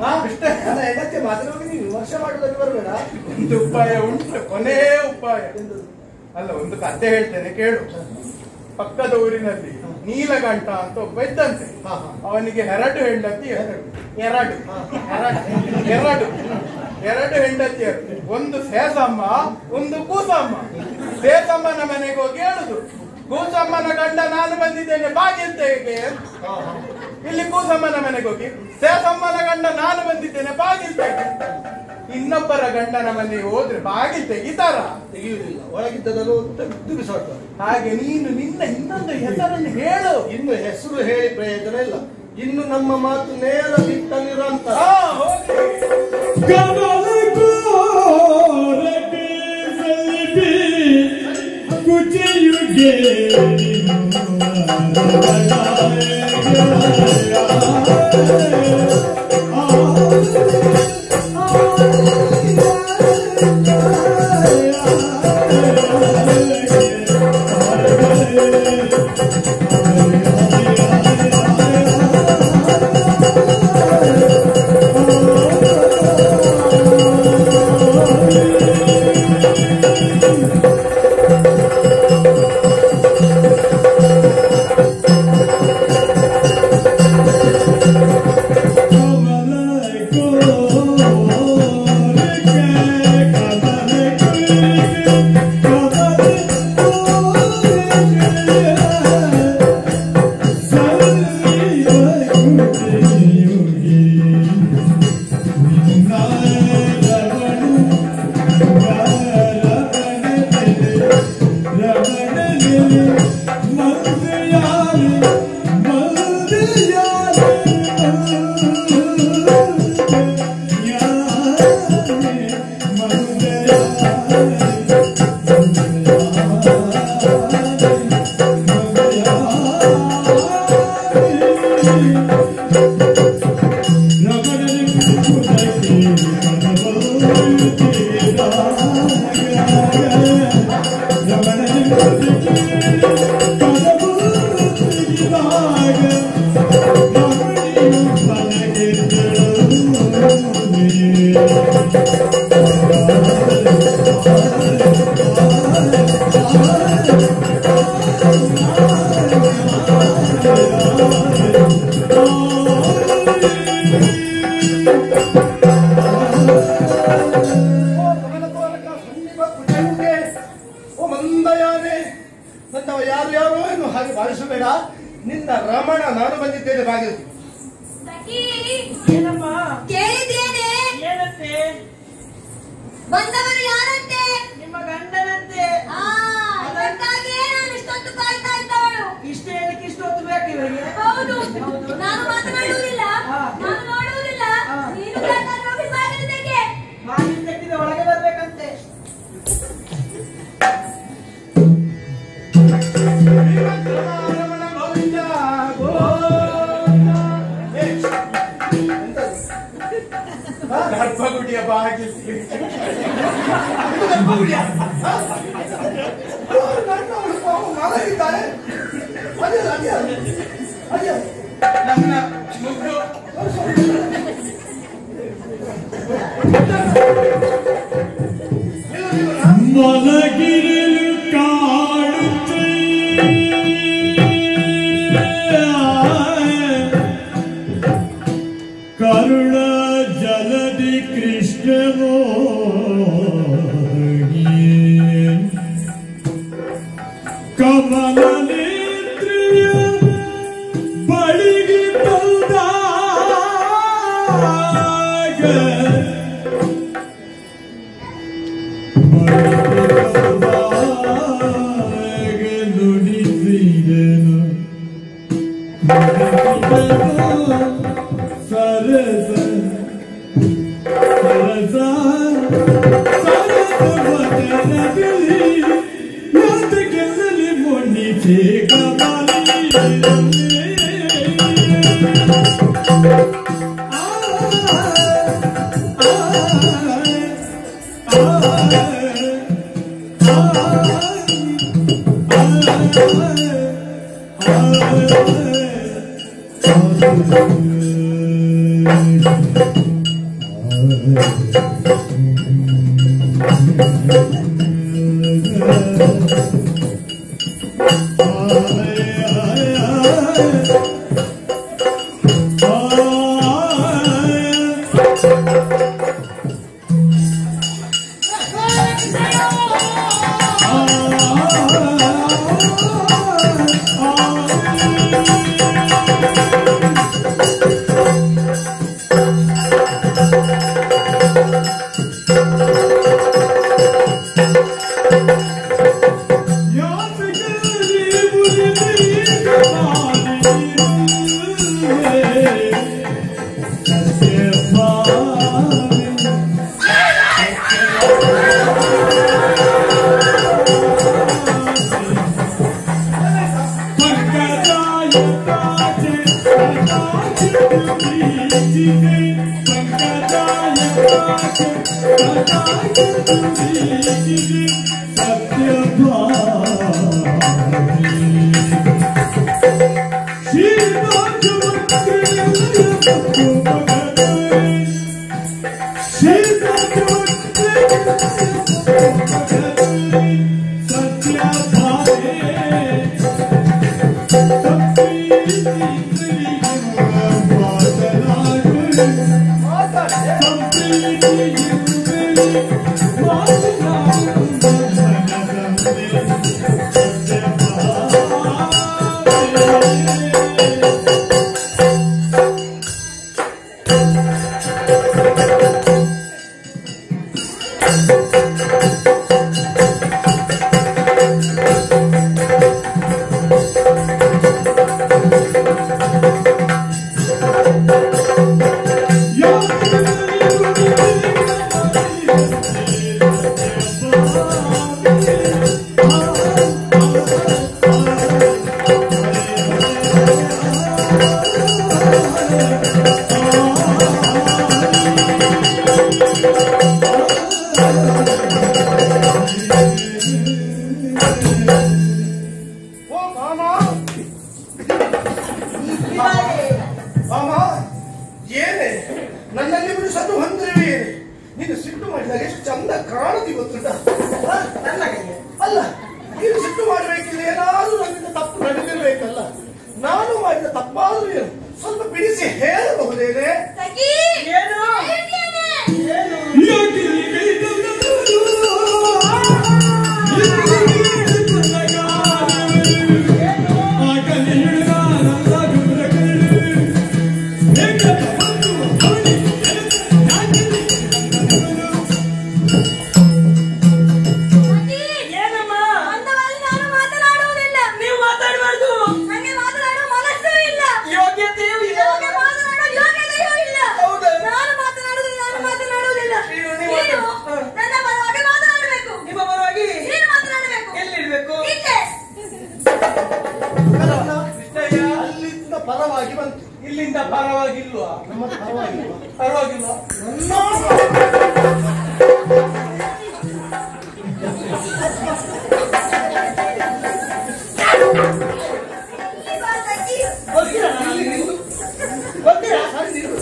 ನನ್ನ ಹೆಂಡತಿ ಮಾತನಾಡಿ ನೀವು ವಿಮರ್ಶೆ ಮಾಡುವುದಕ್ಕೆ ಬರಬೇಡ. ಒಂದು ಉಪಾಯ ಉಂಟು, ಕೊನೆ ಉಪಾಯ. ಅಲ್ಲ, ಒಂದು ಕತೆ ಹೇಳ್ತೇನೆ ಕೇಳು. ಪಕ್ಕದ ಊರಿನಲ್ಲಿ ನೀಲಗಂಟ ಅಂತ ಒಬ್ಬ ಇದ್ದಂತೆ. ಅವನಿಗೆ 2 ಹೆಂಡತಿ. ಎರಡು ಹೆಂಡತಿಯರು. ಒಂದು ಸೇಸಮ್ಮ, ಒಂದು ಕೂಸಮ್ಮ. ಸೇಸಮ್ಮನ ಮನೆಗೆ ಹೋಗಿ ಹೇಳುದು, ಕೂಸಮ್ಮನ ಗಂಡ ನಾನು ಬಂದಿದ್ದೇನೆ ಬಾಗಿಲು ತೆಗೆ. ಇಲ್ಲಿ ಕೂಸಮ್ಮನ ಮನೆಗೆ ಹೋಗಿ, ಸೇಸಮ್ಮನ ಗಂಡ ನಾನು ಬಂದಿದ್ದೇನೆ ಬಾಗಿಲು ತೆಗೆ. ಇನ್ನೊಬ್ಬರ ಗಂಡನ ಮನೆಗೆ ಹೋದ್ರೆ ಬಾಗಿಲು ತೆಗಿತಾರ? ತೆಗೆಯುವುದಿಲ್ಲ. ಒಳಗಿದ್ದದನ್ನು ತೆಗೆದು ಬಿಸಾಡ್ತಾರೆ. ಹಾಗೆ ನೀನು ನಿನ್ನ ಇನ್ನೊಂದು ಹೆಸರನ್ನು ಹೇಳು. ಇನ್ನು ಹೆಸರು ಹೇಳಿ ಪ್ರಯೋಜನ ಇಲ್ಲ. ಇನ್ನು ನಮ್ಮ ಮಾತು ನೇರ ಬಿಟ್ಟ ನಿರಂತರ. कुछ युगे ನಿನ್ನ ರಮಣ ನಾನು ಬಂದಿದ್ದೇನೆ ಬಾಗಿಲು. ಕೇಳಿದ್ದೇನೆ. ಏನಂತೆ? ಬಂದವರು ಯಾರಂತೆ? ನಿಮ್ಮ ಗಂಡನಂತೆ. ಅದಕ್ಕಾಗಿಯೇ ನಾನು ಇಷ್ಟೊತ್ತು ಕಾಯ್ತಾ ಇದ್ದವಳು. ಇಷ್ಟ ಏನಕ್ಕೆ ಇಷ್ಟೊತ್ತು ಬೇಕು? ಇವರಿಗೆ. ಹೌದು ನಾನು ಮಾತನಾಡುವುದಿಲ್ಲ, ನಾನು ನೋಡುವುದಿಲ್ಲ. ನೀನು ಹೋಗಿ ಬಾಗಿಲು ತೆಗೆ. ಬಾಗಿಲು ತೆಗೆದ ಒಳಗೆ ಬರ್ಬೇಕಂತೆ. ಗರ್ಭಗುಡಿಯ ಬಾಗಿಲು ಮಲಗಿದ್ದಾರೆ. ನನ್ನ ಮುದ್ದು ಮಲಗಿರಲು ಕಾಡುತ್ತೆ ಕರುಣ ಜಲದಿ ಕೃಷ್ಣನೋ ಕಮಲ ನೇತ್ರಿಯ ಬಳಿಗೆ ಬಂದಾಗ ನುಡಿಸಿದನು ಸರಸ ಸರಸ ಸರಸ ವದನದಲ್ಲಿ ಯಾತಗೆಲ್ಲಲಿ ಮೊನ್ನಿಸೆ ಕಮಲಿ ಮಾತನಾಡುವುದಿಲ್ಲ. ನೀವು ಮಾತಾಡಬಾರ್ದು. ನನಗೆ ಮಾತನಾಡುವ ಮನಸ್ಸು ನಮ್ಮದು. ಇಲ್ಲಿಂದ ಪರವಾಗಿಲ್ವಾ? ನಮ್ಮದು ಪರವಾಗಿಲ್ವಾ? ಪರವಾಗಿಲ್ವಾ? ಗೊತ್ತಿಲ್ಲ ಸರಿ, ನಿಲ್ಲು.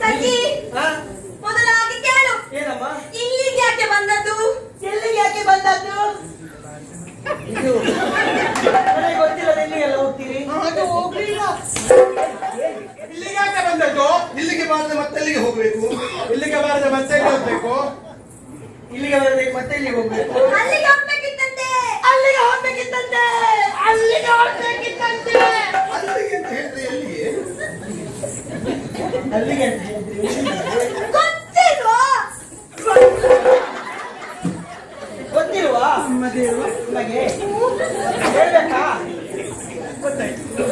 ಸಖಿ, ಮೊದಲಾಗಿ ಕೇಳು, ಏನಮ್ಮ? ಇಲ್ಲಿಗೆ ಯಾಕೆ ಬಂದದ್ದು? ಎಲ್ಲಿಗೆ ಯಾಕೆ ಬಂದದ್ದು? ಇದು ನನಗೆ ಗೊತ್ತಿಲ್ಲ. ಎಲ್ಲಿಗೆಲ್ಲ ಹೋಗ್ತೀರಿ? ಅದು ಹೋಗ್ಲಿಲ್ಲ. ಇಲ್ಲಿಗೆ ಯಾಕೆ ಬಂದದ್ದು? ಇಲ್ಲಿಗೆ ಬಾರದೆ ಮತ್ತೆಲ್ಲಿಗೆ ಹೋಗ್ಬೇಕು? ಇಲ್ಲಿಗೆ ಬಾರದೆ ಮತ್ತೆ ಎಲ್ಲಿ ಹೋಗ್ಬೇಕು? ಇಲ್ಲಿಗೆ ಬರಬೇಕು, ಮತ್ತೆ ಇಲ್ಲಿಗೆ ಹೋಗ್ಬೇಕು. ಅಲ್ಲಿಗೆ ಹೋಗ್ಬೇಕಿತ್ತಂತೆ. ಅಲ್ಲಿಗೆ ಹೋಗ್ಬೇಕಿತ್ತಂತೆ. ಅಲ್ಲಿಗೆ ಹೋಗ್ಬೇಕಿತ್ತಂತೆ. ಅಲ್ಲಿಗೆ ಅಂತ ಹೇಳಿದ್ರೆ ಎಲ್ಲಿಗೆ? ಅಲ್ಲಿಗೆ ಅಂತ ಹೇಳಿದ್ರೆ ಗೊತ್ತಿಲ್ವಾ? ಗೊತ್ತಿಲ್ವಾ? ನಿಮಗೆ ಹೇಳ್ಬೇಕಾ? ಗೊತ್ತಾಯ್ತು.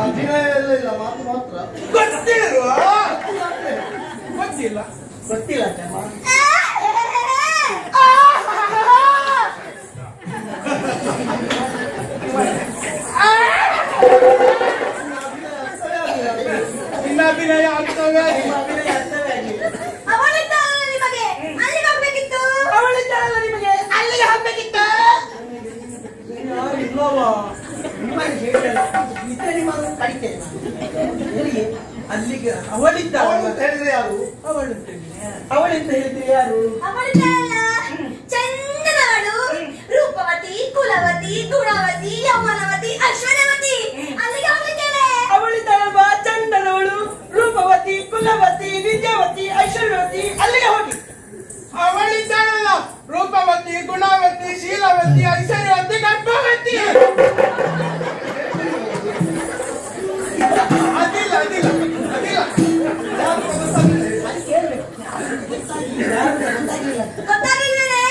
ಅಭಿನಯ ಎಲ್ಲ ಇಲ್ಲ, ಮಾತು ಮಾತ್ರ. ಗೊತ್ತಿಲ್ವಾ? ಗೊತ್ತಿಲ್ಲ. ಗೊತ್ತಿಲ್ಲ ಅಂತಮ್ಮ. ನಿನ್ನ ಅಭಿನಯ ಆಗ್ತವೆ. ನಿಮ್ಮ ಅಭಿನಯ ಅರ್ಥವೇ ಆಗಿಲ್ಲ. ಅವಳಿದ್ದಾಳಲ್ಲ ನಿಮಗೆ, ಅಲ್ಲಿಗೆ ಹೋಗ್ಬೇಕಿತ್ತು. ಅವಳಿದ್ದಾಳಲ್ಲ ನಿಮಗೆ, ಅಲ್ಲಿಗೆ ಹೋಗ್ಬೇಕಿತ್ತು. ಯಾರು ಇಲ್ಲವಾ? ನಿಮಗೆ ಹೇಳಿಲ್ಲ. ಇದ್ರೆ ನಿಮ್ಮನ್ನು ಕಡಿತೇನೆ ನಾನು. ಎಲ್ಲಿಗೆ? ಅಲ್ಲಿಗೆ ಅವಳಿದ್ದಾಳ. ಅವಳು ಅಂತ ಹೇಳಿದ್ರೆ ಯಾರು? ಅವಳು ಅವಳೆಂತ ಹೇಳಿದ್ರೆ ಯಾರು? ಅವಳಿದ್ದಾಳಲ್ಲ, ಚಂದನವಳು, ರೂಪವತಿ, ಕುಲವತಿ, ಗುಣವತಿ, ಯೌವನವತಿ, ಐಶ್ವರ್ಯವತಿ. ಅಲ್ಲಿಗೆ ಹೋಗ್ಲಿದ್ದೇನೆ. ಅವಳಿದ್ದಾಳಲ್ವಾ? ಚಂದನವಳು, ರೂಪವತಿ, ಕುಲವತಿ, ವಿದ್ಯಾವತಿ, ಐಶ್ವರ್ಯವತಿ. ಅಲ್ಲಿಗೆ ಹೋಗಿ. ಅವಳಿದ್ದಾಳಲ್ಲ, ರೂಪವತಿ, ಗುಣವತಿ, ಶೀಲವತಿ, ಐಶ್ವರ್ಯವತಿ, ಗರ್ಭವತಿ. ಅದಿಲ್ಲ ಅದಿಲ್ಲ ಅದಿಲ್ಲ. ಗೊತ್ತಾಗಿಲ್ವೇನೆ?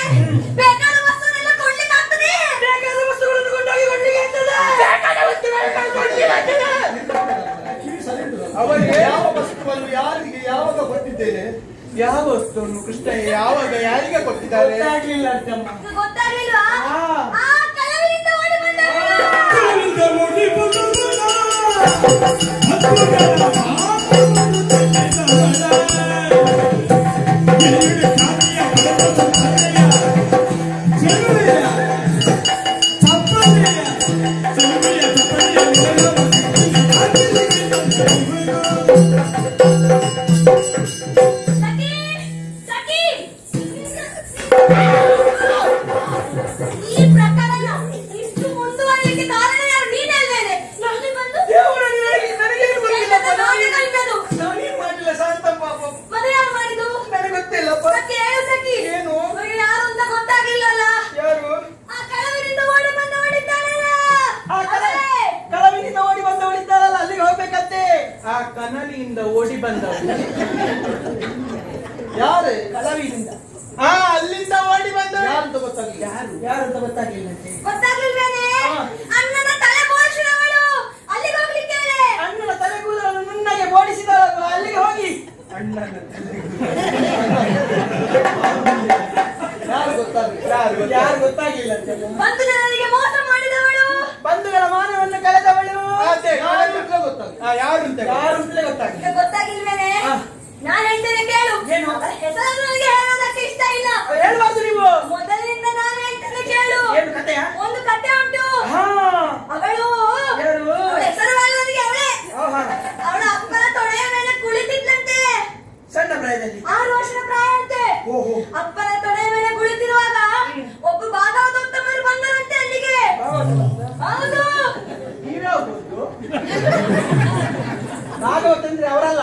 ಬೇಕಾದ ವಸ್ತುವನ್ನೆಲ್ಲ ಕೊಡ್ಲಿಕ್ಕೆ ಆಗ್ತದೆ. ಬೇಕಾದ ವಸ್ತುಗಳನ್ನು ಕೊಂಡೋಗಿ ಕೊಡ್ಲಿಕ್ಕೆ ಆಗ್ತದೆ. ಅವರಿಗೆ ಯಾವ ವಸ್ತುವನ್ನು ಯಾರಿಗೆ ಯಾವಾಗ ಕೊಟ್ಟಿದ್ದೇನೆ? ಯಾವ ವಸ್ತುವನ್ನು ಕೃಷ್ಣ ಯಾವಾಗ ಯಾರಿಗೆ ಕೊಟ್ಟಿದ್ದಾರೆ? ಗೊತ್ತಾಗ್ಲಿಲ್ಲ ಅಂತಮ್ಮ. ಇದು ಗೊತ್ತಾಗ್ಲಿಲ್ವಾ? ಹಾ. ಆ ಕಳವಿನಿಂದ ಓಡಿ ಬಂದವಳು. ಕವಿದ ಮುಡಿ ಬದುಕುವ ಹಕ್ಕುಗಳ ಎಲ್ಲಿಡೆ ಕಾಮಿಯ ಬಲದ ಭಯ ಚೆಲುವೆಯ ಚಪ್ಪಲಿಯ ಚೆಲುವೆಯ ಚಪ್ಪಲಿಯ ಸಖಿ, ಸಖಿ. ಈ ಪ್ರಕರಣ ಇಷ್ಟು ಮುಂದುವರಿಲಿಕ್ಕೆ ಕಾರಣ ಯಾರು? ನೀನೇ ಅಲ್ವೇನೆ? ಇಲ್ಲಿ ಬಂದು ದೇವರ ನನಗೇನು ಗೊತ್ತಿಲ್ಲ. ನಾನೇ ಕಲಿತದ್ದು. ನಾನೇನು ಮಾಡಿಲ್ಲ ಶಾಂತಮ್ಮ ಪಾಪ. ಮದುವೆ ಯಾರು ಮಾಡಿದ್ದು? ನನಗೆ ಗೊತ್ತಿಲ್ಲಪ್ಪ. ಸಖಿ, ಹೇಳು ಸಖಿ. ಏನು? ಅವ್ರಿಗೆ ಯಾರು ಅಂತ ಗೊತ್ತಾಗ್ಲಿಲ್ಲಲ್ಲ. ಯಾರು? ಆ ಕಳವಿನಿಂದ ಓಡಿ ಬಂದವಳಿದ್ದಾಳಲ್ಲ, ಆ ಅವಳೇ. ಕಳವಿನಿಂದ ಓಡಿ ಬಂದವಳಿದ್ದಾರಲ್ಲ, ಅಲ್ಲಿಗೆ ಹೋಗ್ಬೇಕಂತೆ. ಆ ಕನಲಿಯಿಂದ ಓಡಿ ಬಂದವಳು. ಯಾರೇ? ಕಳವಿನಿಂದ ಅಲ್ಲಿಂದ ಓಡಿ ಬಂದವಳು. ಯಾರು ಅಂತ ಗೊತ್ತಾಗ್ಲಿಲ್ಲ. ಯಾರು ಅಂತ ಗೊತ್ತಾಗ್ಲಿಲ್ಲಂತೆ. ಗೊತ್ತಾಗ್ಲಿಲ್ವೇನೆ? ಹಾ. ಅಣ್ಣನ ತಲೆ ಬೋಳಿಸಿದವಳು. ಅಲ್ಲಿಗೆ ಹೋಗ್ಲಿಕ್ಕೆ ಹೇಳಿ. ಅಣ್ಣನ ತಲೆ ಕೂದಲನ್ನು ನುಣ್ಣಗೆ ಬೋಡಿಸಿದವಳು, ಅಲ್ಲಿಗೆ ಹೋಗಿ. ಅಣ್ಣನ ಯಾರು ಗೊತ್ತಾಗ್ಲಿಲ್ಲ. ಯಾರು ಗೊತ್ತಾಗ್ಲಿಲ್ಲಂತೆ. ಬಂಧು ಜನರಿಗೆ ಮೋಸ ಮಾಡಿದವಳು. ಬಂಧುಗಳ ಮಾನವನ್ನು ಕಳೆದವಳು. ಯಾರು ಅಂತ ಗೊತ್ತಾಗ್ಲಿಲ್ಲ. ಯಾರು ಅಂತ ಯಾರು ಅಂತಲೇ ಗೊತ್ತಾಗ್ಲಿಲ್ಲ. ಈಗ ಗೊತ್ತಾಗಿಲ್ವೇನೆ? ಹಾ. ನಾನು ಹೇಳ್ತೇನೆ ಕೇಳು. ಏನು? ಅವರ ಹೆಸರನ್ನು ನನಗೆ ಹೇಳೋದಕ್ಕೆ ಇಷ್ಟ ಇಲ್ಲ. ಹೇಳ್ಬಾರ್ದು ನೀವು. ಮೊದಲಿನಿಂದ ನಾನು ಹೇಳ್ತೇನೆ ಕೇಳು. ಏನು ಕಥೆಯ? ಒಂದು ಕಥೆ ಉಂಟು. ಹಾ. ಅವಳು ಯಾರು? ಅವಳ ಹೆಸರು ನನಗೆ ಅವಳೇ. ಆಹಾ. ಅವಳ ಅಪ್ಪನ ತೊಡೆಯ ಮೇಲೆ ಕುಳಿತಿದ್ಲಂತೆ. ಸಣ್ಣ ಪ್ರಾಯದಲ್ಲಿ 6 ವರ್ಷದ ಪ್ರಾಯ ಅಂತೆ. ಓಹೋ. ಅಪ್ಪನ ತೊಡೆಯ ಮೇಲೆ ಕುಳಿತಿರುವಾಗ ಒಬ್ಬ ಭಾಗವತೋತ್ತಮರು ಬಂದರಂತೆ ಅಲ್ಲಿಗೆ. ಹೌದು. ನೀವ್ಯಾವುದು? ಭಾಗವತ ಅಂದ್ರೆ ಅವರಲ್ಲ,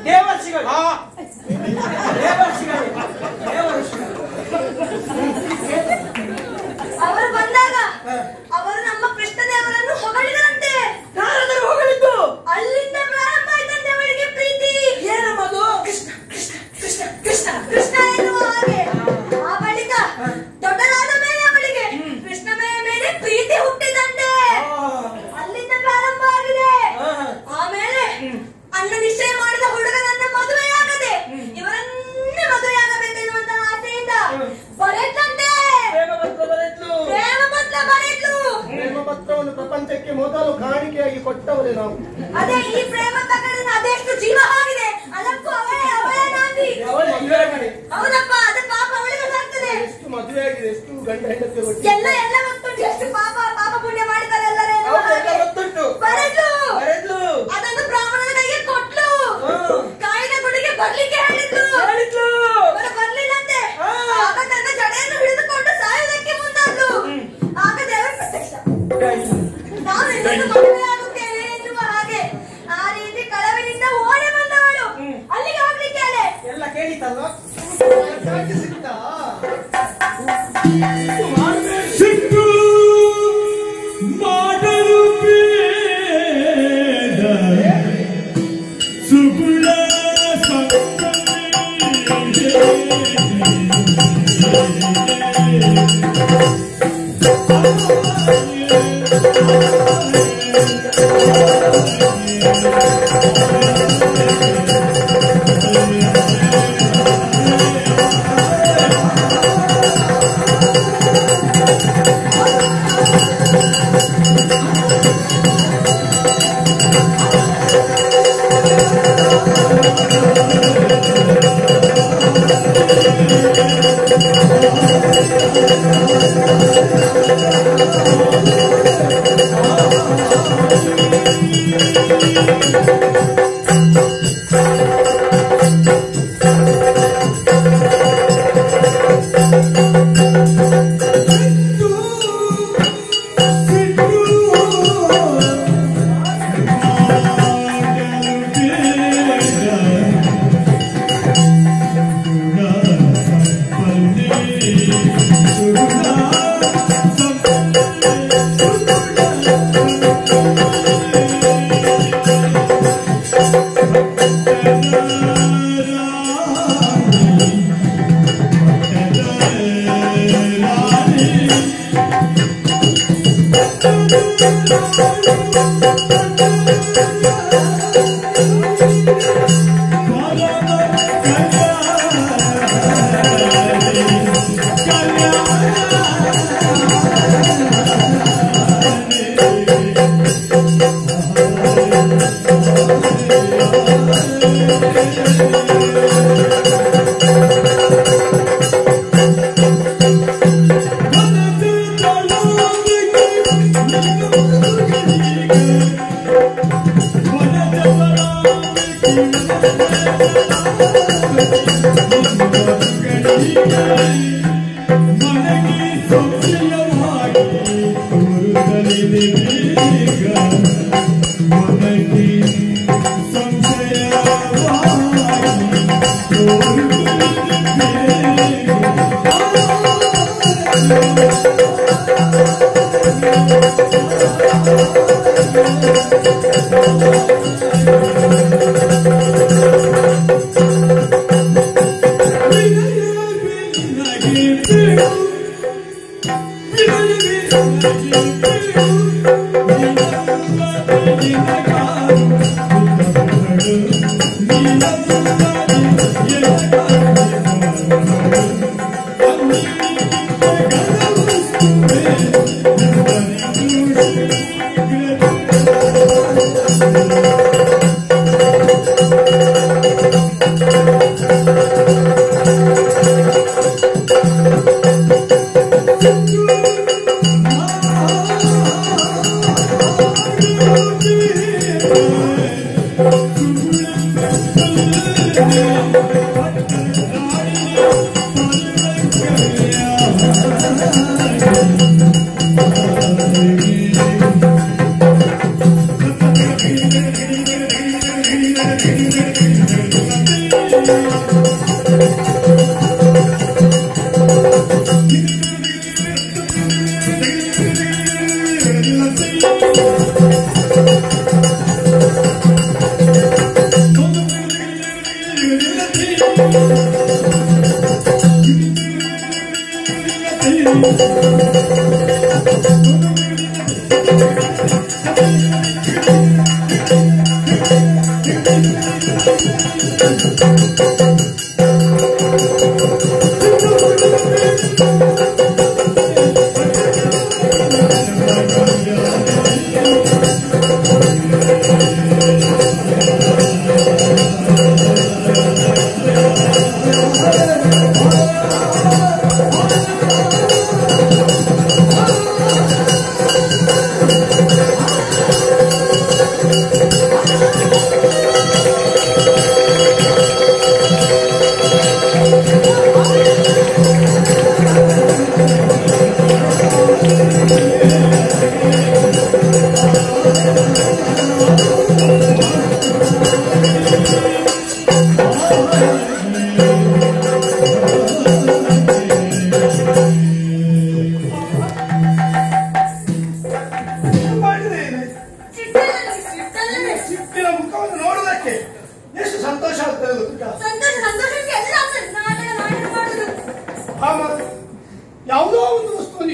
ದೇವರ್ಷಿಗಳು. ದೇವರ್ಷಿಗಳು. ದೇವರ್ಷಿಗಳು. ಅವರು ಬಂದಾಗ ಅವರು ನಮ್ಮ ಕೃಷ್ಣದೇವರನ್ನು ಹೊಗಳಿದರಂತೆ. ಯಾರಾದರೂ ಹೊಗಳಿದ್ದು? ಅಲ್ಲಿಂದ ಪ್ರಾರಂಭ ಆಯ್ತಂತೆ ಅವಳಿಗೆ ಪ್ರೀತಿ. ಏನಮ್ಮದು? ಕೃಷ್ಣ ಎನ್ನುವ ಹಾಗೆ. ಆ ಬಳಿಕ ದೊಡ್ಡದಾದ ಮೇಲೆ ಅವಳಿಗೆ ಕೃಷ್ಣನ ಮೇಲೆ ಪ್ರೀತಿ ಹುಟ್ಟಿದಂತೆ. ಅಲ್ಲಿಂದ ಪ್ರಾರಂಭ ಆಗಿದೆ. ಆಮೇಲೆ ಅಣ್ಣ ನಿಶ್ಚಯ ಮಾಡಿದ ಹುಡುಗನನ್ನ ಮದುವೆಯಾಗದೆ ಇವರನ್ನ ಅದಕ್ಕೆ ಮೊದಲು ಕಾಣಿಕೆಯಾಗಿ ಕೊಟ್ಟವರೇ ನಾವು. ಅದೇ ಈ ಪ್ರೇಮ ಪ್ರಕರಣ ಅದೆಷ್ಟು ಜೀವ ಆಗಿದೆ. ಅದಕ್ಕೂ ಅವಳೇ ನಾಂದಿ. ಹೌದಪ್ಪ, ಅದು ಪಾಪ ಅವಳಿಗೆ ಬರ್ತದೆ. ಎಷ್ಟು ಮದುವೆ ಆಗಿದೆ, ಎಷ್ಟು ಗಂಡ ಹೆಂಡತಿ ಎಲ್ಲ ಗೊತ್ತುಂಟು. ಎಷ್ಟು ಪಾಪ ಪುಣ್ಯ ಮಾಡಿದ್ದಾರೆ ಎಲ್ಲರೇ. ಗೊತ್ತುಂಟು. ಬರೆದ್ಲು ಅದನ್ನು ಬ್ರಾಹ್ಮಣನ ಕೈಗೆ ಕೊಟ್ಲು. ಕಾಯಿನ ಗುಡಿಗೆ ಬರ್ಲಿಕ್ಕೆ ಹೇಳಿದ್ಲು. ಬರ್ಲಿಲ್ಲಂತೆ. ಆಗ ತನ್ನ ಜಡೆಯನ್ನು ಹಿಡಿದುಕೊಂಡು ಸಾಯುವುದಕ್ಕೆ ಮುಂದಾದ್ಲು. ಆಗ ದೇವರ ಪ್ರತ್ಯಕ್ಷ. ನಾವು ನಿನ್ನನ್ನು ಮದುವೆ ಆಗುತ್ತೇವೆ ಎನ್ನುವ ಹಾಗೆ ಆ ರೀತಿ ಕಳವಿನಿಂದ ಓಡಿ ಬಂದವಳು ಅಲ್ಲಿಗೆ ಹೋಗ್ಲಿಕ್ಕೆ ಎಲ್ಲ ಕೇಳಿತಲ್ವ? ಸಿಗ್ತಾ ಸಿಟ್ಟು ಮಾಡಲು ಬೇಡ ಸುಗುಣ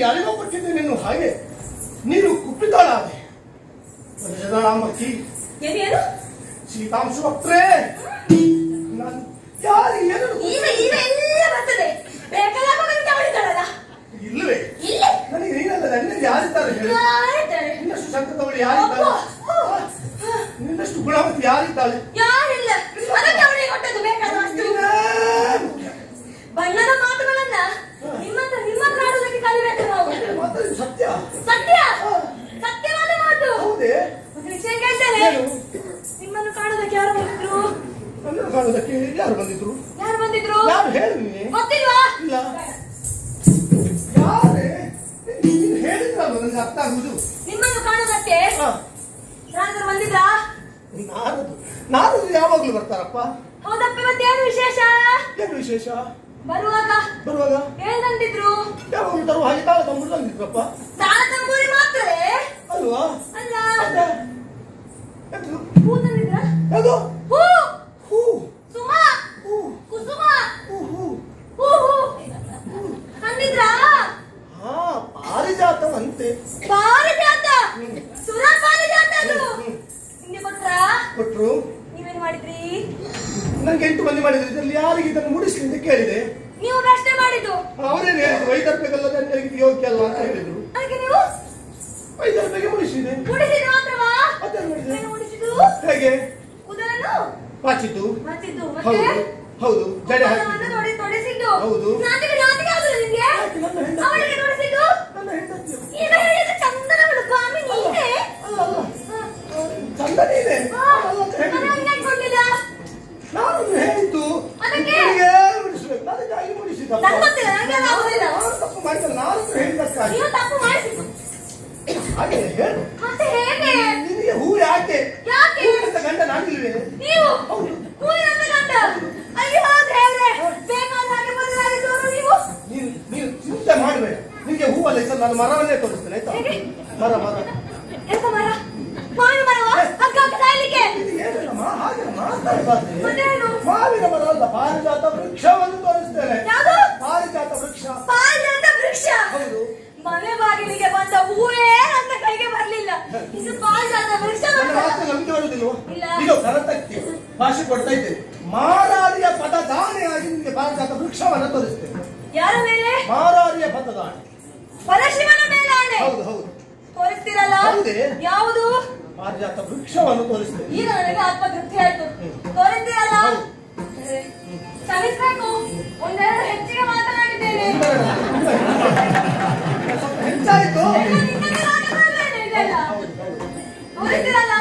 ಯಾರಿಗೋ ಕೊಟ್ಟಿದ್ದೆ ನೀನು ಹಾಗೆ ನೀನು ಕುಪ್ಪಿದಾಳಾದೆ ಮಕ್ಕಿ ಏನೇನು ಸೀತಾಂಶ ಭಕ್ತರೇ ಯಾರು ಏನು ಈಗ ಈಗ ಎಲ್ಲ ಬರ್ತದೆ ಬೇಕಾದಾಗ ತಗೊಳ್ಳಿದ್ದಾಳಲ್ಲ ಇಲ್ಲವೇ ಇಲ್ಲ ನನಗೆ ನೀನಲ್ಲ ನನ್ನಲ್ಲಿ ಯಾರಿದ್ದಾರೆ ಹೇಳಿ ಯಾರಿದ್ದಾರೆ ನಿನ್ನಷ್ಟು ಸಂಕಟದವಳು ಯಾರಿದ್ದಾರೆ ನಿನ್ನಷ್ಟು ಗುಣವತಿ ಯಾರಿದ್ದಾಳೆ ಯಾರಿಲ್ಲ ಅದಕ್ಕೆ ಅವಳಿಗೆ ಕೊಟ್ಟದ್ದು ಬೇಕಾದಷ್ಟು ಬಣ್ಣದ ಮಾತುಗಳನ್ನ ನಿಮ್ಮ ಆಡೋದಕ್ಕೆ ಕಲಿಬೇಕು ನಾವು ಮಾತಾಡಿ ಸತ್ಯ ಸತ್ಯ ಸತ್ಯವಾದ ಮಾತು ಹೌದೇ ಒಂದು ವಿಷಯ ಕೇಳ್ತೇನೆ ನಿಮ್ಮನ್ನು ಕಾಣೋದಕ್ಕೆ ಯಾರು ಬಂದಿದ್ರು ನನ್ನನ್ನು ಕಾಣೋದಕ್ಕೆ ಯಾರು ಬಂದಿದ್ರು ಯಾರು ಬಂದಿದ್ರು ಯಾರು ಹೇಳು ನೀನೆ ಗೊತ್ತಿಲ್ವಾ ಇಲ್ಲ ಯಾರೇ ನೀನು ಹೇಳಿದ್ರಲ್ಲ ನನಗೆ ಅರ್ಥ ಆಗುವುದು ನಿಮ್ಮನ್ನು ಕಾಣೋದಕ್ಕೆ ಯಾರಾದ್ರೂ ಬಂದಿದ್ರಾ ನಾರದು ಯಾವಾಗ್ಲೂ ಬರ್ತಾರಪ್ಪ ಹೌದಪ್ಪ ಮತ್ತೇನು ವಿಶೇಷ ಏನು ವಿಶೇಷ ಬರುವಾಗ ಹೇಳ್ದಂತಿದ್ರು ಯಾವಾಗ್ಲೂ ತರುವ ಹಾಗೆ ತಾಳ ತಂಬುರು ತಂದಿದ್ರಪ್ಪ ತಾಳ ತಂಬೂರಿ ಮಾತ್ರವೇ ಅಲ್ವಾ ಅಲ್ಲ ಎಂತದು? ಹೂ ತಂದಿದ್ರ ಯಾವುದು ಹೂ ಹೂ ಸುಮ ಹೂ ಕುಸುಮ ಹೂ ಹೂ ಹೂ ಹೂ ತಂದಿದ್ರಾ ಹಾ ಪಾರಿಜಾತವಂತೆ ಪಾರಿಜಾತ ಸುರ ಪಾರಿಜಾತ ಅದು ನಿಮ್ಗೆ ಕೊಟ್ರಾ ಕೊಟ್ರು ನೀವೇನು ಮಾಡಿದ್ರಿ ನಂಗೆ 8 ಮಂದಿ ಮಾಡಿದ್ರು ಇದರಲ್ಲಿ ಯಾರಿಗೆ ಇದನ್ನು ಮುಡಿಸ್ಲಿ ಅಂತ ಕೇಳಿದೆ ನೀವು ಪ್ರಶ್ನೆ ಮಾಡಿದ್ದು ಅವರೇನು ಹೇಳಿದ್ರು 5 ರೂಪಾಯಿಗೆಲ್ಲ ನನಗೆ ಯೋಗ್ಯ ಅಲ್ವಾ ಅಂತ ಹೇಳಿದ್ರು ಅದಕ್ಕೆ ನೀವು 5 ರೂಪಾಯಿಗೆ ಮುಡಿಸಿದೆ ಮುಡಿಸಿದ್ದು ಮಾತ್ರವಾ ಅದನ್ನು ಮಾಡಿದೆ ಏನು ಮುಡಿಸಿದ್ದು ಹೇಗೆ ಕೂದಲನ್ನು ಪಾಚಿದ್ದು ಮತ್ತಿದ್ದು ಹೌದು ಮತ್ತೆ ಹೌದು ಜಡೆ ಕೂದಲನ್ನು ಹಾಕಿದ್ದು ತೊಡಿಸಿದ್ದು ಹೌದು. ನಾಚಿಕೆ ಆಗುದು ನಿಮ್ಗೆ ಯಾಕೆ ನನ್ನ ಹೆಂಡತಿ? ಅವಳಿಗೆ ತೊಡಿಸಿದ್ದು ನನ್ನ ಹೆಂಡತಿ ಈಗ ಹೇಳಿದ ಚಂದನಗಳು ಕಾಮಿ ನೀನೇ ಅಲ್ಲ ಅಲ್ಲ ಚಂದ ನೀನೆ ಅಲ್ಲ ಅಂತ ಹೇಳಿದ್ದು. ಕೊಟ್ಟಿದ್ದ ನಾನು ಹೇಳಿದ್ದು ಅದಕ್ಕೆ? ನಿನಗೆ ಮುಡಿಸ್ಬೇಕು ನನಗಾಗಿ ಮುಡಿಸಿದ ನಂಗೆ ಗೊತ್ತಿಲ್ಲ ನಂಗೆ ಆಗುದಿಲ್ಲ ನಾನು ತಪ್ಪು ಮಾಡಿದ್ರೆ ನಾನು ಹೇಳಿದ್ದಕ್ಕಾಗಿ ನೀವು ತಪ್ಪು ಮಾಡಿಸಿ ಹಾಗೆ ಹೇಳು ಮತ್ತೆ ಹೇಗೆ ನಿನಗೆ ಹೂ ಯಾಕೆ ಯಾಕೆ? ಹೂವಿನಂತ ಗಂಡ ನಾನಿಲ್ವೇ ನೀವು ಹೌದು ಕೂಲಿನ ಗಂಡ ಅಯ್ಯೋ ದೇವ್ರೆ ಬೇಕಾದ ಹಾಗೆ ಬದಲಾಯಿಸೋರು ನೀವು ನೀನು ಚಿಂತೆ ಮಾಡಬೇಡ ನಿನಗೆ ಹೂವಲ್ಲ ಈ ಸಲ ನಾನು ಮರವನ್ನೇ ತೋರಿಸ್ತೇನೆ ಆಯ್ತಾ ಹೇಗೆ? ಮರ ಮರ ಎಂತ ಮರ ಮಾವಿನ ಮರವಾ ಹಗ್ಗ ಸಾಯ್ಲಿಕ್ಕೆ ಇದು ಏನಮ್ಮ ಹಾಗೆ ಮಾತಾಡಬಾರ್ದು ಮತ್ತೇನು? ಮಾವಿನ ಮರ ಅಲ್ಲ ಪಾರಿಜಾತ ವೃಕ್ಷವನ್ನು ತೋರಿಸ್ತೇನೆ ಯಾವುದು? ಪಾರಿಜಾತ ವೃಕ್ಷ ಪಾರಿಜಾತ ವೃಕ್ಷ ಹೌದು ಮನೆ ಬಾಗಿಲಿಗೆ ಬಂದ ಹೂವೇ ನನ್ನ ಕೈಗೆ ಬರ್ಲಿಲ್ಲ ಇದು ಪಾರಿಜಾತ ವೃಕ್ಷ ನನ್ನ ಮಾತು ನಂಬಿಕೆ ಬರುವುದಿಲ್ವ ಇಲ್ಲ. ಇದು ಕರತಕ್ಕೆ ಭಾಷೆ ಕೊಡ್ತಾ ಇದ್ದೇನೆ ಮಾರಾರಿಯ ಪದದಾನೆಯಾಗಿ ನಿಮಗೆ ಪಾರಿಜಾತ ವೃಕ್ಷವನ್ನು ತೋರಿಸ್ತೇನೆ ಯಾರ ಮೇಲೆ ಮಾರಾರಿಯ ಪದದಾನೆ ಪರಶಿವನ ಮೇಲೆ ಆಣೆ ಹೌದು ಹೌದು ತೋರಿಸ್ತೀರಲ್ಲ ಹೌದೇ? ಯಾವುದು ಪಾರಿಜಾತ ವೃಕ್ಷವನ್ನು ತೋರಿಸ್ತೇನೆ ಈಗ ನನಗೆ ಆತ್ಮತೃಪ್ತಿ ಆಯ್ತು ತೋರಿಸ್ತೀರಲ್ಲ ಕ್ಷಮಿಸ್ಬೇಕು ಒಂದೆರಡು ಹೆಚ್ಚಿಗೆ ಮಾತನಾಡಿದ್ದೇನೆ ಸ್ವಲ್ಪ ಹೆಚ್ಚಾಯ್ತು ಎಲ್ಲ ನಿಮ್ಮದೇ ಮಾತನಾಡಲೇನೆ ಇದೆಲ್ಲ ತೋರಿಸ್ತೀರಲ್ಲ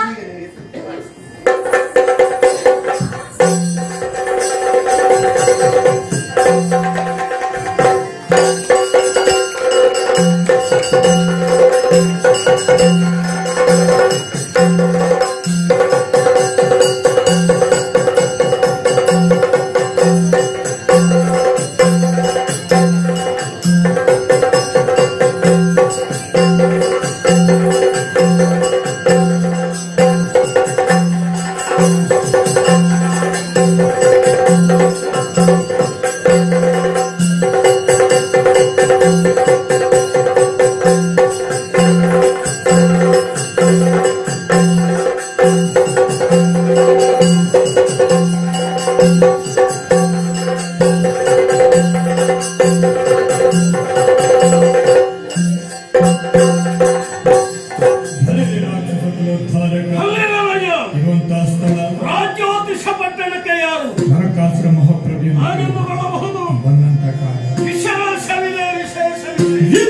ಇರುವಂತಹ ಸ್ಥಳ ರಾಜ್ಯೋತಿಷ ಪಟ್ಟಣಕ್ಕೆ ಯಾರು ನರಕಾಸುರ ಮಹಾಪ್ರಭು ಹಾಗೆಂದು ಬರಬಹುದು ಬಂದಂತ ಕಾಲ ವಿಶೇಷವಿದೆ ವಿಶೇಷವಿದೆ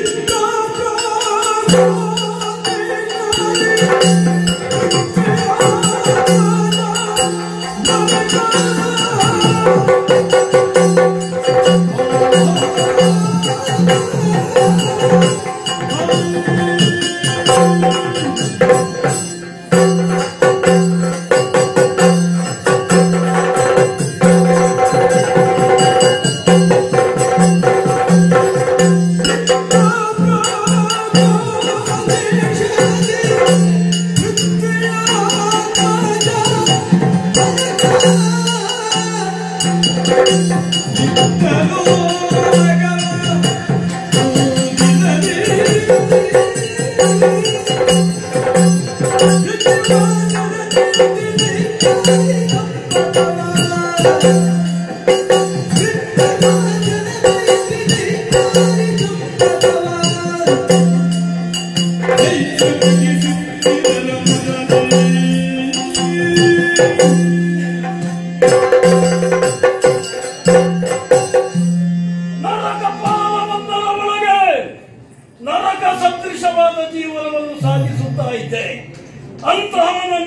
Hello,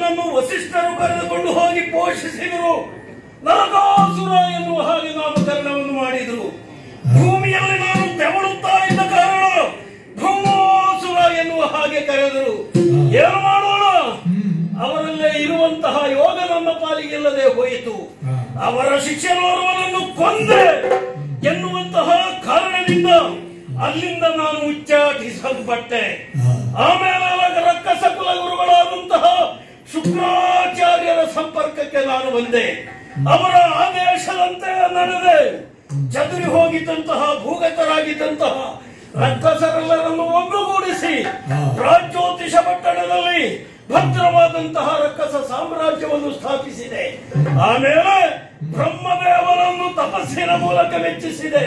ಅವನನ್ನು ವಸಿಷ್ಠರು ಕರೆದುಕೊಂಡು ಹೋಗಿ ಪೋಷಿಸಿದರು. ನರಕಾಸುರ ಎನ್ನುವ ಹಾಗೆ ನಾಮಕರಣವನ್ನು ಮಾಡಿದರು. ಭೂಮಿಯಲ್ಲಿ ನಾನು ತೆವಳುತ್ತಾ ಇದ್ದ ಕಾರಣ ಧೂಮಾಸುರ ಎನ್ನುವ ಹಾಗೆ ಕರೆದರು. ಏನು ಮಾಡೋಣ, ಅವರಲ್ಲೇ ಇರುವಂತಹ ಯೋಗ ನನ್ನ ಪಾಲಿಗಿಲ್ಲದೆ ಹೋಯಿತು. ಅವರ ಶಿಷ್ಯನೋರ್ವನನ್ನು ಕೊಂದೆ ಎನ್ನುವಂತಹ ಕಾರಣದಿಂದ ಅಲ್ಲಿಂದ ನಾನು ಉಚ್ಚಾಟಿಸಲ್ಪಟ್ಟೆ. ಆಮೇಲೆ ರಕ್ಕಸ ಕುಲಗುರುಗಳಾದಂತಹ ಶುಕ್ರಾಚಾರ್ಯರ ಸಂಪರ್ಕಕ್ಕೆ ನಾನು ಬಂದೆ. ಅವರ ಆದೇಶದಂತೆ ನಡೆದೆ. ಚದುರಿ ಹೋಗಿದ್ದಂತಹ ಭೂಗತರಾಗಿದ್ದಂತಹ ರಕ್ಕಸರೆಲ್ಲರನ್ನು ಒಗ್ಗೂಡಿಸಿ ರಾಜ್ಯೋತಿಷ ಪಟ್ಟಣದಲ್ಲಿ ಭದ್ರವಾದಂತಹ ರಕ್ಕಸ ಸಾಮ್ರಾಜ್ಯವನ್ನು ಸ್ಥಾಪಿಸಿದೆ. ಆಮೇಲೆ ಬ್ರಹ್ಮದೇವನನ್ನು ತಪಸ್ಸಿನ ಮೂಲಕ ಮೆಚ್ಚಿಸಿದೆ.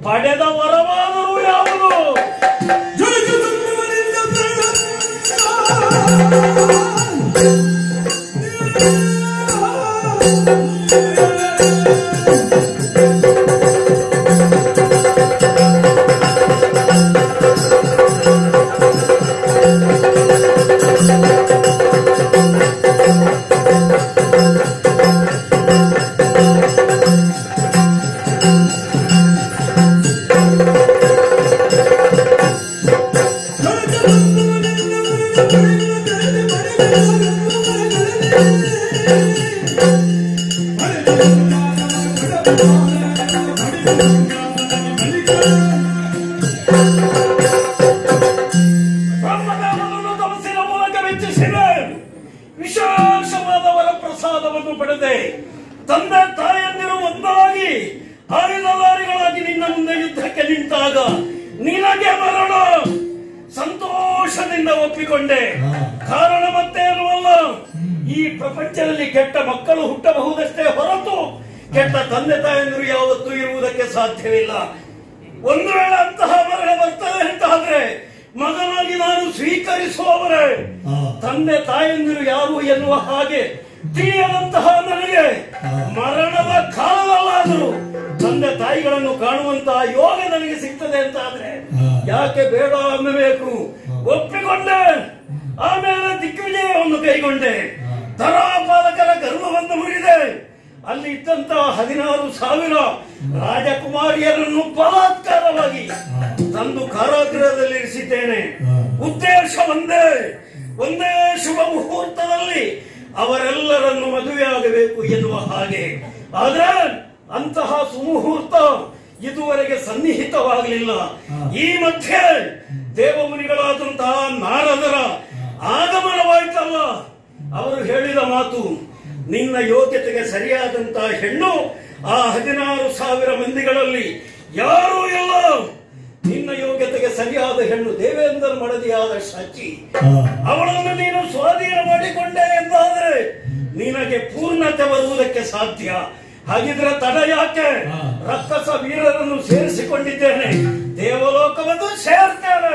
ಪಡೆದ ವರವಾದರೂ ಯಾವುದು? ಬ್ರಹ್ಮದೇವನನ್ನು ತಪಸ್ಸಿನ ಮೂಲಕ ಮೆಚ್ಚಿಸಿದೆ. ವಿಶೇಷವಾದ ವರಪ್ರಸಾದವನ್ನು ಪಡೆದೆ. ತಂದೆ ತಾಯಂದಿರು ಒಂದಾಗಿ ಆಯುಧಧಾರಿಗಳಾಗಿ ನಿನ್ನ ಮುಂದೆ ಯುದ್ಧಕ್ಕೆ ನಿಂತಾಗ ನಿನಗೆ ಮರಣ ಸಂತೋಷದಿಂದ ಒಪ್ಪಿಕೊಂಡೆ. ಕಾರಣ ಮತ್ತೇನು ಅಲ್ಲ, ಈ ಪ್ರಪಂಚದಲ್ಲಿ ಕೆಟ್ಟ ಮಕ್ಕಳು ಹುಟ್ಟಬಹುದಷ್ಟೇ ಹೊರತು ಕೆಟ್ಟ ತಂದೆ ತಾಯಂದಿರು ಯಾವತ್ತೂ ಇರುವುದಕ್ಕೆ ಸಾಧ್ಯವಿಲ್ಲ. ಒಂದು ವೇಳೆ ಅಂತಹ ಮರಣ ಬರ್ತದೆ ಅಂತಾದ್ರೆ ಮಗನಾಗಿ ನಾನು ಸ್ವೀಕರಿಸುವವರೇ. ತಂದೆ ತಾಯಂದಿರು ಯಾರು ಎನ್ನುವ ಹಾಗೆ ತಿಳಿಯದಂತಹ ನನಗೆ ಮರಣದ ಕಾಲದಲ್ಲಾದರೂ ತಂದೆ ತಾಯಿಗಳನ್ನು ಕಾಣುವಂತಹ ಯೋಗ ನನಗೆ ಸಿಗ್ತದೆ ಅಂತಾದ್ರೆ ಯಾಕೆ ಬೇಡ ಅನ್ನಬೇಕು. ಒಪ್ಪಿಕೊಂಡೆ. ಆಮೇಲೆ ದಿಗ್ವಿಜಯವನ್ನು ಕೈಗೊಂಡೆ. ಧರಾಪಾಲಕರ ಗರ್ವವನ್ನು ಮುರಿದೆ. ಅಲ್ಲಿ ಇದ್ದಂತಹ 16,000 ರಾಜಕುಮಾರಿಯರನ್ನು ಬಲಾತ್ಕಾರವಾಗಿ ತಂದು ಕಾರಾಗೃಹದಲ್ಲಿ ಇರಿಸಿದ್ದೇನೆ. ಉದ್ದೇಶ ಒಂದೇ ಶುಭ ಮುಹೂರ್ತದಲ್ಲಿ ಅವರೆಲ್ಲರನ್ನು ಮದುವೆಯಾಗಬೇಕು ಎನ್ನುವ ಹಾಗೆ. ಆದ್ರೆ ಅಂತಹ ಸುಮುಹೂರ್ತ ಇದುವರೆಗೆ ಸನ್ನಿಹಿತವಾಗಲಿಲ್ಲ. ಈ ಮಧ್ಯೆ ದೇವಮುನಿಗಳಾದಂತಹ ನಾರದರ ಆಗಮನವಾಯ್ತಲ್ಲ. ಅವರು ಹೇಳಿದ ಮಾತು, ನಿನ್ನ ಯೋಗ್ಯತೆಗೆ ಸರಿಯಾದಂತಹ ಹೆಣ್ಣು ಆ 16,000 ಮಂದಿಗಳಲ್ಲಿ ಯಾರೂ ಇಲ್ಲ. ನಿನ್ನ ಯೋಗ್ಯತೆಗೆ ಸರಿಯಾದ ಹೆಣ್ಣು ದೇವೇಂದ್ರ ಮಡದಿಯಾದ ಶಚಿ. ಅವಳನ್ನು ನೀನು ಸ್ವಾಧೀನ ಮಾಡಿಕೊಂಡೆ ಎಂದಾದರೆ ನಿನಗೆ ಪೂರ್ಣತೆ ಬರುವುದಕ್ಕೆ ಸಾಧ್ಯ. ಹಾಗಿದ್ರೆ ತಡ ಯಾಕೆ? ರಕ್ಕಸ ವೀರರನ್ನು ಸೇರಿಸಿಕೊಂಡಿದ್ದೇನೆ. ದೇವಲೋಕವನ್ನು ಸೇರ್ತೇನೆ.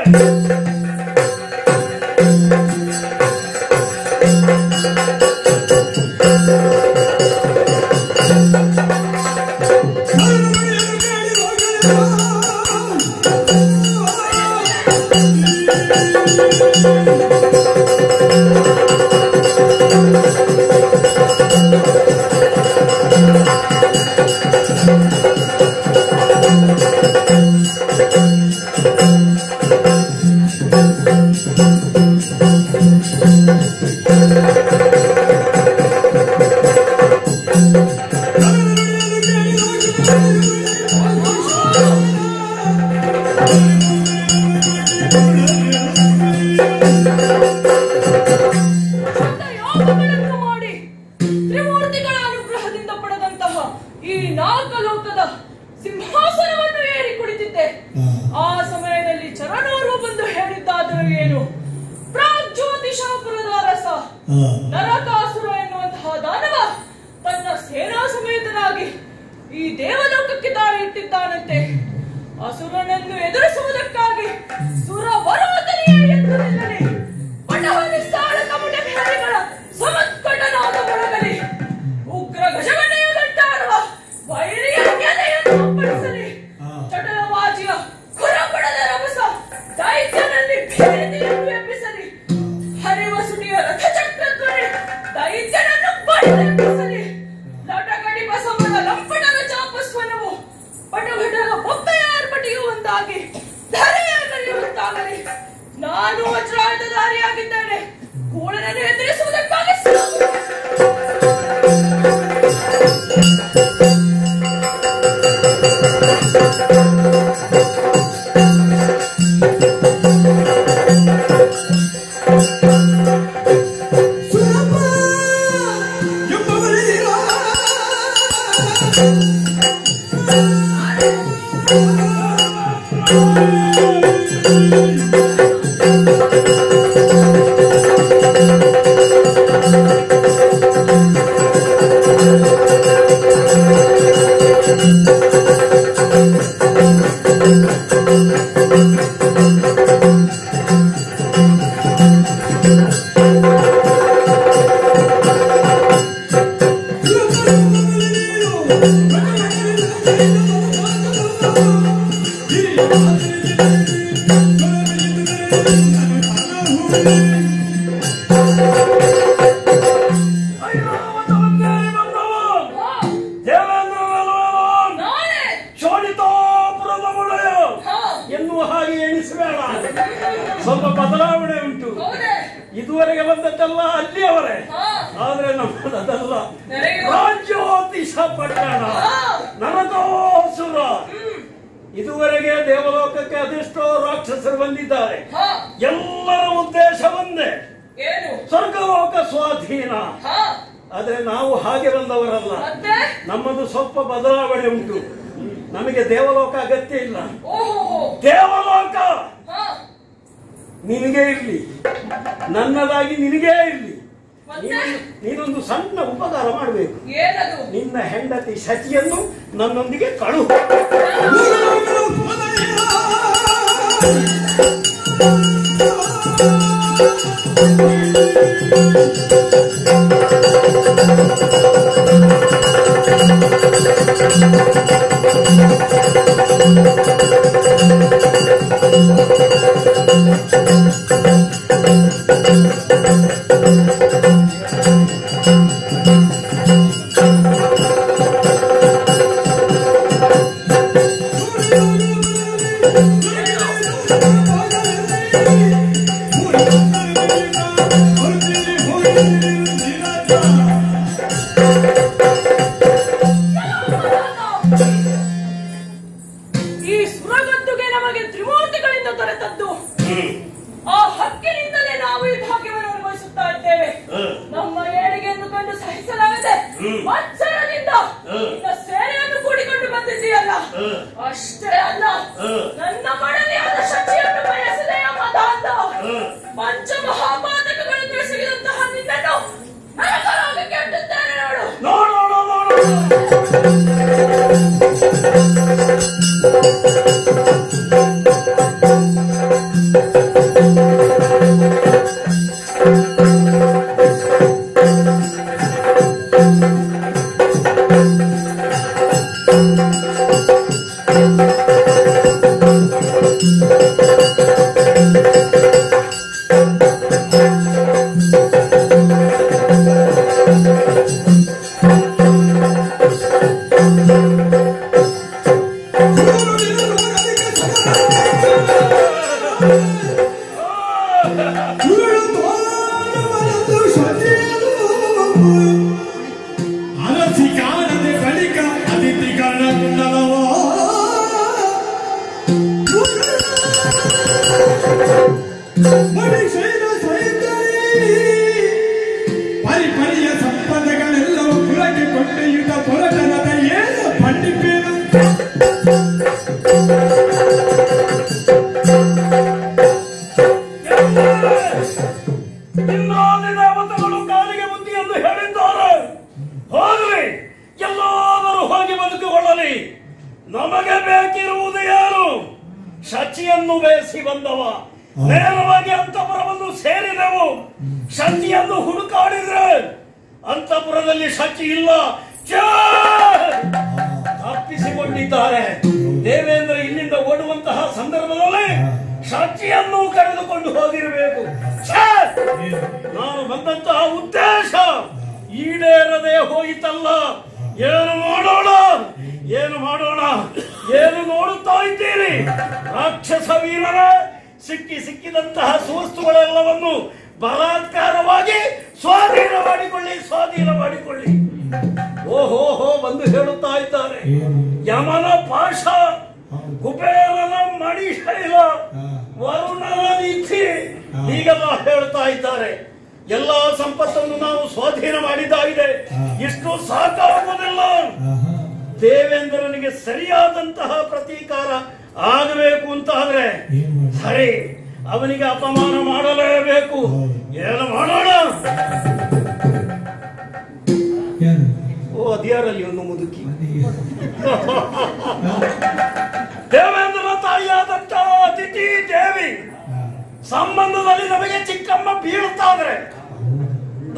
ನರಕಾಸುರ ಎನ್ನುವಂತಹ ದಾನವ ತನ್ನ ಸೇನಾ ಸಮೇತನಾಗಿ ಈ ದೇವಲೋಕಕ್ಕೆ ದಾಳಿ ಇಟ್ಟಿದ್ದಾನಂತೆ. ಅಸುರನನ್ನು ಎದುರಿಸುವುದಕ್ಕಾಗಿ ಸುರ ವರೋದನೆಯ ಎದುರಿನಲ್ಲಿ ಪಟವನಿ ಸಾಳಕ ಮುಟೆಗಳ ಸಮತ್ಕಟನಾದ ಮೊಳಗಲಿ ಉಗ್ರ ಗಜಗಣೆಯ ಗಂಟಾಡುವ ವೈರಿಯ ಎಲೆಯನ್ನು ಅಪ್ಪಳಿಸಲಿ ಚಟಲವಾಜಿಯ ಕುರಪಡದ ರಭಸ ದೈತ್ಯನಲ್ಲಿ ಭೀತಿಯನ್ನು ಎಬ್ಬಿಸಲಿ ಹರಿವ ಸುಡಿಯ ರಥಚಕ್ರಧ್ವನಿ ಎನ್ನುವ ಹಾಗೆ ಎಣಿಸಬೇಡ, ಸ್ವಲ್ಪ ಬದಲಾವಣೆ ಉಂಟು. ಇದುವರೆಗೆ ಬಂದದ್ದಲ್ಲ ಅಲ್ಲಿಯವರೇ, ಆದ್ರೆ ನಮ್ಮದಲ್ಲ. ರಾಜ್ಯೋತಿಷ ಪಟ್ಟಣ ನನಗೋಸುರ. ಇದುವರೆಗೆ ದೇವಲೋಕಕ್ಕೆ ಅದೆಷ್ಟೋ ರಾಕ್ಷಸರು ಬಂದಿದ್ದಾರೆ. ಎಲ್ಲರ ಉದ್ದೇಶ ಒಂದೇ, ಸ್ವರ್ಗಲೋಕ ಸ್ವಾಧೀನ. ಆದ್ರೆ ನಾವು ಹಾಗೆ ಬಂದವರಲ್ಲ, ನಮ್ಮದು ಸ್ವಲ್ಪ ಬದಲಾವಣೆ ಉಂಟು. ನಮಗೆ ದೇವಲೋಕ ಅಗತ್ಯ ಇಲ್ಲ. ದೇವಲೋಕ ನಿನಗೆ ಇರ್ಲಿ, ನನ್ನದಾಗಿ ನಿನಗೇ ಇರ್ಲಿ. ನೀನೊಂದು ಸಣ್ಣ ಉಪಕಾರ ಮಾಡಬೇಕು. ನಿನ್ನ ಹೆಂಡತಿ ಶಚಿಯನ್ನು ನನ್ನೊಂದಿಗೆ ಕಳುಹು. ಅಷ್ಟೇ ಅಲ್ಲ, ನನ್ನ ಮಡದಿಯಾದ ಶಚಿಯನ್ನು ಬಯಸದೆಯ ಮದಾಂಧ ಪಂಚಮಹಾಪಾತಕಗಳನ್ನು ಎಸಗಿದಂತಹ ನಿನ್ನನ್ನು ನರಕಲೋಕಕ್ಕೆ ಅಟ್ಟುತ್ತೇನೆ ನೋಡು. ಪರಿಪರಿಯ ಸಂಪದಗಳೆಲ್ಲವೂ ಪುರಕ್ಕೆ ಕೊಂಡೊಯ್ಯುತ್ತ ಪುರತನದ ಏನು ಪಂಡಿತೇನು ದೇವತೆಗಳು ಕಾಲಿಗೆ ಬುದ್ಧಿ ಎಂದು ಹೇಳಿದ್ದಾರೆ. ಹೋಗಲಿ, ಎಲ್ಲಾದರೂ ಹೋಗಿ ಬದುಕಿಕೊಳ್ಳಲಿ. ನಮಗೆ ಬೇಕಿರುವುದು ಯಾರು? ಶಚಿಯನ್ನು ಬಯಸಿ ಬಂದವ. ನೇರವಾಗಿ ಅಂತಃಪುರವನ್ನು ಸೇರಿದೆವು. ಶಚಿಯನ್ನು ಹುಡುಕಾಡಿದ್ರೆ ಅಂತಃಪುರದಲ್ಲಿ ಶಚಿ ಇಲ್ಲ, ತಪ್ಪಿಸಿಕೊಂಡಿದ್ದಾರೆ. ದೇವೇಂದ್ರ ಇಲ್ಲಿಂದ ಓಡುವಂತಹ ಸಂದರ್ಭದಲ್ಲಿ ಶಚಿಯನ್ನು ಕರೆದುಕೊಂಡು ಹೋಗಿರಬೇಕು. ನಾನು ಬಂದಂತಹ ಉದ್ದೇಶ ಈಡೇರದೆ ಹೋಯಿತಲ್ಲ. ಏನು ಮಾಡೋಣ, ಏನು ಮಾಡೋಣ, ಏನು ನೋಡುತ್ತಾ ಇದ್ದೀರಿ? ರಾಕ್ಷಸ ವೀರರ ಸಿಕ್ಕಿದಂತಹ ಸುವಸ್ತುಗಳೆಲ್ಲವನ್ನು ಬಲಾತ್ಕಾರವಾಗಿ ಸ್ವಾಧೀನ ಮಾಡಿಕೊಳ್ಳಿ. ಓಹೋ ಬಂದು ಹೇಳುತ್ತಾ ಇದ್ದಾರೆ. ಯಮನ ಪಾಶ, ಕುಬೇರನ ಮಣಿಶೈಲ, ವರುಣನ ನಿಧಿ ಹೀಗೆಲ್ಲ ಹೇಳ್ತಾ ಇದ್ದಾರೆ. ಎಲ್ಲ ಸಂಪತ್ತನ್ನು ನಾವು ಸ್ವಾಧೀನ ಮಾಡಿದ್ದಾಗಿದೆ. ಇಷ್ಟು ಸಾಕಾಗುವುದಿಲ್ಲ. ದೇವೇಂದ್ರನಿಗೆ ಸರಿಯಾದಂತಹ ಪ್ರತೀಕಾರ ಆಗಬೇಕು ಅಂತ ಆದ್ರೆ ಸರಿ, ಅವನಿಗೆ ಅಪಮಾನ ಮಾಡಲೇಬೇಕು. ಏನು ಮಾಡೋಣ? ಓ ಅದ್ಯಾರಲ್ಲಿ ಒಂದು ಮುದುಕಿ ದೇವೇಂದ್ರನ ತಾಯಿಯಾದಂತ ಅತಿಥಿ ದೇವಿ ಸಂಬಂಧದಲ್ಲಿ ನಮಗೆ ಚಿಕ್ಕಮ್ಮ ಬೀಳುತ್ತಾದ್ರೆ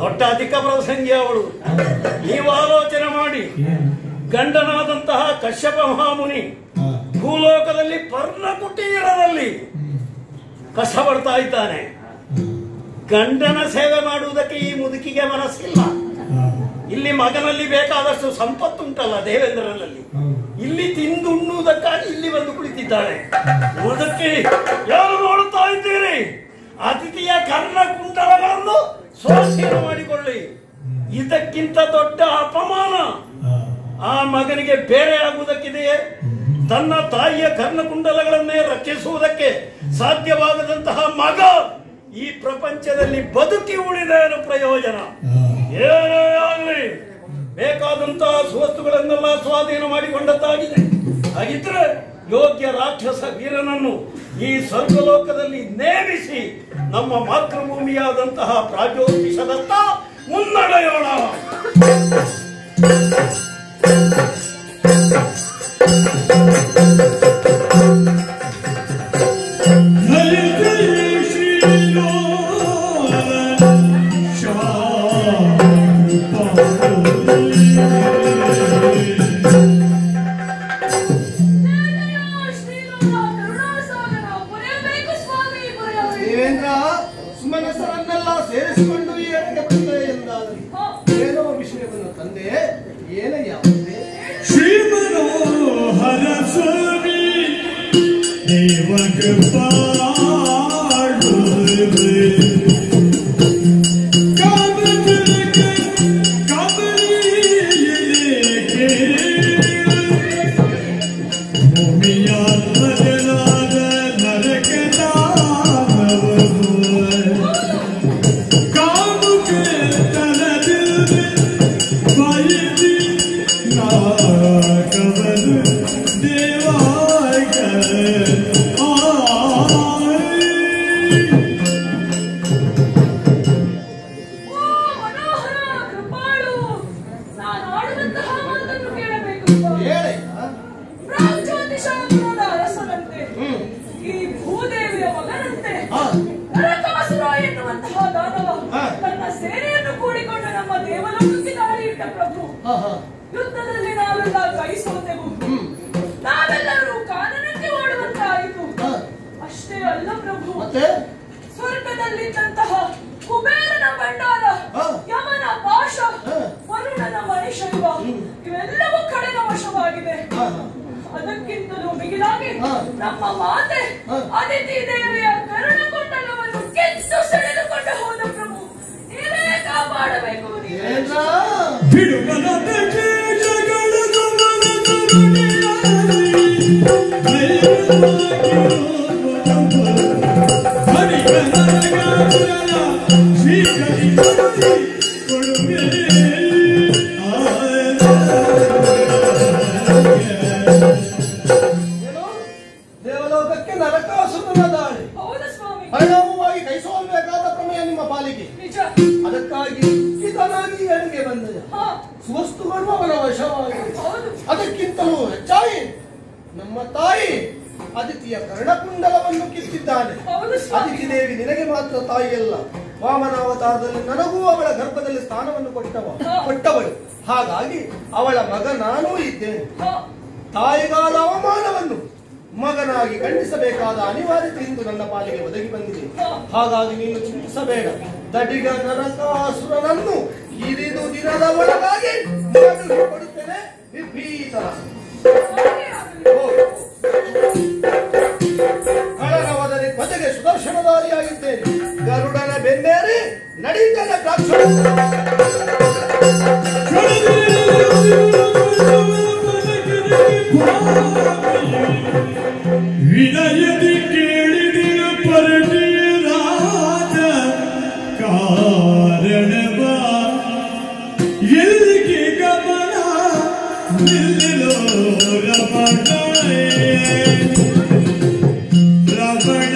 ದೊಡ್ಡ ಅಧಿಕ ಪ್ರಸಂಗಿ ಅವಳು. ನೀವು ಆಲೋಚನೆ ಮಾಡಿ, ಗಂಡನಾದಂತಹ ಕಶ್ಯಪ ಮಹಾಮುನಿ ಭೂಲೋಕದಲ್ಲಿ ಪರ್ಣಕುಟೀರದಲ್ಲಿ ಕಷ್ಟಪಡ್ತಾ ಇದ್ದಾನೆ. ಗಂಡನ ಸೇವೆ ಮಾಡುವುದಕ್ಕೆ ಈ ಮುದುಕಿಗೆ ಮನಸ್ಸಿಲ್ಲ. ಇಲ್ಲಿ ಮಗನಲ್ಲಿ ಬೇಕಾದಷ್ಟು ಸಂಪತ್ತುಂಟಲ್ಲ ದೇವೇಂದ್ರನಲ್ಲಿ, ಇಲ್ಲಿ ತಿಂದುಣ್ಣುವುದಕ್ಕಾಗಿ ಇಲ್ಲಿ ಬಂದು ಕುಳಿತಿದ್ದಾಳೆ. ಮುದುಕಿ, ಯಾರು ನೋಡುತ್ತಾ ಇದ್ದೀರಿ? ಅತಿಥಿಯ ಕರ್ಣಕುಂಡಲಗಳನ್ನು ಸ್ವಾಧೀನ ಮಾಡಿಕೊಳ್ಳಿ. ಇದಕ್ಕಿಂತ ದೊಡ್ಡ ಅಪಮಾನ ಆ ಮಗನಿಗೆ ಬೇರೆ ಆಗುವುದಕ್ಕಿದೆಯೇ? ತನ್ನ ತಾಯಿಯ ಕರ್ಣಕುಂಡಲಗಳನ್ನೇ ರಕ್ಷಿಸುವುದಕ್ಕೆ ಸಾಧ್ಯವಾಗದಂತಹ ಮಗ ಈ ಪ್ರಪಂಚದಲ್ಲಿ ಬದುಕಿ ಉಳಿದೇನು ಪ್ರಯೋಜನ? ಏನೇ ಆಗಲಿ ಬೇಕಾದಂತಹ ಸುವಸ್ತುಗಳನ್ನೆಲ್ಲ ಸ್ವಾಧೀನ ಮಾಡಿಕೊಂಡದ್ದಾಗಿದೆ. ಹಾಗಿದ್ರೆ ಯೋಗ್ಯ ರಾಕ್ಷಸ ವೀರನನ್ನು ಈ ಸ್ವರ್ಗಲೋಕದಲ್ಲಿ ನೇಮಿಸಿ ನಮ್ಮ ಮಾತೃಭೂಮಿಯಾದಂತಹ ಪ್ರಾಜ್ಯೋತಿಷದತ್ತ ಮುನ್ನಡೆಯೋಣ. ದೇವೇಂದ್ರ ಸುಮನಸರನ್ನೆಲ್ಲ ಸೇರಿಸಿಕೊಂಡು ಈ ಎಡೆಗೆ ಬಂದೆ ಎಂದಾದರೆ ಏನೋ ವಿಷಯವನ್ನು ತಂದೆ. ಏನಯ್ಯ? ಶ್ರೀ ಮನೋಹರ ಸ್ವಾಮಿ ದೇವಕೃಪಾ ಯುದ್ಧದಲ್ಲಿ ನಾವೆಲ್ಲ ಕೈ ಸೋತೆವು. ನಾವೆಲ್ಲರೂ ಕಾನನಕ್ಕೆ ಓಡುವಂತಾಯಿತು. ಅಷ್ಟೇ ಅಲ್ಲ ಪ್ರಭು, ಸ್ವರ್ಗದಲ್ಲಿದ್ದಂತಹ ಕುಬೇರನ ಭಂಡಾರ, ಯಮನ ಪಾಶ, ವರುಣನ ಮಣಿಶೈವ ಇವೆಲ್ಲವೂ ಕಡೆನ ವಶವಾಗಿದೆ. ಅದಕ್ಕಿಂತಲೂ ಮಿಗಿಲಾಗಿ ನಮ್ಮ ಮಾತೆ ಅದಿತಿ ದೇವಿಯ ಕರ್ಣಕುಂಡಲವನ್ನು ಕಿತ್ತು ಸೆಳೆದುಕೊಂಡು ಹೋದ ಪ್ರಭು, ನೀವೇ ಕಾಪಾಡಬೇಕು. ದೇವಲೋಕಕ್ಕೆ ನರಕಾಸುರನ ದಾಳಿ. ಹೌದು ಸ್ವಾಮಿ. ಪರಿಣಾಮವಾಗಿ ಕೈಸೋಲ್ಬೇಕಾದ ಪ್ರಮೇಯ ನಿಮ್ಮ ಪಾಲಿಗೆ. ನಿಜ. ಅದಕ್ಕಾಗಿ ಇದನಾಗಿ ಎಡೆಗೆ ಬಂದ ಸುವಸ್ತುಗಳು ಅವನ ವಶವಾಗಿದೆ. ಅದಕ್ಕಿಂತಲೂ ಹೆಚ್ಚಾಗಿ ನಮ್ಮ ತಾಯಿ ಅದಿತಿಯ ಕರ್ಣಕುಂಡಲವನ್ನು ಕಿತ್ತಿದ್ದಾನೆ. ಅದಿತಿ ದೇವಿ ನಿನಗೆ ಮಾತ್ರ ತಾಯಿಯಲ್ಲ, ವಾಮನಾವತಾರದಲ್ಲಿ ನನಗೂ ಅವಳ ಗರ್ಭದಲ್ಲಿ ಸ್ಥಾನವನ್ನು ಕೊಟ್ಟವಳು. ಹಾಗಾಗಿ ಅವಳ ಮಗ ನಾನೂ ಇದ್ದೇನೆ. ತಾಯಿಗಾದ ಅವಮಾನವನ್ನು ಮಗನಾಗಿ ಖಂಡಿಸಬೇಕಾದ ಅನಿವಾರ್ಯತೆ ಇಂದು ನನ್ನ ಪಾಲಿಗೆ ಒದಗಿ ಬಂದಿದೆ. ಹಾಗಾಗಿ ನೀನು ಚಿಂತಿಸಬೇಡ. ದಡಿಗ ನರಕಾಸುರನನ್ನು ಹಿರಿದು ದಿನದ ಒಳಗಾಗಿ ಕೊಡುತ್ತೇನೆ. ವಿಭೀತರ ಕಳನವದರೆ ಧ್ವಜಗೆ ಸುದರ್ಶನಧಾರಿಯಾಗಿದ್ದೇನೆ. ಗರುಡನ ಬೆನ್ನೇರಿ ನಡೀತೇನೆ. ವಿನಯದಿ ಕೇಳಿದಿನ ಪರಟಿ ರಾಜ ಕಾರಣವ ಎಲ್ಲಿಗೆ ಗಮನ ನಿಲ್ಲೋ ರಮಣ ರಮಣ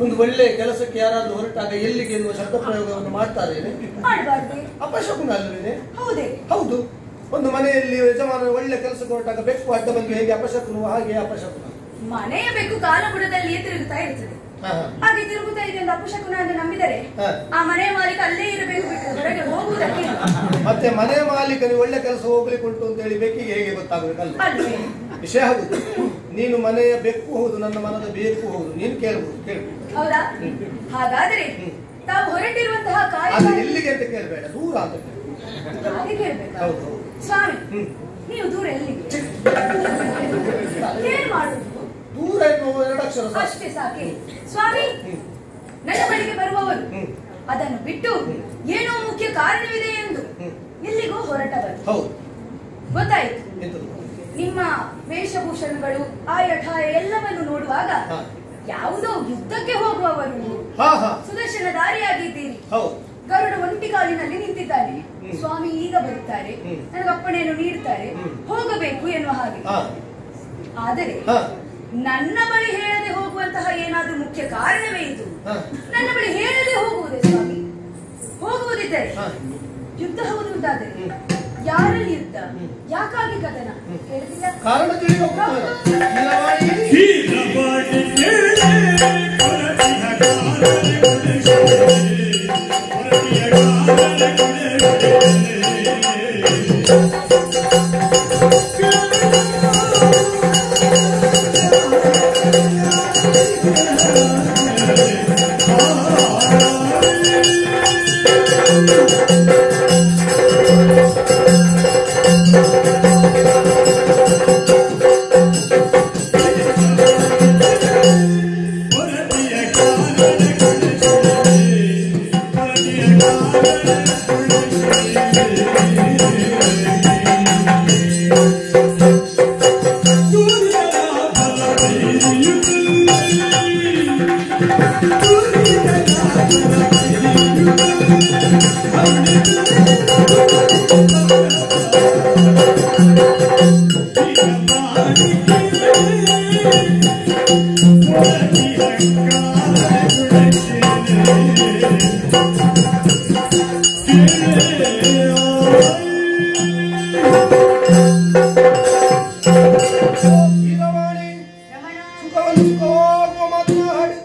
ಒಂದು ಒಳ್ಳೆ ಕೆಲಸಕ್ಕೆ ಯಾರಾದ್ರೂ ಹೊರಟಾಗ ಎಲ್ಲಿಗೆ ಎನ್ನುವ ಶಬ್ದ ಪ್ರಯೋಗವನ್ನು ಮಾಡ್ತಾರೆ. ಅಪಶಕುನ ಅಲ್ವೇನೆ? ಹೌದು. ಒಂದು ಮನೆಯಲ್ಲಿ ಯಜಮಾನ ಒಳ್ಳೆ ಕೆಲಸಕ್ಕೆ ಹೊರಟಾಗ ಬೆಕ್ಕು ಅಡ್ಡ ಬಂದು ಹೇಗೆ ಅಪಶಕುನ ಹಾಗೆ ಅಪಶಕುನ. ಮನೆಯ ಬೆಕ್ಕು ಕಾಲಬುಡದಲ್ಲಿಯೇ ತಿರುಗುತ್ತಾ ಇರ್ತದೆ. ಹಾಗೆ ತಿರುಗುತ್ತಾ ಇದೆ ಅಂತ ಅಪಶಕುನ ಅಂತ ನಂಬಿದರೆ ಆ ಮನೆ ಮಾಲೀಕ ಅಲ್ಲೇ ಇರಬೇಕು, ಬಿಟ್ಟು ಹೊರಗೆ ಹೋಗುವುದಕ್ಕೆ. ಮತ್ತೆ ಮನೆ ಮಾಲೀಕನಿಗೆ ಒಳ್ಳೆ ಕೆಲಸ ಹೋಗ್ಲಿಕ್ಕೆ ಉಂಟು ಅಂತ ಹೇಳಿ ಬೆಕ್ಕಿಗೆ ಹೇಗೆ ಗೊತ್ತಾಗಬೇಕಲ್ಲ? ವಿಷಯ ಆಗುದು. ನೀನು ಮನೆಯ ಬೆಕ್ಕು ಹೌದು, ನನ್ನ ಮನದ ಬೇಕು ಹೌದು, ನೀನು ಕೇಳಬಹುದು. ಹೌದಾ? ಹಾಗಾದ್ರೆ ತಾವು ಹೊರಟಿರುವಂತಹ ಕಾರ್ಯ ಎಲ್ಲಿಗೆ ಅಂತ ಕೇಳಬೇಡ, ದೂರ ಅಂತ ಹಾಗೆ ಕೇಳಬೇಕು. ಹೌದು ಸ್ವಾಮಿ, ನೀವು ದೂರ ಎಲ್ಲಿಗೆ? ಏನ್ ಮಾಡುದು? ದೂರ ಎನ್ನುವ 2 ಅಕ್ಷರ ಅಷ್ಟೇ ಸಾಕೆ. ಸ್ವಾಮಿ, ನನ್ನ ಬಳಿಗೆ ಬರುವವರು ಅದನ್ನು ಬಿಟ್ಟು ಏನೋ ಮುಖ್ಯ ಕಾರಣವಿದೆ ಎಂದು ಎಲ್ಲಿಗೋ ಹೊರಟವರು. ಹೌದು, ಗೊತ್ತಾಯ್ತು. ನಿಮ್ಮ ವೇಷಭೂಷಣಗಳು, ಆಯಠಾಯ ಎಲ್ಲವನ್ನು ನೋಡುವಾಗ ಯಾವುದೋ ಯುದ್ಧಕ್ಕೆ ಹೋಗುವವರು ಹಾ ಹಾ ಸುದರ್ಶನ ದಾರಿಯಾಗಿದ್ದೀರಿ. ಹೌದು. ಗರುಡ ಒಂಟಿ ಕಾಲಿನಲ್ಲಿ ನಿಂತಿದ್ದಾನೆ. ಸ್ವಾಮಿ ಈಗ ಬರುತ್ತಾರೆ, ನನಗೆ ಅಪ್ಪಣೆಯನ್ನು ನೀಡುತ್ತಾರೆ, ಹೋಗಬೇಕು ಎನ್ನುವ ಹಾಗೆ. ಆದರೆ ನನ್ನ ಬಳಿ ಹೇಳದೆ ಹೋಗುವಂತಹ ಏನಾದ್ರೂ ಮುಖ್ಯ ಕಾರಣವೇ ಇದು? ನನ್ನ ಬಳಿ ಹೇಳದೆ ಹೋಗುವುದೇ ಸ್ವಾಮಿ? ಹೋಗುವುದಿದ್ದರೆ ಯುದ್ಧ ಹೌದುದಾದರೆ ಯಾರಲ್ಲಿ ಯುದ್ಧ, ಯಾಕಾಗಿ ಕದನ ಹೇಳಿದಿಲ್ಲ? ಕಾರಣ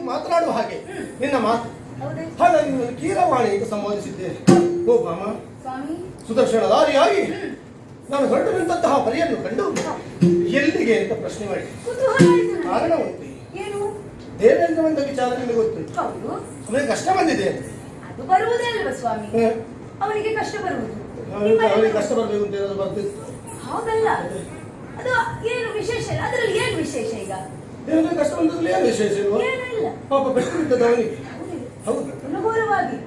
ಮಾತನಾಡುವ ಹಾಗೆ ನಿನ್ನ ಮಾತು ಹಾಗಾಗಿ ಕೀರವಾಣಿ ಎಂದು ಸಂಬೋಧಿಸಿದ್ದೇನೆ. ಓ ಬಾಮ, ಸುದರ್ಶನಧಾರಿಯಾಗಿ ನಾನು ಹೊರಟು ನಿಂತಹ ಪರಿಯನ್ನು ಕಂಡು ಎಲ್ಲಿಗೆ ಅಂತ ಪ್ರಶ್ನೆ ಮಾಡಿ ಕಾರಣ ಉಂಟು. ದೇವೇಂದ್ರವಂತ ವಿಚಾರ ನಿಮಗೆ ಗೊತ್ತುಂಟು. ಅವನಿಗೆ ಕಷ್ಟ ಬಂದಿದೆ. ಅದು ಬರುವುದೇ ಅಲ್ವಾ ಸ್ವಾಮಿ? ಅವನಿಗೆ ಕಷ್ಟ ಬರುವುದು, ಅವನಿಗೆ ಕಷ್ಟ ಬರಬೇಕು ಅಂತ ಏನಾದ್ರು ಬರ್ತಿತ್ತು? ಹೌದಲ್ಲ, ಅದು ಏನು ವಿಶೇಷ? ಅದರಲ್ಲಿ ಏನು ವಿಶೇಷ? ಈಗ ದೇವರಿಗೆ ಕಷ್ಟ ಬಂದದ್ರಲ್ಲಿ ಏನು ವಿಶೇಷ ಇಲ್ವಾ? ಪಾಪ ಪೆಟ್ಟು ಬಿದ್ದದ್ದು ಅವನಿಗೆ. ಹೌದು, ಅನುಭವವಾಗಿ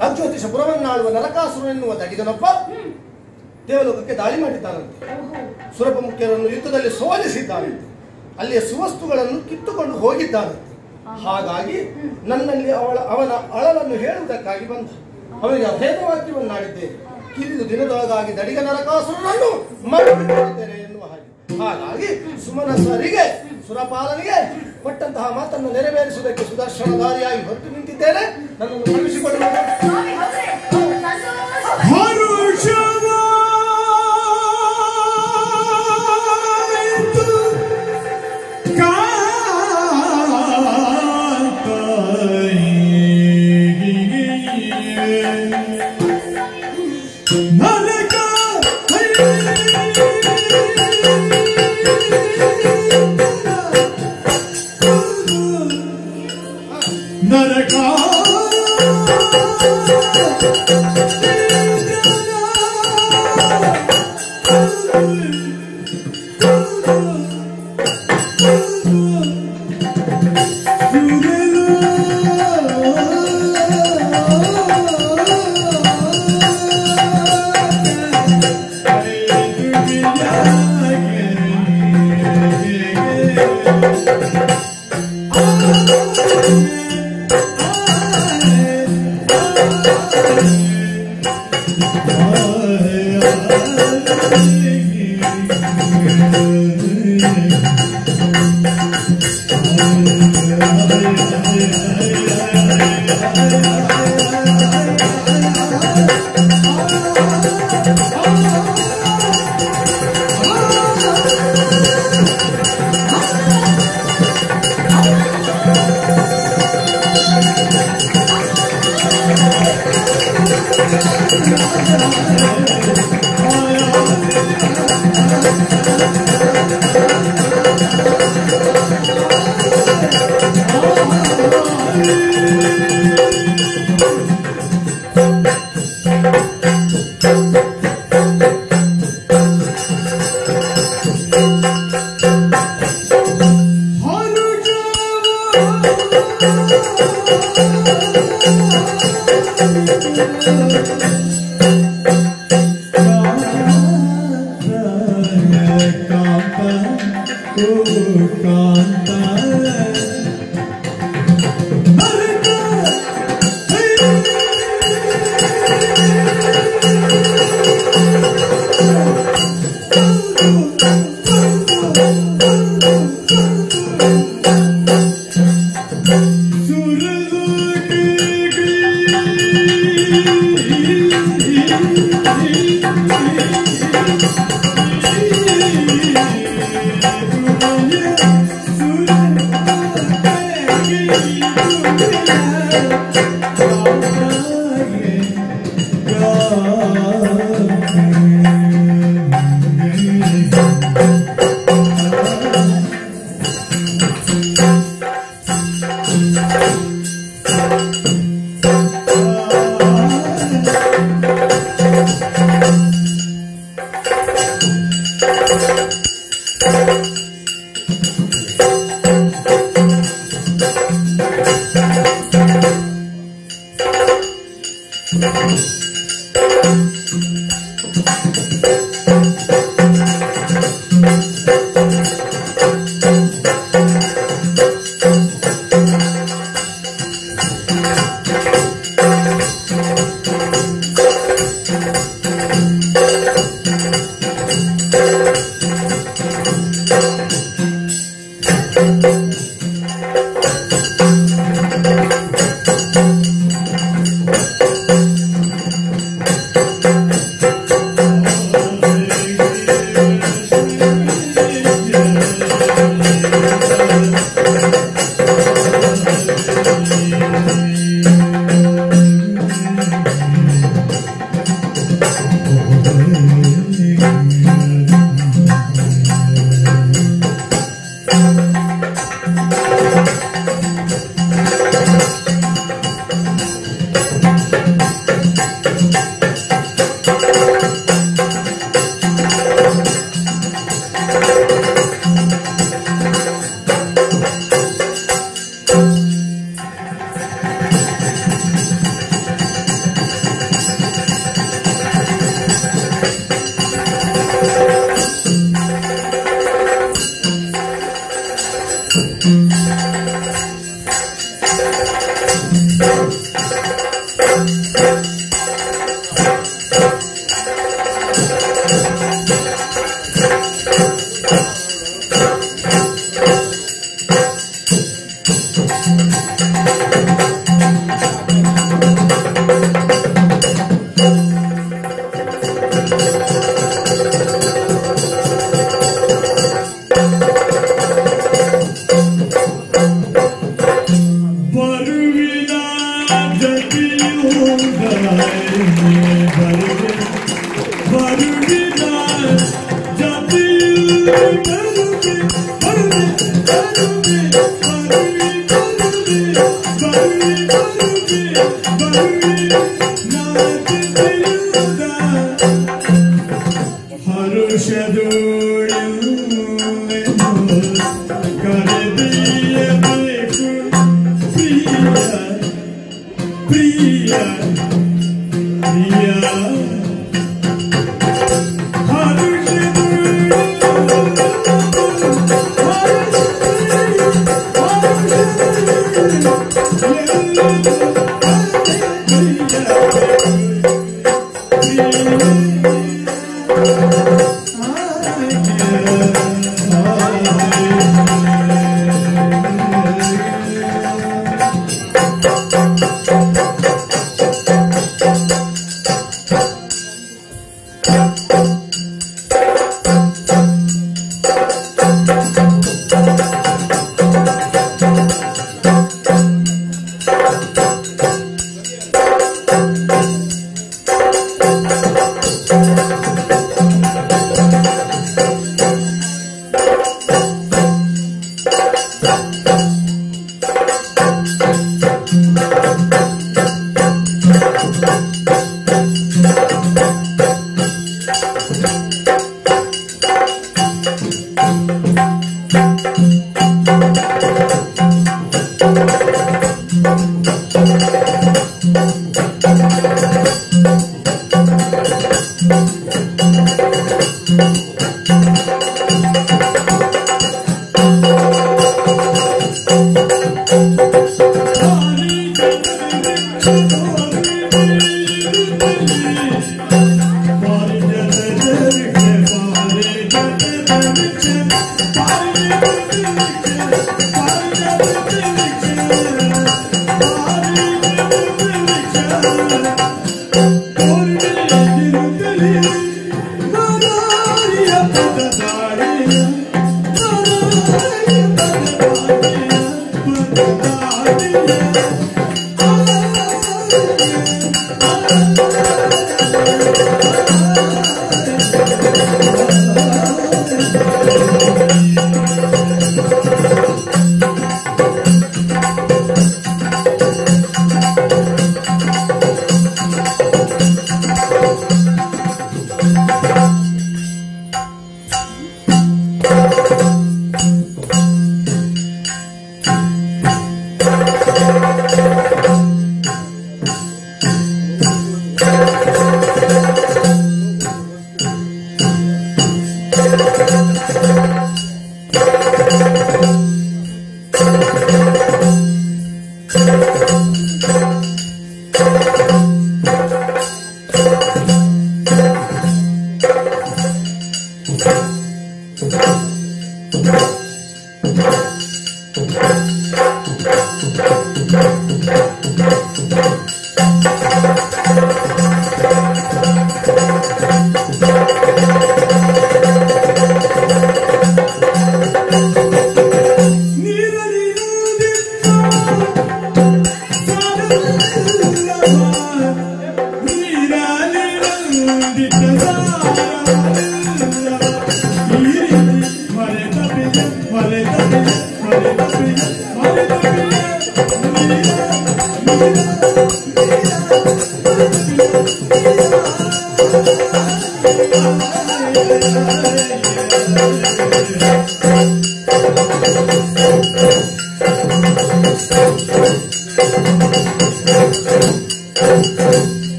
ರಾಜ್ಯೋತಿಷಪುರವನ್ನಾಳುವ ನರಕಾಸುರ ಎನ್ನುವ ದಡಿಗನೊಬ್ಬ ದೇವಲೋಕಕ್ಕೆ ದಾಳಿ ಮಾಡಿದ್ದಾನಂತೆ. ಸುರಪ ಮುಖ್ಯರನ್ನು ಯುದ್ಧದಲ್ಲಿ ಸೋಲಿಸಿದ್ದಾನಂತೆ. ಅಲ್ಲಿಯ ಸುವಸ್ತುಗಳನ್ನು ಕಿತ್ತುಕೊಂಡು ಹೋಗಿದ್ದಾನಂತೆ. ಹಾಗಾಗಿ ನನ್ನಲ್ಲಿ ಅವನ ಅಳಲನ್ನು ಹೇಳುವುದಕ್ಕಾಗಿ ಬಂದ. ಅವನಿಗೆ ಅಭೇದವಾಕ್ಯವನ್ನಾಡಿದ್ದೆ. ಕಿರಿದು ದಿನದೊಳಗಾಗಿ ದಡಿಗ ನರಕಾಸುರನನ್ನು ಮಾಡಿಬಿಟ್ಟಿದ್ದೇನೆ ಎನ್ನುವ ಹಾಗೆ. ಹಾಗಾಗಿ ಸುಮನಸರಿಗೆ ಸುರಪಾಲನಿಗೆ ಕೊಟ್ಟಂತಹ ಮಾತನ್ನು ನೆರವೇರಿಸುವುದಕ್ಕೆ ಸುದರ್ಶನಧಾರಿಯಾಗಿ ಹೊರಟು ನಿಂತಿದ್ದೇನೆ. ನನ್ನನ್ನು ಕಳುಹಿಸಿಕೊಳ್ಳುವ Kampa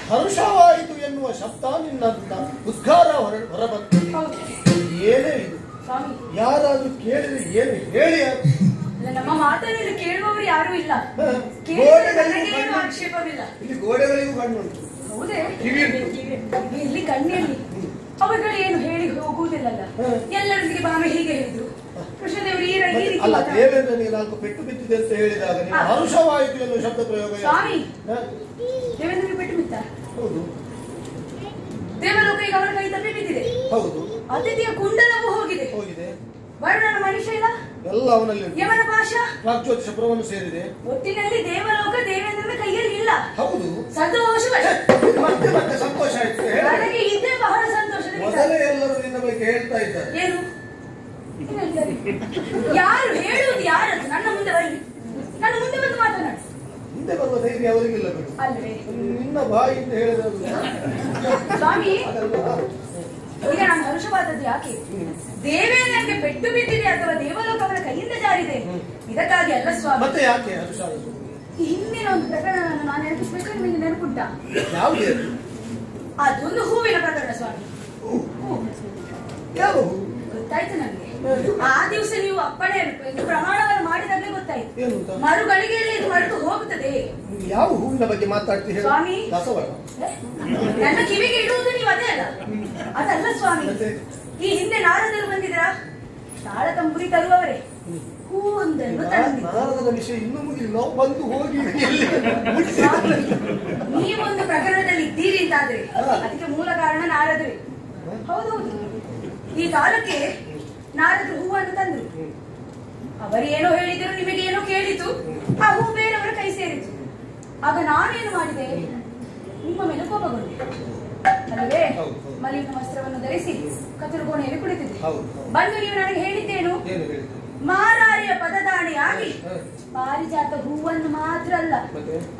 ಹರ್ಷವಾಯಿತು ಎನ್ನುವ ಶಬ್ದ ನಿನ್ನ ಉದ್ಗಾರ ಹೊರಬಂತು. ಏನೇ ಇದು? ಯಾರಾದ್ರೂ ಕೇಳಿದ್ರೆ ಏನು ಹೇಳಿ? ನಮ್ಮ ಮಾತನ್ನು ಕೇಳುವವರು ಯಾರು ಇಲ್ಲ. ಆಕ್ಷೇಪವಿಲ್ಲ. ಇಲ್ಲಿ ಗೋಡೆಗಳಿಗೂ ಕಣ್ಣುಂಟು. ಹೌದೇ? ಇಲ್ಲಿ ಕಣ್ಣಲ್ಲಿ ಅವರುಗಳು ಏನು ಹೇಳಿ ಹೋಗುವುದಿಲ್ಲಲ್ಲ. ಎಲ್ಲರೊಂದಿಗೆ ಬಾಮೆ ಹೀಗೆ ಹೇಳಿದ್ರು, ಕೃಷ್ಣದೇವರು ಈ ರೀತಿ ಅಲ್ಲ, ದೇವೇಂದ್ರನಿಗೆ 4 ಪೆಟ್ಟು ಬಿದ್ದಿದೆ ಅಂತ ಹೇಳಿದಾಗ ನೀವು ಹರುಷವಾಯಿತು ಎನ್ನುವ ಶಬ್ದ ಪ್ರಯೋಗ. ಸ್ವಾಮಿ, ದೇವೇಂದ್ರನಿಗೆ ಪೆಟ್ಟು ಬಿತ್ತ? ಹೌದು. ದೇವಲೋಕ ಈಗ ಅವರ ಕೈ ತಪ್ಪಿ ಬಿದ್ದಿದೆ. ಹೌದು. ಅತಿಥಿಯ ಕುಂಡಲವೂ ಹೋಗಿದೆ. ವರ್ಣನ ಮನುಷ್ಯ ಇಲ್ಲ, ಎಲ್ಲ ಅವನಲ್ಲಿ ಯವನ ಪಾಶ ಪ್ರಾಗ್ಜ್ಯೋತಿಷ ಪುರವನ್ನು ಸೇರಿದೆ. ಒಟ್ಟಿನಲ್ಲಿ ದೇವಲೋಕ ದೇವೇಂದ್ರನ ಕೈಯಲ್ಲಿ ಇಲ್ಲ. ಹೌದು. ಸಂತೋಷವೇ. ಮತ್ತೆ ಮತ್ತೆ ಸಂತೋಷ ಆಯ್ತು. ನನಗೆ ಇದೇ ಬಹಳ ಸಂತೋಷದ ವಿಚಾರ. ಮೊದಲೇ ಎಲ್ಲರೂ ನಿನ್ನ ಬಗ್ಗೆ ಹೇಳ್ತಾ ಇದ್ದಾರೆ. ಏನು ಯಾರು ಹೇಳುವುದು? ಯಾರದು? ನನ್ನ ಮುಂದೆ ಬರಲಿ, ನನ್ನ ಮುಂದೆ ಬಂದು ಮಾತನಾಡಿ. ಮುಂದೆ ಬರುವ ಧೈರ್ಯ ಅವರಿಗಿಲ್ಲ ಬಿಡು. ಅಲ್ವೇ? ನಿನ್ನ ಬಾಯಿಂದ ಹೇಳಿದ್ರು ಸ್ವಾಮಿ, ಈಗ ನಾನು ಹರುಷವಾದದ್ದು ಯಾಕೆ? ದೇವೇಂದ್ರನಿಗೆ ಪೆಟ್ಟು ಬಿದ್ದಿದೆ ಅಥವಾ ದೇವಲೋಕ ಅವರ ಕೈಯಿಂದ ಜಾರಿದೆ, ಇದಕ್ಕಾಗಿ ಅಲ್ಲ ಸ್ವಾಮಿ. ಮತ್ತೆ ಯಾಕೆ ಹರುಷ? ಈ ಹಿಂದಿನ ಒಂದು ಪ್ರಕರಣವನ್ನು ನಾನು ನೆನಪಿಸ್ಬೇಕು, ನಿಮಗೆ ನೆನಪುಂಟಾ? ಯಾವುದು? ಅದೊಂದು ಹೂವಿನ ಪ್ರಕರಣ ಸ್ವಾಮಿ. ಯಾವ? ಗೊತ್ತಾಯ್ತು ನನಗೆ. ಆ ದಿವಸ ನೀವು ಅಪ್ಪಣೆ ಪ್ರಮಾಣವನ್ನು ಮಾಡಿದಾಗಲೇ ಗೊತ್ತಾಯ್ತು. ಏನು? ಮರುಗಳಿಗೆಯಲ್ಲಿ ಇದು ಮರೆತು ಹೋಗುತ್ತದೆ. ಯಾವ ಹೂವಿನ ಬಗ್ಗೆ ಮಾತಾಡ್ತೀವಿ ಸ್ವಾಮಿ? ದಾಸವಾಳ. ನನ್ನ ಕಿವಿಗೆ ಇಡುವುದು ನೀವು ಅದೇ ಅಲ್ಲ? ಅದಲ್ಲ ಸ್ವಾಮಿ. ಈ ಹಿಂದೆ ನಾರದರು ಬಂದಿದ್ರ, ತಾಳ ತಂಬುರಿ ತರುವವರೇ ಹೂವೊಂದನ್ನು ತಂದಿದ್ದರು. ನಾರದರ ವಿಷಯ ಇನ್ನೂ ಮುಗಿಲ್ಲ, ನಾವು ಬಂದು ಹೋಗಿ ನೀವೊಂದು ಪ್ರಕರಣದಲ್ಲಿ ಇದ್ದೀರಿ ಅಂತಾದ್ರೆ ಅದಕ್ಕೆ ಮೂಲ ಕಾರಣ ನಾರದರೇ. ಹೌದೌದು. ಈ ಕಾಲಕ್ಕೆ ನಾರದರು ಹೂವನ್ನು ತಂದ್ರು. ಅವರೇನೋ ಹೇಳಿದರು, ನಿಮಗೆ ಏನೋ ಕೇಳಿತು, ಆ ಹೂ ಬೇರೆಯವರ ಕೈ ಸೇರಿತು. ಆಗ ನಾನೇನು ಮಾಡಿದೆ? ನಿಮ್ಮ ಮೇಲೆ ಕೋಪಗೊಂಡೆ ಅಲ್ಲವೇ? ಮಲಿನ ವಸ್ತ್ರವನ್ನು ಧರಿಸಿ ಕತ್ತರುಗೋಣೆಯಲ್ಲಿ ಕುಳಿತಿದ್ದೆ. ಬಂದು ನೀವು ನನಗೆ ಹೇಳಿದ್ದೇನು? ಮಾರಾರಿಯ ಪದದಾಣಿಯಾಗಿ ಪಾರಿಜಾತ ಹೂವನ್ನು ಮಾತ್ರ ಅಲ್ಲ,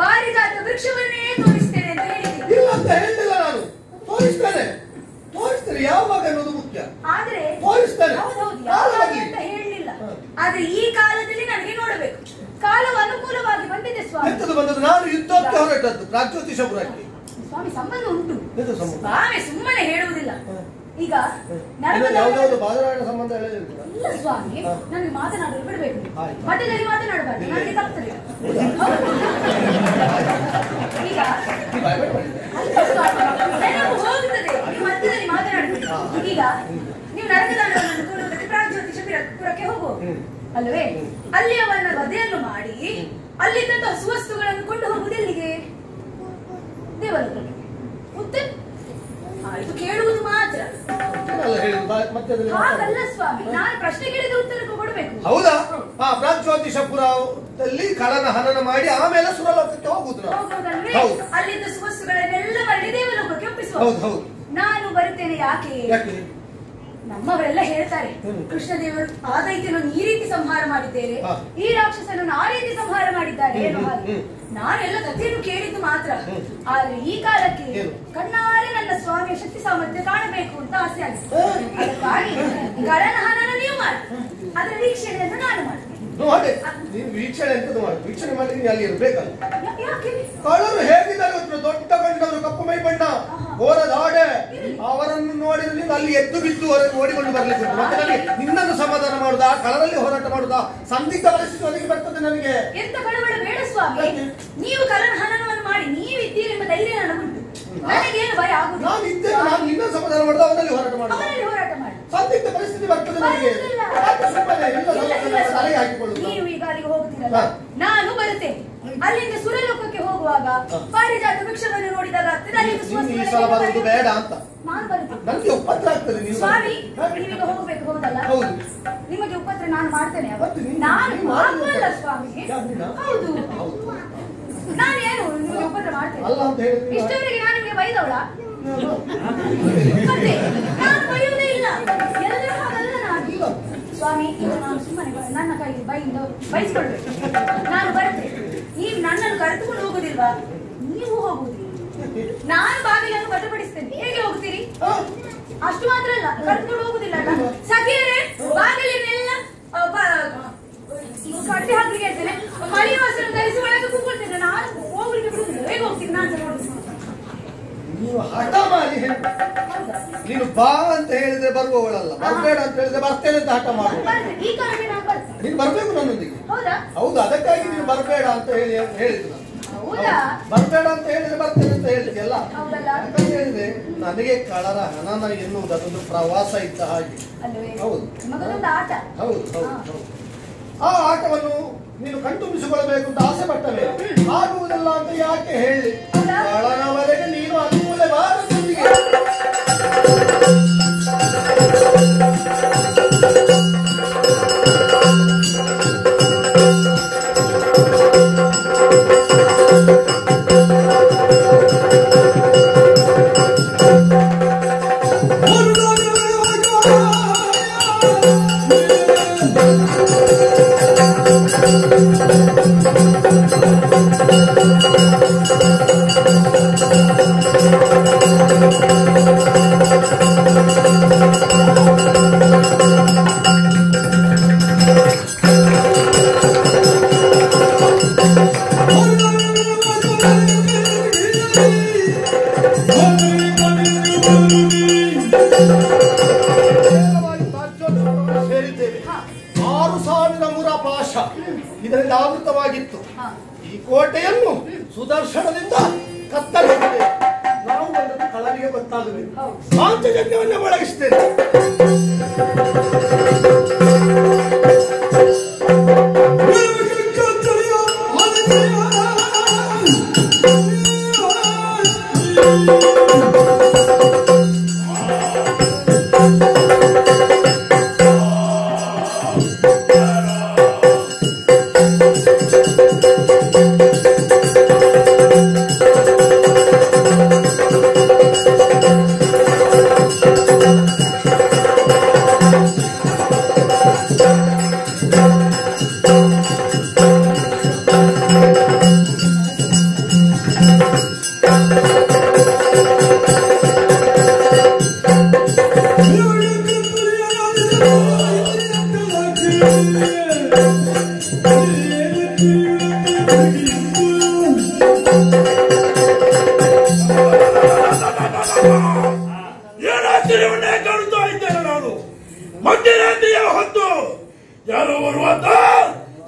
ಪಾರಿಜಾತ ವೃಕ್ಷವನ್ನೇ ತೋರಿಸ್ತೇನೆ ಅಂತ ಹೇಳಿದ್ದೀನಿ. ಇಲ್ಲ ಅಂತ ಹೇಳಿಲ್ಲ ನಾನು. ತೋರಿಸ್ತೇನೆ, ತೋರಿಸ್ತೇನೆ. ಯಾವಾಗ ಅನ್ನೋದು ಮುಖ್ಯ. ಆದ್ರೆ ತೋರಿಸ್ತೇನೆ. ಹೌದೌದು, ಯಾವಾಗ ಅಂತ ಹೇಳಲಿಲ್ಲ. ಆದ್ರೆ ಈ ಕಾಲದಲ್ಲಿ ನನಗೆ ನೋಡಬೇಕು. ಕಾಲವು ಅನುಕೂಲವಾಗಿ ಬಂದಿದೆ ಸ್ವಾಮಿ. ಎಂತದು ಬಂದದ್ದು? ನಾನು ಯುದ್ಧಕ್ಕೆ ಹೊರಟದ್ದು ಪ್ರಾಗ್ಜ್ಯೋತಿಷಪುರಕ್ಕೆ. ಸ್ವಾಮಿ, ಸಂಬಂಧ ಉಂಟು. ಎಂತ ಸಂಬಂಧ? ಸ್ವಾಮಿ ಸುಮ್ಮನೆ ಹೇಳುವುದಿಲ್ಲ. ಈಗ ಯಾವುದಾದ್ರು ಬಾದರಾಯಣ ಸಂಬಂಧ ಹೇಳಿಲ್ಲ. ಇಲ್ಲ ಸ್ವಾಮಿ, ನನಗೆ ಮಾತನಾಡಲು ಬಿಡಬೇಕು. ಮಧ್ಯದಲ್ಲಿ ಮಾತನಾಡಬಾರ್ದು, ನನಗೆ ತಪ್ಪುತ್ತದೆ. ಈಗ ನೆನಪು ಹೋಗುತ್ತದೆ, ನೀವು ಮಧ್ಯದಲ್ಲಿ ಮಾತನಾಡಬೇಕು. ಈಗ ನೀವು ನರಕದಂಡವನ್ನು ಕೊಡುವುದಕ್ಕೆ ಪ್ರಾಗ್ಜ್ಯೋತಿಷಪುರಕ್ಕೆ ಹೋಗುವ ಅಲ್ಲವೇ? ಅಲ್ಲಿ ಅವನ ವಧೆಯನ್ನು ಮಾಡಿ ಅಲ್ಲಿದ್ದಂತಹ ಸುವಸ್ತುಗಳನ್ನು ಕೊಂಡು ಹೋಗುವುದು ಎಲ್ಲಿಗೆ? ದೇವಲೋಕಕ್ಕೆ. ಉತ್ತರ ಆಯ್ತು, ಕೇಳುವುದು ಮಾತ್ರ. ಹಾಗಲ್ಲ ಸ್ವಾಮಿ, ನಾನು ಪ್ರಶ್ನೆ ಕೇಳಿದ ಉತ್ತರಕ್ಕೆ ಕೊಡಬೇಕು. ಹೌದಾ? ಪ್ರಾಗ್ಜ್ಯೋತಿಷಪುರದಲ್ಲಿ ಕಳನ ಹನನ ಮಾಡಿ ಆಮೇಲೆ ಸುರಲೋಕಕ್ಕೆ ಹೋಗುದು. ಅಲ್ಲಿದ್ದ ಸುವಸ್ತುಗಳನ್ನೆಲ್ಲ ಮರಳಿ ದೇವಲೋಕಕ್ಕೆ ಒಪ್ಪಿಸುವ. ನಾನು ಬರುತ್ತೇನೆ. ಯಾಕೆ? ನಮ್ಮವರೆಲ್ಲ ಹೇಳ್ತಾರೆ, ಕೃಷ್ಣದೇವರು ಆ ದೈತ್ಯನನ್ನು ಈ ರೀತಿ ಸಂಹಾರ ಮಾಡಿದ್ದೇನೆ, ಈ ರಾಕ್ಷಸನನ್ನು ಆ ರೀತಿ ಸಂಹಾರ ಮಾಡಿದ್ದಾರೆ ಅನ್ನೋ ಹಾಗೆ. ನಾನೆಲ್ಲ ಕಥೆಯನ್ನು ಕೇಳಿದ್ದು ಮಾತ್ರ. ಆದ್ರೆ ಈ ಕಾಲಕ್ಕೆ ಕಣ್ಣಾರೆ ನನ್ನ ಸ್ವಾಮಿಯ ಶಕ್ತಿ ಸಾಮರ್ಥ್ಯ ಕಾಣಬೇಕು ಅಂತ ಆಸೆ ಆಗಿದೆ. ಅದಕ್ಕಾಗಿ ಕಳನ ಹನನ ನೀವು ಮಾಡಿ, ಅದರ ವೀಕ್ಷಣೆಯನ್ನು ನಾನು ಮಾಡ್ತೇನೆ. ನೀನು ವೀಕ್ಷಣೆ ಎಂತದ್ದು ಮಾಡು? ವೀಕ್ಷಣೆ ಮಾಡಲಿಕ್ಕೆ ಅಲ್ಲಿ ಇರ್ಬೇಕಲ್ಲ. ಯಾಕೆ? ಕಳ್ಳರು ಹೇಗಿದ್ದಾರೆ? ದೊಡ್ಡ ಗಂಡವರು, ಕಪ್ಪು ಮೈ ಬಣ್ಣ, ಹೋರದಾಡೆ, ಅವರನ್ನು ನೋಡಿದ್ರೆ ನೀನು ಅಲ್ಲಿ ಎದ್ದು ಬಿದ್ದು ಓಡಿಕೊಂಡು ಬರ್ಲಿಕ್ಕೆ. ಮತ್ತೆ ನನಗೆ ನಿನ್ನನ್ನು ಸಮಾಧಾನ ಮಾಡುದಾ, ಕಳರಲ್ಲಿ ಹೋರಾಟ ಮಾಡುದಾ, ಸಂದಿಗ್ಧ ಪರಿಸ್ಥಿತಿ ಒದಗಿ ಬರ್ತದೆ ನನಗೆ. ಎಂತ ಕಳವಳ ಬೇಡ ಸ್ವಾಮಿ. ನೀವು ಕಳನ ಹನನವನ್ನು ಮಾಡಿ ನೀವಿದ್ದೀರಿ ಎಂಬ ಧೈರ್ಯ ನನಗುಂಟು. ನನಗೇನು ಭಯ ಆಗುದು? ನಾನು ಇದ್ದೇನೆ, ನಾನು ನಿನ್ನ ಸಮಾಧಾನ ಮಾಡುದು, ಅವನಲ್ಲಿ ಹೋರಾಟ ಮಾಡುದು. ಅವರಲ್ಲಿ ಹೋರಾಟ ಮಾಡಿ ಸಂದಿಗ್ಧ ಪರಿಸ್ಥಿತಿ ಬರ್ತದೆ ನನಗೆ. ನೀವು ಈಗ ಅಲ್ಲಿಗೆ ಹೋಗುತ್ತೀರಲ್ಲ, ನಾನು ಬರುತ್ತೇನೆ. ಅಲ್ಲಿಂದ ಸುರಲೋಕಕ್ಕೆ ಹೋಗುವಾಗ ಪಾರಿಜಾತ ವೃಕ್ಷವನ್ನು ನೋಡಿದಾಗ ಬರುವುದು ಬೇಡ ಅಂತ ನಾನು ಬರುತ್ತೇನೆ. ನನಗೆ ಉಪದ್ರ ಆಗ್ತದೆ. ಸ್ವಾಮಿ, ನೀವೀಗ ಹೋಗ್ಬೇಕು ಹೌದಲ್ಲ? ನಿಮಗೆ ಉಪದ್ರ ನಾನು ಮಾಡ್ತೇನೆ. ನಾನು ಮಾಡುವಲ್ಲ ಸ್ವಾಮಿ. ಹೌದು, ನಾನು ಏನು ನಿಮಗೆ ಉಪದ್ರ ಮಾಡ್ತೇನೆ? ಇಷ್ಟವರೆಗೆ ನಾನು ನಿಮಗೆ ಬೈದವಳ? ಮತ್ತೆ ನಾನು ಬೈಯುವುದೇ ಇಲ್ಲ. ಎಲ್ಲರೂ ಹಾಗಲ್ಲ ನಾನು. ಸ್ವಾಮಿ, ಈಗ ನಾನು ಸುಮ್ಮನೆ ನನ್ನ ಕೈ ಬೈಯಿಂದ ಬಯಸ್ಕೊಳ್ಬೇಕು. ನಾನು ಬರ್ತೇನೆ. ನೀವು ನನ್ನನ್ನು ಕರೆದುಕೊಂಡು ಹೋಗುದಿಲ್ವಾ? ನೀವು ಹೋಗುವುದಿಲ್ಲ. ನಾನು ಬಾಗಿಲನ್ನು ಭದ್ರಪಡಿಸ್ತೇನೆ. ಹೇಗೆ ಹೋಗ್ತೀರಿ? ಅಷ್ಟು ಮಾತ್ರ ಅಲ್ಲ, ಕರೆದುಕೊಂಡು ಹೋಗುದಿಲ್ಲ. ಸಖಿಯರೇ, ಬಾಗಿಲನ್ನೆಲ್ಲ ಕಟ್ಟಿ ಹಾಕಲಿಕ್ಕೆ ಹೇಳ್ತೇನೆ. ಮಳಿ ವಸ್ತ್ರ ಧರಿಸಿ ಒಳಗೆ ಕೂತ್ಕೊಳ್ತೇನೆ. ನಾನು ಹೋಗ್ಲಿಕ್ಕೆ ಬಿಡುವುದಿಲ್ಲ. ಹೇಗೆ ಹೋಗ್ತೀನಿ ನಾನು? ನೀವು ಹಠ ಮಾಡಿ ನೀನು ಬಾ ಅಂತ ಹೇಳಿದ್ರೆ ಬರುವವಳಲ್ಲ, ಬರ್ಬೇಡ ಅಂತ ಹೇಳಿದ್ರೆ ಬರ್ತೇನೆ ಅಂತ ಹಠ ಮಾಡು. ಈ ಕಾಲಕ್ಕೆ ನಾನು ಬರ್ತೇನೆ. ನೀನು ಬರ್ಬೇಕು ನನ್ನೊಂದಿಗೆ. ಹೌದಾ? ಹೌದು, ಅದಕ್ಕಾಗಿ ನೀನು ಬರಬೇಡ ಅಂತ ಹೇಳಿದ್ದು ನಾನು. ಹೌದಾ? ಬರ್ಬೇಡ ಅಂತ ಹೇಳಿದ್ರೆ ಬರ್ತೇನೆ ಅಂತ ಹೇಳಿದೆಲ್ಲ. ಹೌದಲ್ಲ? ಯಾಕಂತ ಹೇಳಿದ್ರೆ ನನಗೆ ಕಳರ ಹನನ ಎನ್ನುವುದು ಅದೊಂದು ಪ್ರವಾಸ ಇದ್ದ ಹಾಗೆ. ಅಲ್ವೇ? ಹೌದು. ನಿಮಗೊಂದು ಆಟ. ಹೌದು ಹೌದು ಹೌದು. ಆ ಆಟವನ್ನು ನೀನು ಕಣ್ತುಂಬಿಸಿಕೊಳ್ಳಬೇಕು ಅಂತ ಆಸೆ ಪಟ್ಟವೇ ಆಗುವುದಿಲ್ಲ ಅಂತ ಯಾಕೆ ಹೇಳಿ? ಕಳನವರೆಗೆ ನೀನು ಅನುಕೂಲ ಬಾರದೊಂದಿಗೆ ಸೇರಿದ್ದೇವೆ. 6000 ಮುರಪಾಶ ಇದರಿಂದ ಆವೃತವಾಗಿತ್ತು. ಈ ಕೋಟೆಯನ್ನು ಸುದರ್ಶನದಿಂದ ಕತ್ತರಿಸಿದೆ. ನಾವು ಬಂದದ್ದು ಕಳರಿಗೆ ಗೊತ್ತಾಗಬೇಕು. ಪಾಂಚಜನ್ಯವನ್ನೇ ಒಳಗಿಸ್ತೇನೆ. ಏನಾಶ್ಚರ್ಯವನ್ನೇ ಕಾಣುತ್ತಾ ಇದ್ದೇನೆ ನಾನು. ಮಧ್ಯರಾತ್ರಿಯ ಹೊತ್ತು ಯಾರೋ ಬರುವಂತ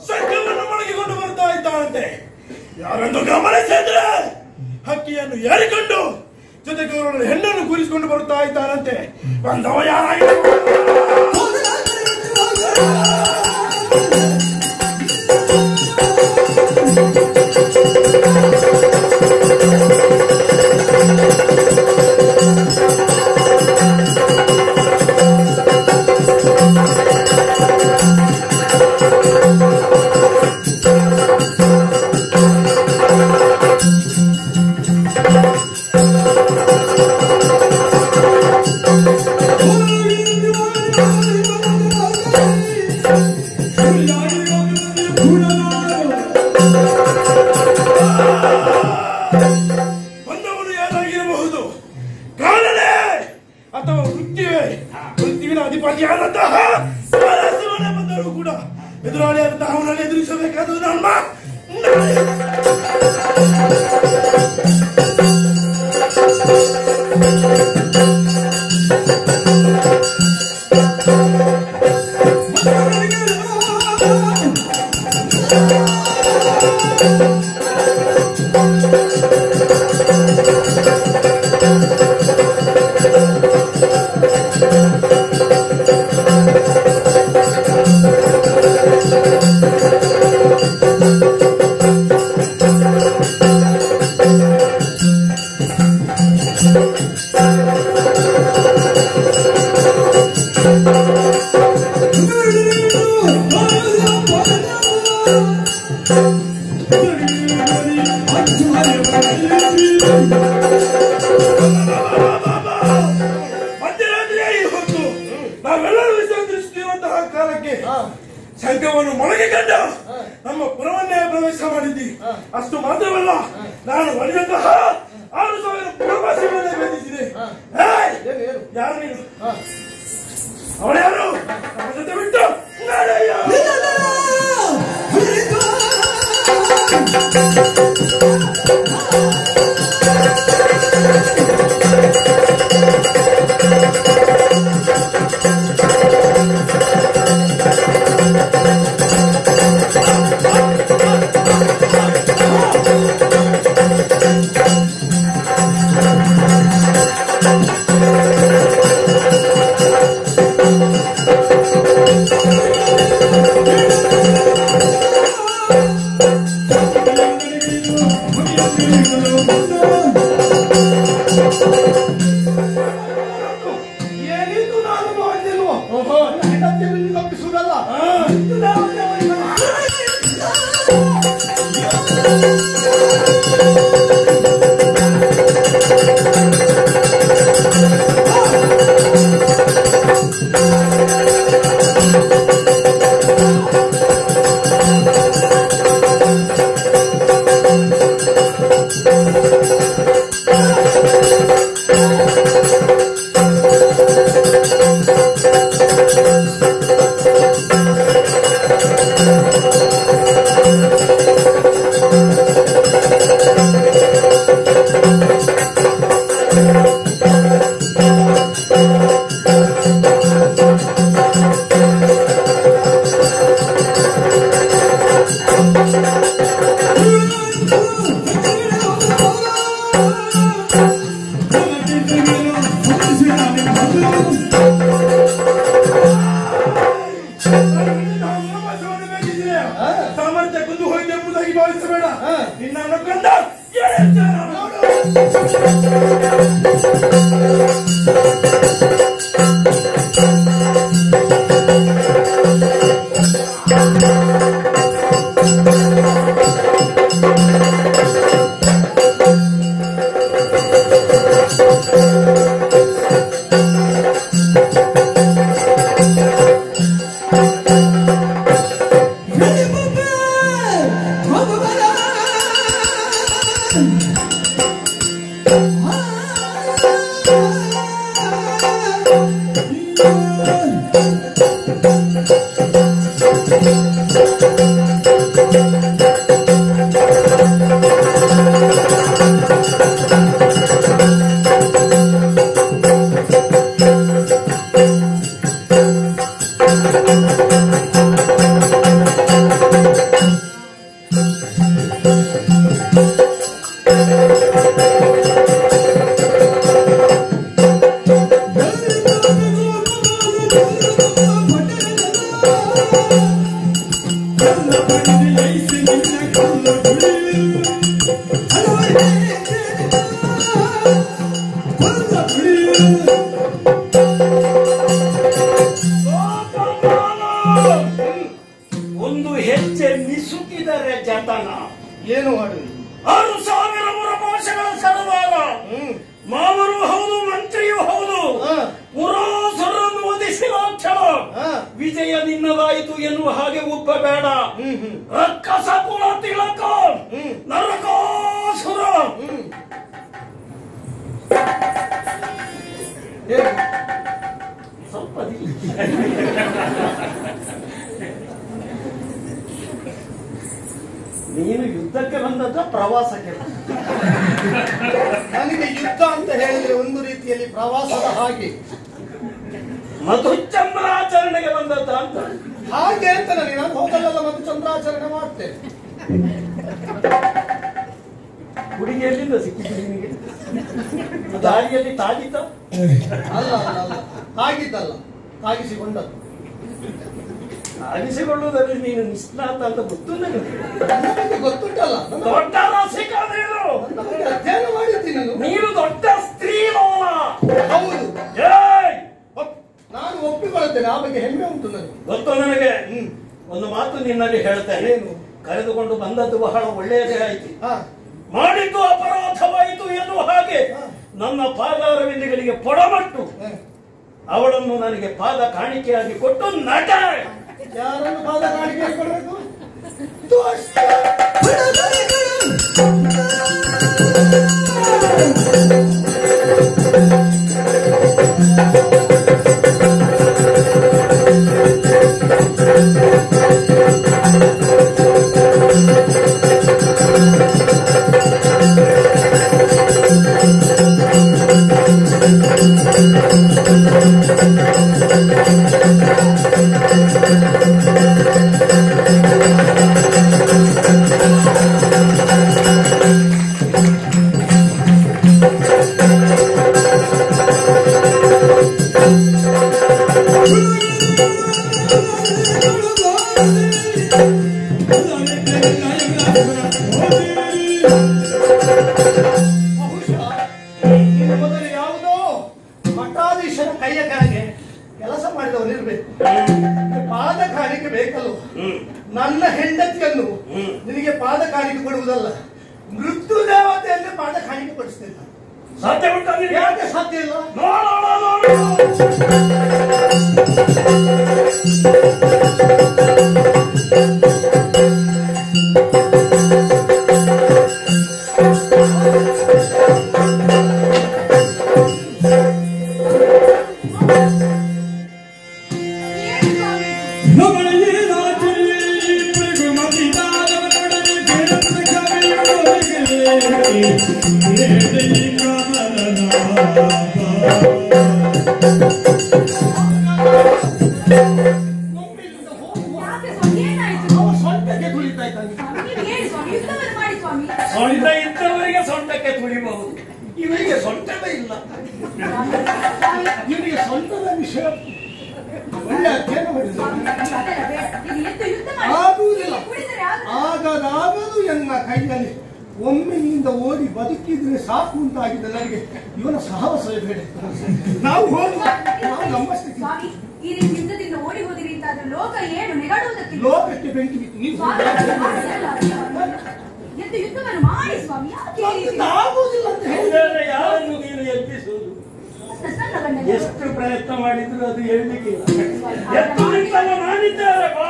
ಸಂಘವನ್ನು ಮೊಳಗಿಕೊಂಡು ಬರ್ತಾ ಇದ್ದಾನಂತೆ. ಯಾರನ್ನು ಗಮನಿಸಿದ್ರೆ ಹಕ್ಕಿಯನ್ನು ಏರಿಕೊಂಡು ಜೊತೆಗೆ ಹೆಣ್ಣನ್ನು ಕೂರಿಸಿಕೊಂಡು ಬರ್ತಾ ಇದ್ದಾನಂತೆ. ಬಂದವ ಯಾರಾಗಿತ್ತು? ಬಂದವನು ಯಾರಾಗಿರಬಹುದು? ಕಾಲನೇ ಅಥವಾ ವೃತ್ತಿವಿನ ಅಧಿಪತಿಯಾದಂತಹ ಶಿವನೇ ಬಂದವರು ಕೂಡ ಎದುರಾಳಿಯಾದಂತಹ ಅವನನ್ನು ಎದುರಿಸಬೇಕಾದದ್ದು ನಮ್ಮ ಮಧ್ಯರಾತ್ರಿಯ ಈ ಹೊತ್ತು ನಾವೆಲ್ಲರೂ ವಿಸರ್ಜಿಸುತ್ತಿರುವಂತಹ ಕಾಲಕ್ಕೆ ಸಂಘವನ್ನು ಮೊಳಗಿಕೊಂಡು ನಮ್ಮ ಪುರವನ್ನೇ ಪ್ರವೇಶ ಮಾಡಿದ್ದಿ. ಅಷ್ಟು ಮಾತ್ರವಲ್ಲ, ನಾನು ಒಡೆದಂತಹ 6000 ಪುರವಾಸಿಗಳನ್ನೇ ಬಂಧಿಸಿದೆ. ಯಾರು ನೀನು? ಅವಳ್ಯಾರು? ನಮ್ಮ ಜೊತೆ ಬಿಟ್ಟು ನಡೆಯ. ಸಾಮರ್ಥ್ಯ ಕುಂದು ಹೋಯ್ತು ಎಂಬುದಾಗಿ ಭಾವಿಸಬೇಡ. ನಿನ್ನನ್ನು ಕಂಡ ಒಂದು ಹೆಜ್ಜೆ ನಿಸುಕಿದರೆ ಜತನ. ಏನು ಮಾಡುದು? 6,000 ಮುರಭಾಷೆಗಳ ಸರದಾರ. ಮಾವರು ಹೌದು, ಮಂತ್ರಿಯೂ ಹೌದು. ಪುರಾಸುರನ್ನು ಒದಿಸಿದ ಕ್ಷಣ ವಿಜಯ ನಿನ್ನದಾಯಿತು ಎನ್ನುವ ಹಾಗೆ ಒಪ್ಪಬೇಡ. ರಕ್ಕಸ ಕುಲ ತಿಲಕ ನರಕಾಸುರ. ಸ್ವಲ್ಪ ನೀನು ಯುದ್ಧಕ್ಕೆ ಬಂದದ್ದ ಪ್ರವಾಸಕ್ಕೆ? ನನಗೆ ಯುದ್ಧ ಅಂತ ಹೇಳಿದ್ರೆ ಒಂದು ರೀತಿಯಲ್ಲಿ ಪ್ರವಾಸದ ಹಾಗೆ. ಮಧುಚಂದ್ರಾಚರಣೆಗೆ ಬಂದದ್ದ ಅಂತ ಹಾಗೆ ಅಂತ ನನಗೆ, ನಾನು ಹೋಗಲ್ಲ ಮಧುಚಂದ್ರಾಚರಣೆ ಮಾಡ್ತೇನೆ. ಹುಡುಗಿ ಎಲ್ಲಿಂದ ಸಿಕ್ಕಿದ್ದು ನಿನಗೆ? ದಾರಿಯಲ್ಲಿ ತಾಗಿದ್ದ? ಅಲ್ಲ ಅಲ್ಲ ಅಲ್ಲ, ತಾಗಿದ್ದಲ್ಲ, ತಾಗಿಸಿಕೊಂಡದ್ದು. ತಾಗಿಸಿಕೊಳ್ಳುವುದರಲ್ಲಿ ನೀನು ನಿಷ್ಣಾತ ಅಂತ ಗೊತ್ತು ನನಗೆ. ನನಗೆ ಗೊತ್ತುಂಟಲ್ಲ, ದೊಡ್ಡ ರಸಿಕ ನೀನು. ನನಗೆ ಅಧ್ಯಯನ ಮಾಡಿದ್ದೀನಿ. ನೀನು ದೊಡ್ಡ ಸ್ತ್ರೀ ಲೋಲ. ಹೌದು, ಏಯ್! ನಾನು ಒಪ್ಪಿಕೊಳ್ಳುತ್ತೇನೆ, ಆ ಬಗ್ಗೆ ಹೆಮ್ಮೆ ಉಂಟು ನನಗೆ. ಗೊತ್ತು ನನಗೆ. ಒಂದು ಮಾತು ನಿನ್ನಲ್ಲಿ ಹೇಳ್ತೇನೆ. ಏನು? ಕರೆದುಕೊಂಡು ಬಂದದ್ದು ಬಹಳ ಒಳ್ಳೆಯದೇ ಆಯ್ತು. ಮಾಡಿದ್ದು ಅಪರಾಧವಾಯಿತು ಎನ್ನುವ ಹಾಗೆ ನನ್ನ ಪಾದಾರವಿಂದಗಳಿಗೆ ಪೊಡಮಟ್ಟು ಅವಳನ್ನು ನನಗೆ ಪಾದ ಕಾಣಿಕೆಯಾಗಿ ಕೊಟ್ಟು ನಟ. ಯಾರನ್ನು ಪಾದ ಕಾಣಿಕೆ ಕೊಡಬೇಕು? ಮೊದಲು ಯಾವುದೋ ಮಠಾಧೀಶನ ಕೈಯ ಕೆಳಗೆ ಕೆಲಸ ಮಾಡಿದವರು ಇರ್ಬೇಕು. ಪಾದ ಕಾಣಿಕೆ ಬೇಕಲ್ವ? ನನ್ನ ಹೆಂಡತಿಯನ್ನು ಪಾದ ಕಾಣಿಕೆ ಕೊಡುವುದಲ್ಲ, ಮೃತ್ಯು ದೇವತೆಯಲ್ಲೇ ಪಾದ ಕಾಣಿಕೆ ಕೊಡಿಸ್ತೇನೆ. ಸಾಧ್ಯ ಉಂಟು? ಯಾಕೆ ಸಾಧ್ಯ ಇಲ್ಲ? ಸೊಂಟ ಇದ್ದವರಿಗೆ ಸೊಂಟಕ್ಕೆ ತುಳಿಬಹುದು, ಇವರಿಗೆ ಸೊಂಟವೇ ಇಲ್ಲ. ಇವರಿಗೆ ಸೊಂಟದ ವಿಷಯ ಒಳ್ಳೆ ಅಧ್ಯಯನ ಮಾಡಿದ್ದಾರೆ. ಆಗುವುದಿಲ್ಲ, ಆಗದಾಗದು ಎನ್ನ ಕೈಯಲ್ಲಿ ಒಮ್ಮೆ ನಿಂದ ಓದಿ ಬದುಕಿದ್ರೆ ಸಾಕು ಅಂತಾಗಿದೆ ನನಗೆ. ಇವನ ಸಹವಾಸವೇ ಬೇಡ. ನಾವು ಹೋಗಿ ನಾವು ನಮ್ಮಷ್ಟಕ್ಕೆ ಈ ರೀತಿ ಯುದ್ಧದಿಂದ ಓಡಿ ಹೋದಿರಿ ಅಂತಾದ್ರೆ ಲೋಕ ಏನು ನೆಗಡುವುದಕ್ಕೆ ಲೋಕಕ್ಕೆ ಬೆಂಕಿ ಬಿತ್ತು. ನೀವು ಎದ್ದು ಯುದ್ಧವನ್ನು ಮಾಡಿ ಸ್ವಾಮಿ. ಯಾಕೆ ಈ ರೀತಿ? ಆಗುವುದಿಲ್ಲ ಅಂತ ಹೇಳಿ ಯಾರನ್ನು ನೀನು ಎಬ್ಬಿಸುವುದು? ಎಷ್ಟು ಪ್ರಯತ್ನ ಮಾಡಿದ್ರು ಅದು ಹೇಳಲಿಕ್ಕೆ ಎತ್ತು ನಿಂತಲ್ಲ ನಾನಿದ್ದೇನೆ ಬಾ.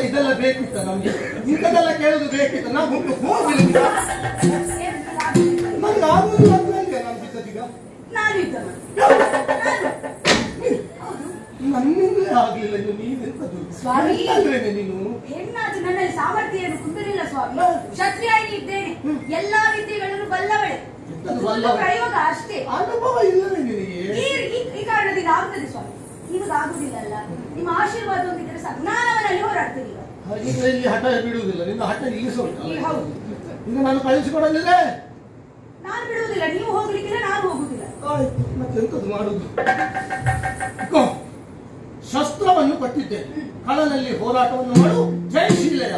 ಇದೆಲ್ಲ ಬೇಕಿತ್ತ ನಮ್ಗೆ? ಇಂಥದ್ದೆಲ್ಲ ಕೇಳುದು ಬೇಕಿತ್ತ? ನಾವು ಹೋಗಿಲ್ಲ. ನಮ್ಗೆ ಆಗುದಿಲ್ಲ ಅಂತ ಹೇಳಿ ನಾನು ಬಿದ್ದದೀಗ. ನಾನು ಯುದ್ಧ ನನ್ನಿಂದಲೇ ಆಗ್ಲಿಲ್ಲ. ಇನ್ನು ನೀವೆಂತದ್ದು ಸ್ವಾಮಿ? ಅಂದ್ರೇನೆ ನೀನು ಹೆಣ್ಣಾದ್ರು ನನ್ನಲ್ಲಿ ಸಾಮರ್ಥ್ಯ ಏನು ಕುಂದಿರಿಲ್ಲ ಸ್ವಾಮಿ. ಕ್ಷತ್ರಿಯಾಗಿ ಇದ್ದೇನೆ, ಎಲ್ಲಾ ವಿದ್ಯೆಗಳನ್ನು ಬಲ್ಲವಳೆ. ಪ್ರಯೋಗ ಅಷ್ಟೇ, ಅನುಭವ ಇಲ್ಲವೇ ನಿನಗೆ? ಈ ಕಾರಣದಿಂದ ಆಗ್ತದೆ ಸ್ವಾಮಿ. ನಿಮಗಾಗುದಿಲ್ಲ ಅಲ್ಲ, ನಿಮ್ಮ ಆಶೀರ್ವಾದ ಒಂದಿದ್ರೆ ಸಾಕು. ನಾನು ಅವನಲ್ಲಿ ಹೋರಾಡ್ತೇನೆ. ಹಾಗಿದ್ರೆ ಇಲ್ಲಿ ಹಠ ಬಿಡುವುದಿಲ್ಲ. ನಿನ್ನ ಹಠ ನಿಲ್ಲಿಸೋದು. ಹೌದು, ಈಗ ನಾನು ಕಳಿಸಿಕೊಡಲಿಲ್ಲ. ನಾನು ಬಿಡುವುದಿಲ್ಲ. ನೀವು ಹೋಗ್ಲಿಕ್ಕಿಲ್ಲ, ನಾನು ಹೋಗುದಿಲ್ಲ. ಆಯ್ತು, ಮತ್ತೆಂತದ್ದು ಮಾಡುದು? ಶಸ್ತ್ರವನ್ನು ಕೊಟ್ಟಿದ್ದೆ, ಕಳನಲ್ಲಿ ಹೋರಾಟವನ್ನು ಮಾಡು. ಜಯಶೀಲೆಯ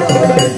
Oh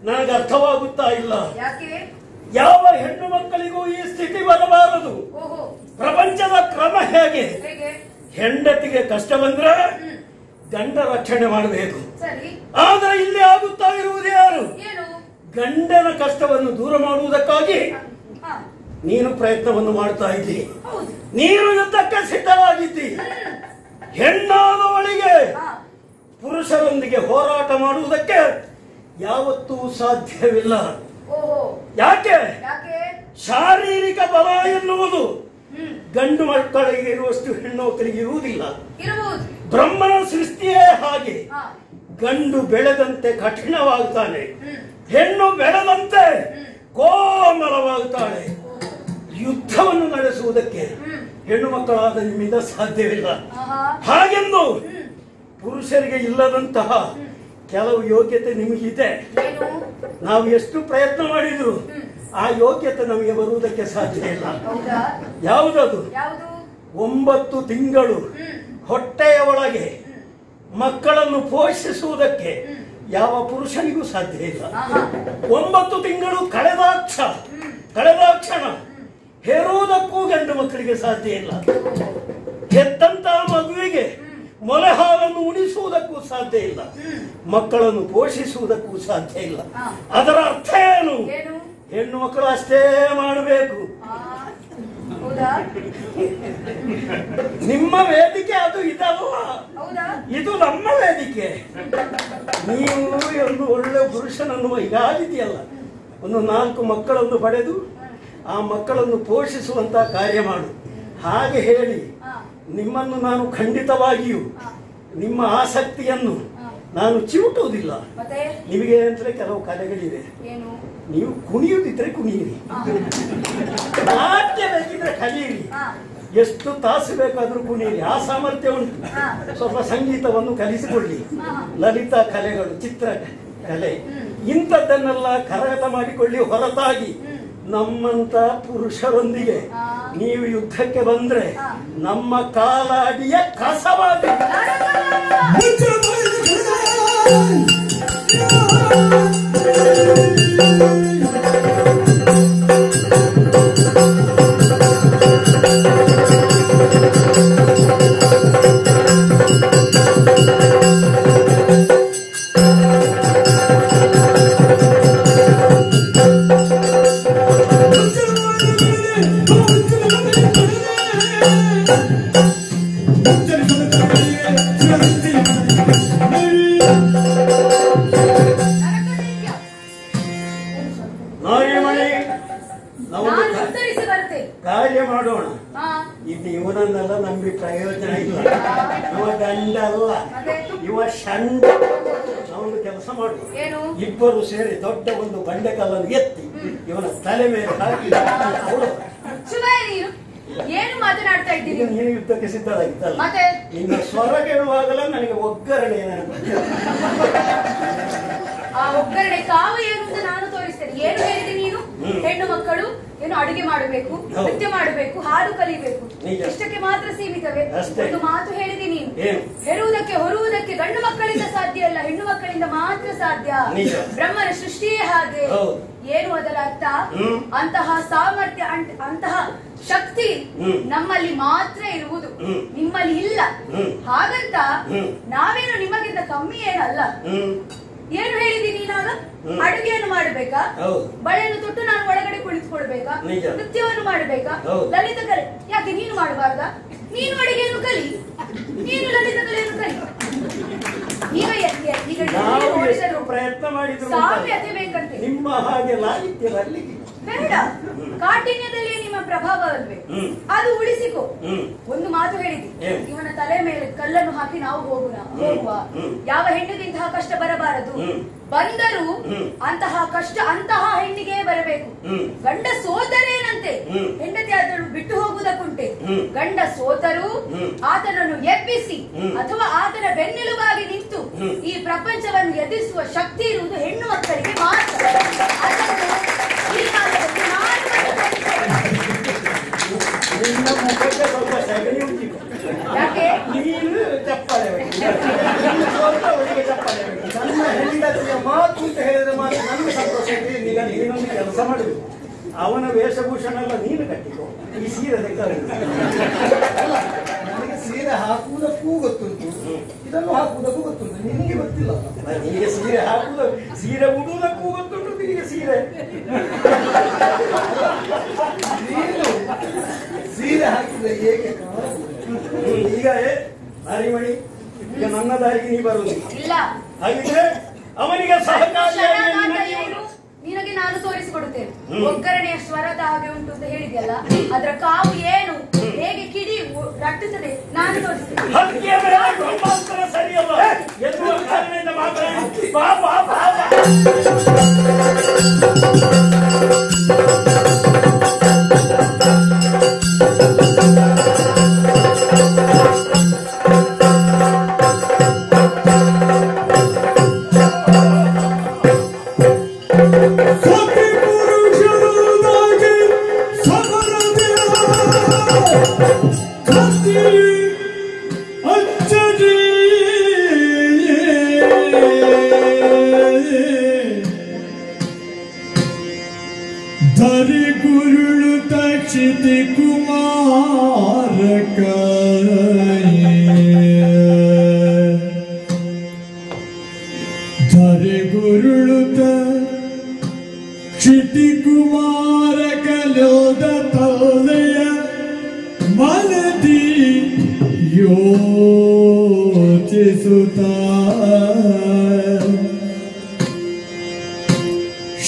ನನಗೆ ಅರ್ಥವಾಗುತ್ತಾ ಇಲ್ಲ. ಯಾಕೆ? ಯಾವ ಹೆಣ್ಣು ಮಕ್ಕಳಿಗೂ ಈ ಸ್ಥಿತಿ ಬರಬಾರದು. ಪ್ರಪಂಚದ ಕ್ರಮ ಹೇಗೆ? ಹೆಂಡತಿಗೆ ಕಷ್ಟ ಬಂದ್ರೆ ಗಂಡ ರಕ್ಷಣೆ ಮಾಡಬೇಕು. ಆದ್ರೆ ಇಲ್ಲಿ ಆಗುತ್ತಾ ಇರುವುದು ಯಾರು? ಗಂಡನ ಕಷ್ಟವನ್ನು ದೂರ ಮಾಡುವುದಕ್ಕಾಗಿ ನೀನು ಪ್ರಯತ್ನವನ್ನು ಮಾಡ್ತಾ ಇದ್ದಿ. ನೀನು ಯುದ್ಧಕ್ಕೆ ಸಿದ್ಧವಾಗಿದ್ದಿ. ಹೆಣ್ಣಾದವಳಿಗೆ ಪುರುಷರೊಂದಿಗೆ ಹೋರಾಟ ಮಾಡುವುದಕ್ಕೆ ಯಾವತ್ತೂ ಸಾಧ್ಯವಿಲ್ಲ. ಯಾಕೆ? ಶಾರೀರಿಕ ಬಲ ಎನ್ನುವುದು ಗಂಡು ಮಕ್ಕಳಿಗೆ ಇರುವಷ್ಟು ಹೆಣ್ಣು ಮಕ್ಕಳಿಗೆ ಇರುವುದಿಲ್ಲ. ಬ್ರಹ್ಮನ ಸೃಷ್ಟಿಯೇ ಹಾಗೆ. ಗಂಡು ಬೆಳೆದಂತೆ ಕಠಿಣವಾಗುತ್ತಾನೆ, ಹೆಣ್ಣು ಬೆಳೆದಂತೆ ಕೋಮಲವಾಗುತ್ತಾಳೆ. ಯುದ್ಧವನ್ನು ನಡೆಸುವುದಕ್ಕೆ ಹೆಣ್ಣು ಮಕ್ಕಳಾದ ನಿಮ್ಮಿಂದ ಸಾಧ್ಯವಿಲ್ಲ. ಹಾಗೆಂದು ಪುರುಷರಿಗೆ ಇಲ್ಲದಂತಹ ಕೆಲವು ಯೋಗ್ಯತೆ ನಿಮಗಿದೆ. ನಾವು ಎಷ್ಟು ಪ್ರಯತ್ನ ಮಾಡಿದ್ರು ಆ ಯೋಗ್ಯತೆ ನಮಗೆ ಬರುವುದಕ್ಕೆ ಸಾಧ್ಯ ಇಲ್ಲ. ಯಾವುದದು? 9 ತಿಂಗಳು ಹೊಟ್ಟೆಯ ಒಳಗೆ ಮಕ್ಕಳನ್ನು ಪೋಷಿಸುವುದಕ್ಕೆ ಯಾವ ಪುರುಷನಿಗೂ ಸಾಧ್ಯ ಇಲ್ಲ. 9 ತಿಂಗಳು ಕಳೆದಾಕ್ಷಣ ಹೆರುವುದಕ್ಕೂ ಗಂಡು ಮಕ್ಕಳಿಗೆ ಸಾಧ್ಯ ಇಲ್ಲ. ಹೆತ್ತಂತಹ ಮಗುವಿಗೆ ಮೊಲೆ ಹಾಲನ್ನು ಉಣಿಸುವುದಕ್ಕೂ ಸಾಧ್ಯ ಇಲ್ಲ, ಮಕ್ಕಳನ್ನು ಪೋಷಿಸುವುದಕ್ಕೂ ಸಾಧ್ಯ ಇಲ್ಲ. ಅದರ ಅರ್ಥ ಏನು? ಹೆಣ್ಣು ಮಕ್ಕಳು ಅಷ್ಟೇ ಮಾಡಬೇಕು. ನಿಮ್ಮ ವೇದಿಕೆ ಅದು ಇದಲ್ಲ, ಇದು ನಮ್ಮ ವೇದಿಕೆ. ನೀವು ಒಂದು ಒಳ್ಳೆ ಪುರುಷನನ್ನು ಇದಾಗಿದೆಯಲ್ಲ, ಒಂದು 4 ಮಕ್ಕಳನ್ನು ಪಡೆದು ಆ ಮಕ್ಕಳನ್ನು ಪೋಷಿಸುವಂತಹ ಕಾರ್ಯ ಮಾಡು. ಹಾಗೆ ಹೇಳಿ ನಿಮ್ಮನ್ನು ನಾನು ಖಂಡಿತವಾಗಿಯೂ ನಿಮ್ಮ ಆಸಕ್ತಿಯನ್ನು ನಾನು ಚಿವುಟುವುದಿಲ್ಲ. ನಿಮಗೆ ಅಂತಲೇ ಕೆಲವು ಕಲೆಗಳಿವೆ. ನೀವು ಕುಣಿಯುತ್ತಿದ್ರೆ ಕುಣಿಯಿರಿ, ನಾಟ್ಯ ಬೇಕಿದ್ರೆ ಕಲಿಯಿರಿ, ಎಷ್ಟು ತಾಸು ಬೇಕಾದ್ರೂ ಕುಣಿಯಿರಿ, ಆ ಸಾಮರ್ಥ್ಯ ಉಂಟು. ಸ್ವಲ್ಪ ಸಂಗೀತವನ್ನು ಕಲಿಸಿಕೊಳ್ಳಿ, ಲಲಿತಾ ಕಲೆಗಳು, ಚಿತ್ರಕಲೆ ಇಂಥದ್ದನ್ನೆಲ್ಲ ಕರಗತ ಮಾಡಿಕೊಳ್ಳಿ. ಹೊರತಾಗಿ ನಮ್ಮಂತ ಪುರುಷರೊಂದಿಗೆ ನೀವು ಯುದ್ಧಕ್ಕೆ ಬಂದ್ರೆ ನಮ್ಮ ಕಾಲಾಡಿಯ ಕಸವಾಗಿ Hey! ಪ್ರಯೋಜನ ಇಲ್ಲ. ಇವ ಗಂಡ ಅಲ್ಲ, ಇವ ಷಂಡ. ಅವನು ಕೆಲಸ ಮಾಡು, ಇಬ್ಬರು ಸೇರಿ ದೊಡ್ಡ ಒಂದು ಬಂಡೆಕಲ್ಲನ್ನು ಎತ್ತಿ ಇವನ ತಲೆ ಮೇಲೆ ಹಾಕಿ ಏನು ಮಾತನಾಡ್ತಾ ಇದ್ದೀನಿ? ನೀನು ಯುದ್ಧಕ್ಕೆ ಸಿದ್ಧರಾಗಿತ್ತಲ್ಲ, ನಿನ್ನ ಸ್ವರ ಕೇಳುವಾಗಲ ನನಗೆ ಒಗ್ಗರಣೆ ಆ ಒಗ್ಗರಣೆ ಕಾವು ಏನು ಅಂತ ನಾನು ತೋರಿಸ್ತೇನೆ. ಏನು ಹೇಳಿದೆ ನೀನು? ಹೆಣ್ಣು ಮಕ್ಕಳು ಏನು ಅಡುಗೆ ಮಾಡಬೇಕು, ನೃತ್ಯ ಮಾಡಬೇಕು, ಹಾಡು ಕಲಿಬೇಕು, ಇಷ್ಟಕ್ಕೆ ಮಾತ್ರ ಸೀಮಿತವೇ? ಒಂದು ಮಾತು ಹೇಳಿದೆ ನೀನು, ಹೆರುವುದಕ್ಕೆ ಹೊರುವುದಕ್ಕೆ ಗಂಡು ಮಕ್ಕಳಿಂದ ಸಾಧ್ಯ ಅಲ್ಲ, ಹೆಣ್ಣು ಮಕ್ಕಳಿಂದ ಮಾತ್ರ ಸಾಧ್ಯ. ಬ್ರಹ್ಮನ ಸೃಷ್ಟಿಯೇ ಹಾಗೆ. ಏನು ಅದರ ಅರ್ಥ? ಅಂತಹ ಸಾಮರ್ಥ್ಯ, ಅಂತಹ ಶಕ್ತಿ ನಮ್ಮಲ್ಲಿ ಮಾತ್ರ ಇರುವುದು, ನಿಮ್ಮಲ್ಲಿ ಇಲ್ಲ. ಹಾಗಂತ ನಾವೇನು ನಿಮಗಿಂತ ಕಮ್ಮಿ ಏನಲ್ಲ. ಏನು ಹೇಳಿದೀನಿ ನೀನಾಗ? ಅಡುಗೆಯನ್ನು ಮಾಡಬೇಕಾ? ಬಳೆಯನ್ನು ತೊಟ್ಟು ನಾನು ಒಳಗಡೆ ಕುಳಿತುಕೊಳ್ಬೇಕಾ? ನೃತ್ಯವನ್ನು ಮಾಡಬೇಕಾ? ಲಲಿತ ಕಲೆ ಯಾಕೆ ನೀನು ಮಾಡಬಾರ್ದ? ನೀನು ಅಡುಗೆಯನ್ನು ಕಲಿ, ನೀನು ಲಲಿತ ಕಲೆಯನ್ನು ಕಲಿ. ಈಗ ಪ್ರಯತ್ನ ಮಾಡಿದ್ರು ಸಾಮ್ಯತೆ ಬೇಕಂತೆ. ನಿಮ್ಮ ಹಾಗೆ ಲಾಲಿತ್ಯ ಬರಲಿಕ್ಕೆ ಬೇಡ, ಕಾಠಿಣ್ಯದಲ್ಲಿ ನಿಮ್ಮ ಪ್ರಭಾವವಲ್ವೇ ಅದು ಉಳಿಸಿಕೊ. ಒಂದು ಮಾತು ಹೇಳಿದಿ, ಇವನ ತಲೆ ಮೇಲೆ ಕಲ್ಲನ್ನು ಹಾಕಿ ನಾವು ಹೋಗುವ. ಯಾವ ಹೆಣ್ಣಿಗೆ ಇಂತಹ ಕಷ್ಟ ಬರಬಾರದು, ಬಂದರೂ ಅಂತಹ ಕಷ್ಟ ಅಂತಹ ಹೆಣ್ಣಿಗೆ ಬರಬೇಕು. ಗಂಡ ಸೋತರೇನಂತೆ, ಹೆಂಡತಿ ಆತನು ಬಿಟ್ಟು ಹೋಗುವುದಕ್ಕುಂಟೆ. ಗಂಡ ಸೋತರೂ ಆತನನ್ನು ಎಬ್ಬಿಸಿ ಅಥವಾ ಆತನ ಬೆನ್ನೆಲುಬಾಗಿ ನಿಂತು ಈ ಪ್ರಪಂಚವನ್ನು ಎದುರಿಸುವ ಶಕ್ತಿ ಇರುವುದು ಹೆಣ್ಣು ಮಕ್ಕಳಿಗೆ ಮಾತ್ರ. ಈ ಕಾಲದಲ್ಲಿ ನಿನ್ನ ಮುಖಕ್ಕೆ ಸ್ವಲ್ಪ ಸಗಣಿ ಉಂಟಿತು. ಯಾಕೆ ನೀನು ಚಪ್ಪಾಳೆ ಅವರಿಗೆ ಚಪ್ಪಾಳೆ. ನನ್ನ ಹೆಂಡತಿಯ ಮಾತು ಅಂತ ಹೇಳಿದ್ರೆ ಮಾತ್ರ ನನಗೆ ಸಂತೋಷ ಇದೆ. ಈಗ ನೀನೊಂದು ಕೆಲಸ ಮಾಡಬೇಕು, ಅವನ ವೇಷಭೂಷಣ ಎಲ್ಲ ನೀನು ಕಟ್ಟಿಕೋ, ಈ ಸೀರೆ ನನಗೆ ಸೀರೆ ಹಾಕುವುದಕ್ಕೂ ಗೊತ್ತುಂಟು, ಇದನ್ನು ಹಾಕುವುದಕ್ಕೂ ಗೊತ್ತುಂಟು, ನಿನಗೆ ಗೊತ್ತಿಲ್ಲ. ನಿನಗೆ ಸೀರೆ ಹಾಕುವುದು, ಸೀರೆ ಉಡುವುದಕ್ಕೂ ಗೊತ್ತುಂಟು, ನಿನಗೆ ಸೀರೆ ಸೀರೆ ಹಾಕಿದ್ರೆ ಹೇಗೆ? ಈಗ ಹರಿಮಣಿ, ಈಗ ನನ್ನ ದಾರಿಗೆ ನೀ ಬರುವುದಿಲ್ಲ. ಹಾಗಿದ್ರೆ ಅವನಿಗೆ ನಿನಗೆ ನಾನು ತೋರಿಸಿಕೊಡುತ್ತೇನೆ. ಒಗ್ಗರಣೆಯ ಸ್ವರದ ಹಾಗೆ ಉಂಟು ಅಂತ ಹೇಳಿದ್ಯಲ್ಲ, ಅದರ ಕಾವು ಏನು, ಹೇಗೆ ಕಿಡಿ ರಟ್ಟುತ್ತದೆ ನಾನು ತೋರಿಸ್ತೇನೆ. ಸರಿಯಲ್ಲ ಎನ್ನುವ ಕಾರಣದಿಂದ ಮಾತಾಡಿ ಬಾ ಬಾ ಬಾ. धरि गुरुळु तक्षिति कुमारक धरि गुरुळु तक्षिति कुमारक लोद तौलय मनदि योचिसुता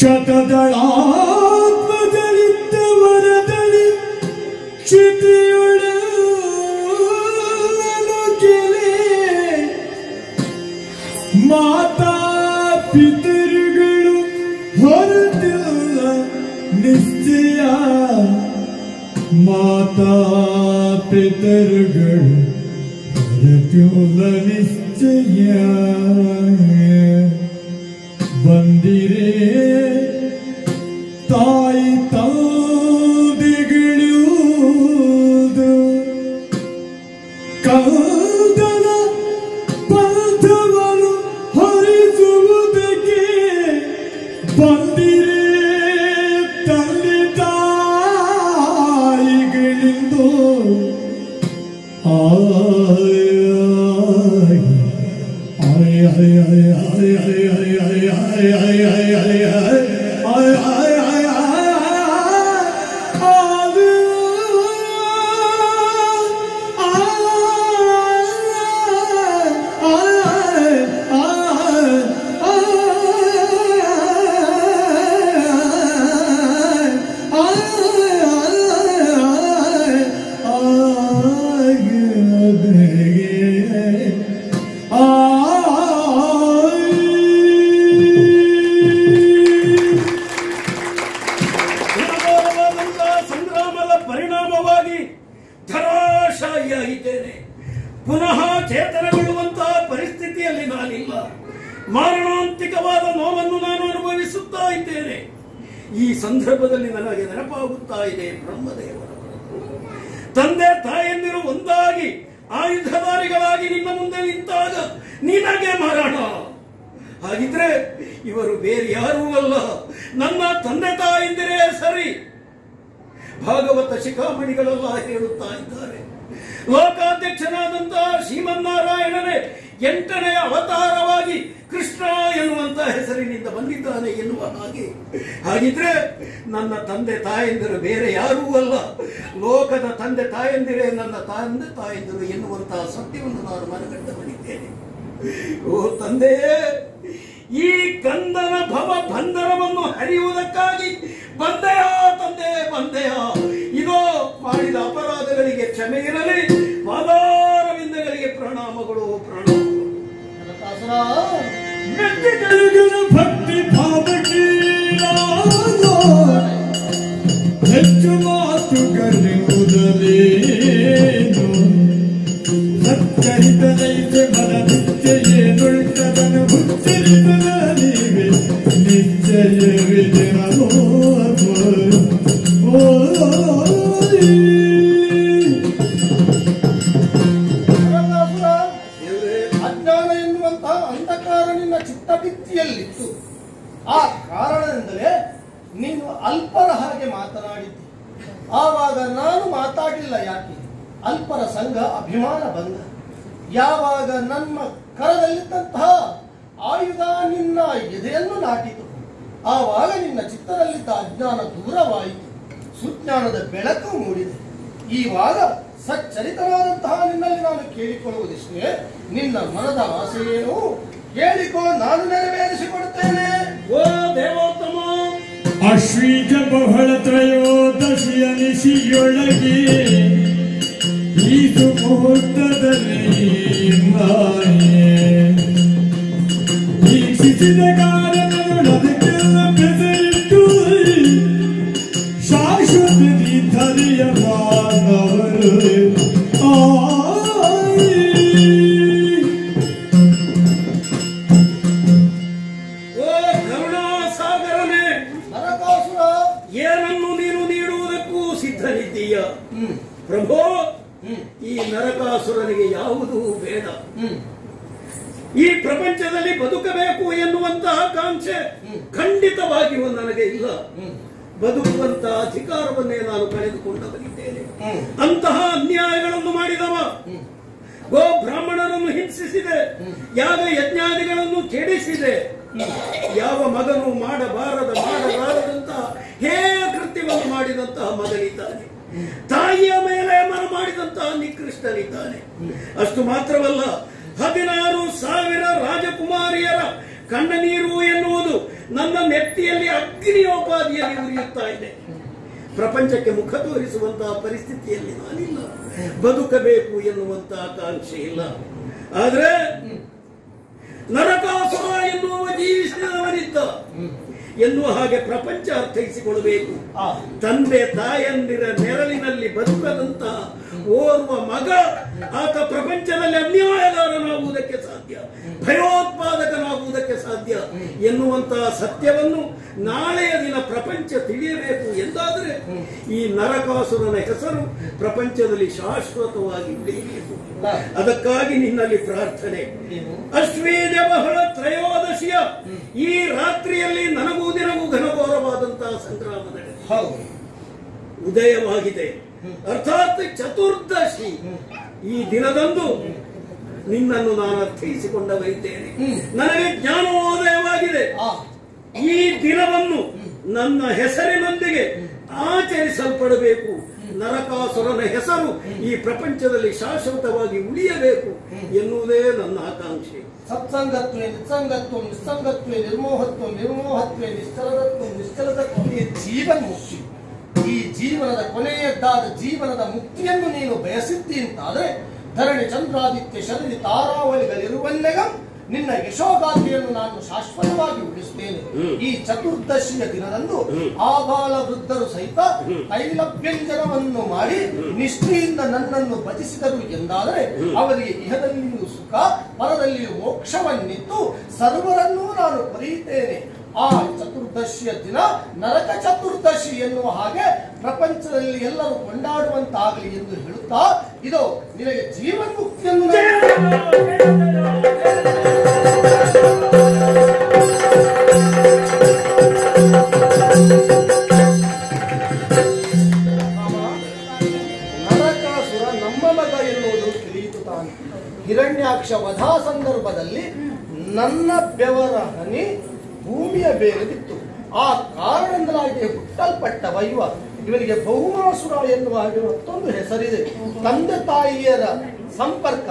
ಶತದಳಾತ್ಮದಲಿದ್ದವರದಳಿ ಕ್ಷಿತಿಯೊಳನು ಕೆಲೆ ಮಾತಾ ಪಿತೃಗಳು ಹೊರತಿಲ್ಲ ನಿಶ್ಚಯ ಮಾತಾ ಪಿತೃಗಳು ಹೊರತಿಲ್ಲ ನಿಶ್ಚಯ ಬಂದಿರೇ ತಾಯಿ ತಂದೆಗಿಳಿಯುವುದು ಕಂದನ ಪಂಥವನ್ನು ಹರಿಸುವುದಕ್ಕೆ ಬಂದಿರೇ ತಂದೆ ತಾಯಿಗಳಿಂದು ಪುನಃ ಚೇತನಗೊಳ್ಳುವಂತಹ ಪರಿಸ್ಥಿತಿಯಲ್ಲಿ ನಾನಿಲ್ಲ. ಮಾರಣಾಂತಿಕವಾದ ನೋವನ್ನು ನಾನು ಅನುಭವಿಸುತ್ತಾ ಇದ್ದೇನೆ. ಈ ಸಂದರ್ಭದಲ್ಲಿ ನನಗೆ ನೆನಪಾಗುತ್ತಾ ಇದೆ ಬ್ರಹ್ಮದೇವರ ತಂದೆ ತಾಯಂದಿರು ಒಂದಾಗಿ ಆಯುಧಧಾರಿಗಳಾಗಿ ನಿನ್ನ ಮುಂದೆ ನಿಂತಾಗ ನಿನಗೆ ಮರಣ. ಹಾಗಿದ್ರೆ ಇವರು ಬೇರೆ ಯಾರೂ ಅಲ್ಲ, ನನ್ನ ತಂದೆ ತಾಯಂದಿರೇ ಸರಿ. ಭಾಗವತ ಶಿಖಾಮಣಿಗಳೆಲ್ಲ ಹೇಳುತ್ತಾ ಇದ್ದಾರೆ, ಲೋಕಾಧ್ಯಕ್ಷನಾದಂತಹ ಶ್ರೀಮನ್ನಾರಾಯಣನೇ 8ನೇ ಅವತಾರವಾಗಿ ಕೃಷ್ಣ ಎನ್ನುವಂತಹ ಹೆಸರಿನಿಂದ ಬಂದಿದ್ದಾನೆ ಎನ್ನುವ ಹಾಗೆ. ಹಾಗಿದ್ರೆ ನನ್ನ ತಂದೆ ತಾಯಂದಿರು ಬೇರೆ ಯಾರೂ ಅಲ್ಲ, ಲೋಕದ ತಂದೆ ತಾಯಂದಿರೇ ನನ್ನ ತಂದೆ ತಾಯಂದಿರು ಎನ್ನುವಂತಹ ಸತ್ಯವನ್ನು ನಾನು ಮನಗಂಡು ಬಂದಿದ್ದೇನೆ. ಓ ತಂದೆಯೇ, ಈ ಕಂದನ ಭವ ಬಂಧನವನ್ನು ಹರಿಯುವುದಕ್ಕಾಗಿ ಬಂದೆಯಾ ತಂದೆ, ಬಂದೆಯಾ? ಇದೋ ಮಾಡಿದ ಅಪರಾಧಗಳಿಗೆ ಕ್ಷಮೆ ಇರಲಿ, ಪಾದಾರವಿಂದಗಳಿಗೆ ಪ್ರಣಾಮಗಳು, ಪ್ರಣಾಮಗಳು. ಭಕ್ತಿ ಭಾವಕ್ಕೆ ಹೆಚ್ಚು ಮಾತುಕರಿಯುವುದಲೇನು ಸತ್ಕರಿತನೈತ ಮನ ನಿಶ್ಚಯೇನುಳ್ಟದನು ಹುಚ್ಚರಿತನ ನೀವೆ ನಿಶ್ಚಯವಿದಿರಲು ಅಜ್ಞಾನ ಎನ್ನುವಂತಹ ಅಂಧಕಾರ ನಿನ್ನ ಚಿತ್ತಭಿತ್ತಿಯಲ್ಲಿತ್ತು. ಆ ಕಾರಣದಿಂದಲೇ ನೀನು ಅಲ್ಪರ ಹಾಗೆ ಮಾತನಾಡಿದ್ದಿ. ಆವಾಗ ನಾನು ಮಾತಾಡಲಿಲ್ಲ. ಯಾಕೆ? ಅಲ್ಪರ ಸಂಘ ಅಭಿಮಾನ ಭಂಗ. ಯಾವಾಗ ನನ್ನ ಕರದಲ್ಲಿದ್ದಂತಹ ಆಯುಧ ನಿನ್ನ ಎದೆಯನ್ನು ನಾಟಿತು, ಆವಾಗ ನಿನ್ನ ಚಿತ್ತದಲ್ಲಿದ್ದ ಅಜ್ಞಾನ ದೂರವಾಯಿತು, ಸುಜ್ಞಾನದ ಬೆಳಕು ಮೂಡಿದೆ. ಈವಾಗ ಸಚ್ಚರಿತನಾದಂತಹ ನಿನ್ನಲ್ಲಿ ನಾನು ಕೇಳಿಕೊಳ್ಳುವುದಿಷ್ಟೇ, ನಿನ್ನ ಮನದ ಆಸೆಯೇನು ಕೇಳಿಕೋ, ನಾನು ನೆರವೇರಿಸಿಕೊಡುತ್ತೇನೆ. ಓ ದೇವೋತ್ತಮ, ಅಶ್ವೀಜ ಬಹಳ ತ್ರಯೋದಶಿಯ ನಿಶಿಯೊಳಗೆ ಈ ಸುಮುಹೂರ್ತದಲ್ಲಿ ಈ ಶಿಶಿದ ಕಾರಣದಕ್ಕೆಲ್ಲ ಬೆದರಿಟ್ಟು ಶಾಶ್ವತ ಧರಿಯ ಮಾನವರು ಏನನ್ನು ನೀನು ನೀಡುವುದಕ್ಕೂ ಸಿದ್ಧನಿದ್ದೀಯ ಪ್ರಭೋ. ಈ ನರಕಾಸುರನಿಗೆ ಯಾವುದೂ ಬೇಡ. ಈ ಪ್ರಪಂಚದಲ್ಲಿ ಬದುಕಬೇಕು ಎನ್ನುವಂತಹ ಆಕಾಂಕ್ಷೆ ಖಂಡಿತವಾಗಿಯೂ ನನಗೆ ಇಲ್ಲ. ಬದುಕುವಂತಹ ಅಧಿಕಾರವನ್ನೇ ನಾನು ಕಳೆದುಕೊಂಡವನಿದ್ದೇನೆ. ಅಂತಹ ಅನ್ಯಾಯಗಳನ್ನು ಮಾಡಿದವ, ಗೋ ಬ್ರಾಹ್ಮಣರನ್ನು ಹಿಂಸಿಸಿದೆ, ಯಾಗ ಯಜ್ಞಾದಿಗಳನ್ನು ಕೆಡಿಸಿದೆ. ಯಾವ ಮಗನು ಮಾಡಬಾರದಂತಹ ಹೇಯ ಕೃತ್ಯವನ್ನು ಮಾಡಿದಂತಹ ಮಗನಿದ್ದಾನೆ, ತಾಯಿಯ ಮೇಲೆ ಮನ ಮಾಡಿದಂತಹ ನಿಕೃಷ್ಟನಿದ್ದಾನೆ. ಅಷ್ಟು ಮಾತ್ರವಲ್ಲ, 16,000 ರಾಜಕುಮಾರಿಯರ ಕಣ್ಣ ನೀರು ಎನ್ನುವುದು ನನ್ನ ನೆತ್ತಿಯಲ್ಲಿ ಅಗ್ನಿಯೋಪಾದಿಯಲ್ಲಿ ಉರಿಯುತ್ತಾ ಇದೆ. ಪ್ರಪಂಚಕ್ಕೆ ಮುಖ ತೋರಿಸುವಂತಹ ಪರಿಸ್ಥಿತಿಯಲ್ಲಿ ನಾನಿಲ್ಲ. ಬದುಕಬೇಕು ಎನ್ನುವಂತಹ ಆಕಾಂಕ್ಷೆ ಇಲ್ಲ. ಆದ್ರೆ ನರಕಾಸುರ ಎನ್ನುವ ಜೀವಿಸಿದವನಿದ್ದ ಎನ್ನುವ ಹಾಗೆ ಪ್ರಪಂಚ ಅರ್ಥೈಸಿಕೊಳ್ಳಬೇಕು. ತಂದೆ ತಾಯಂದಿರ ನೆರಳಿನಲ್ಲಿ ಬದುಕದಂತಹ ಓರ್ವ ಮಗ ಆತ ಪ್ರಪಂಚದಲ್ಲಿ ಅನ್ಯಾಯಗಾರನಾಗುವುದಕ್ಕೆ ಸಾಧ್ಯ, ಭಯೋತ್ಪಾದಕನಾಗುವುದಕ್ಕೆ ಸಾಧ್ಯ ಎನ್ನುವಂತಹ ಸತ್ಯವನ್ನು ನಾಳೆಯ ದಿನ ಪ್ರಪಂಚ ತಿಳಿಯಬೇಕು ಎಂದಾದರೆ ಈ ನರಕಾಸುರನ ಹೆಸರು ಪ್ರಪಂಚದಲ್ಲಿ ಶಾಶ್ವತವಾಗಿ ಉಳಿಯಬೇಕು. ಅದಕ್ಕಾಗಿ ನಿನ್ನಲ್ಲಿ ಪ್ರಾರ್ಥನೆ. ಅಶ್ವೇಜ ಬಹಳ ತ್ರಯೋದಶಿಯ ಈ ರಾತ್ರಿಯಲ್ಲಿ ನನಗೂ ದಿನವೂ ಘನಘೋರವಾದಂತಹ ಸಂಗ್ರಾಮ ನಡೆದಿದೆ, ಉದಯವಾಗಿದೆ. ಅರ್ಥಾತ್ ಚತುರ್ದಶಿ ಈ ದಿನದಂದು ನಿನ್ನನ್ನು ನಾನು ಅರ್ಥೈಸಿಕೊಂಡವರಿದ್ದೇನೆ. ನನಗೆ ಜ್ಞಾನೋದಯವಾಗಿದೆ. ಈ ದಿನವನ್ನು ನನ್ನ ಹೆಸರಿನೊಂದಿಗೆ ಆಚರಿಸಲ್ಪಡಬೇಕು. ನರಕಾಸುರನ ಹೆಸರು ಈ ಪ್ರಪಂಚದಲ್ಲಿ ಶಾಶ್ವತವಾಗಿ ಉಳಿಯಬೇಕು ಎನ್ನುವುದೇ ನನ್ನ ಆಕಾಂಕ್ಷೆ. ಸತ್ಸಂಗತ್ವೇ ನಿಸ್ಸಂಗತ್ವ, ನಿಸ್ಸಂಗತ್ವೇ ನಿರ್ಮೋಹತ್ವ, ನಿರ್ಮೋಹತ್ವೇ ನಿಶ್ಚಲದತ್ವ, ನಿಶ್ಚಲದತ್ವೇ ಜೀವನ್ ಮುಕ್ತಿ. ಈ ಜೀವನದ ಕೊನೆಯದ್ದಾದ ಜೀವನದ ಮುಕ್ತಿಯನ್ನು ನೀನು ಬಯಸಿದ್ದಿ ಅಂತಾದ್ರೆ ಧರಣಿ ಚಂದ್ರಾದಿತ್ಯ ಶರದಿ ತಾರಾವಳಿಗಳಿರುವಲ್ಲೆಗ ನಿನ್ನ ಯಶೋಗಾಥೆಯನ್ನು ನಾನು ಶಾಶ್ವತವಾಗಿ ಉಳಿಸುತ್ತೇನೆ. ಈ ಚತುರ್ದಶಿಯ ದಿನದಂದು ಆಬಾಲ ವೃದ್ಧರು ಸಹಿತ ತೈಲಭ್ಯಂಜನವನ್ನು ಮಾಡಿ ನಿಷ್ಠೆಯಿಂದ ನನ್ನನ್ನು ಭಜಿಸಿದರು ಎಂದಾದರೆ ಅವರಿಗೆ ಇಹದಲ್ಲಿಯೂ ಸುಖ ಪರದಲ್ಲಿಯೂ ಮೋಕ್ಷವನ್ನಿತ್ತು ಸರ್ವರನ್ನೂ ನಾನು ಪಡೆಯುತ್ತೇನೆ. ಆ ಚತುರ್ದಶಿಯ ದಿನ ನರಕ ಚತುರ್ದಶಿ ಎನ್ನುವ ಹಾಗೆ ಪ್ರಪಂಚದಲ್ಲಿ ಎಲ್ಲರೂ ಕೊಂಡಾಡುವಂತಾಗಲಿ ಎಂದು ಹೇಳುತ್ತಾ ಇದು ನಿನಗೆ ಜೀವನ್ಮುಕ್ತಿಯನ್ನು ನರಕಾಸುರ ನಮ್ಮ ಮಗ ಎನ್ನುವುದು ತಿಳಿಯಿತು ತಾನೆ. ಹಿರಣ್ಯಾಕ್ಷ ವಧಾ ಸಂದರ್ಭದಲ್ಲಿ ನನ್ನ ಬೆವರ ಹನಿ ಭೂಮಿಯ ಬೇರೆ ಬಿತ್ತು. ಆ ಕಾರಣದಿಂದಾಗಿ ಹುಟ್ಟಲ್ಪಟ್ಟ ವೈವ ಇವರಿಗೆ ಭೌಮಾಸುರ ಎನ್ನುವ ಹಾಗೆ ಮತ್ತೊಂದು ಹೆಸರಿದೆ. ತಂದೆ ತಾಯಿಯರ ಸಂಪರ್ಕ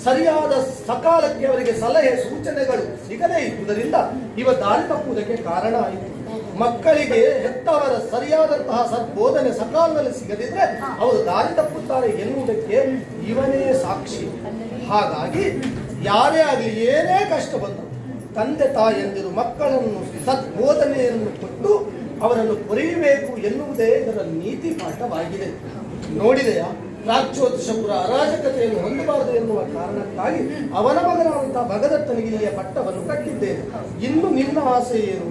ಸರಿಯಾದ ಸಕಾಲಕ್ಕೆ ಅವರಿಗೆ ಸಲಹೆ ಸೂಚನೆಗಳು ಸಿಗದೇ ಇದ್ದುದರಿಂದ ಇವ ದಾರಿ ತಪ್ಪುವುದಕ್ಕೆ ಕಾರಣ ಆಯಿತು. ಮಕ್ಕಳಿಗೆ ಹೆತ್ತವರ ಸರಿಯಾದಂತಹ ಸದ್ಬೋಧನೆ ಸಕಾಲದಲ್ಲಿ ಸಿಗದಿದ್ರೆ ಅವರು ದಾರಿ ತಪ್ಪುತ್ತಾರೆ ಎನ್ನುವುದಕ್ಕೆ ಇವನೇ ಸಾಕ್ಷಿ. ಹಾಗಾಗಿ ಯಾರೇ ಆಗಲಿ ಏನೇ ಕಷ್ಟ ಬಂದರು ತಂದೆ ತಾಯಿಯಂದಿರು ಮಕ್ಕಳನ್ನು ಸದ್ಬೋಧನೆಯನ್ನು ಕೊಟ್ಟು ಅವರನ್ನು ಪೊರೆಯಬೇಕು ಎನ್ನುವುದೇ ಇದರ ನೀತಿ ಪಾಠವಾಗಿದೆ. ನೋಡಿದೆಯಾ, ರಾಜ್ಯೋತಿಷಪುರ ಅರಾಜಕತೆಯನ್ನು ಹೊಂದಬಾರದು ಎನ್ನುವ ಕಾರಣಕ್ಕಾಗಿ ಅವನ ಮಗನಾದಂತಹ ಭಗದತ್ತನಿಗೆ ಇಲ್ಲಿಯ ಪಟ್ಟವನ್ನು ಕಟ್ಟಿದ್ದೇನೆ. ಇನ್ನು ನಿನ್ನ ಆಸೆ ಏನು?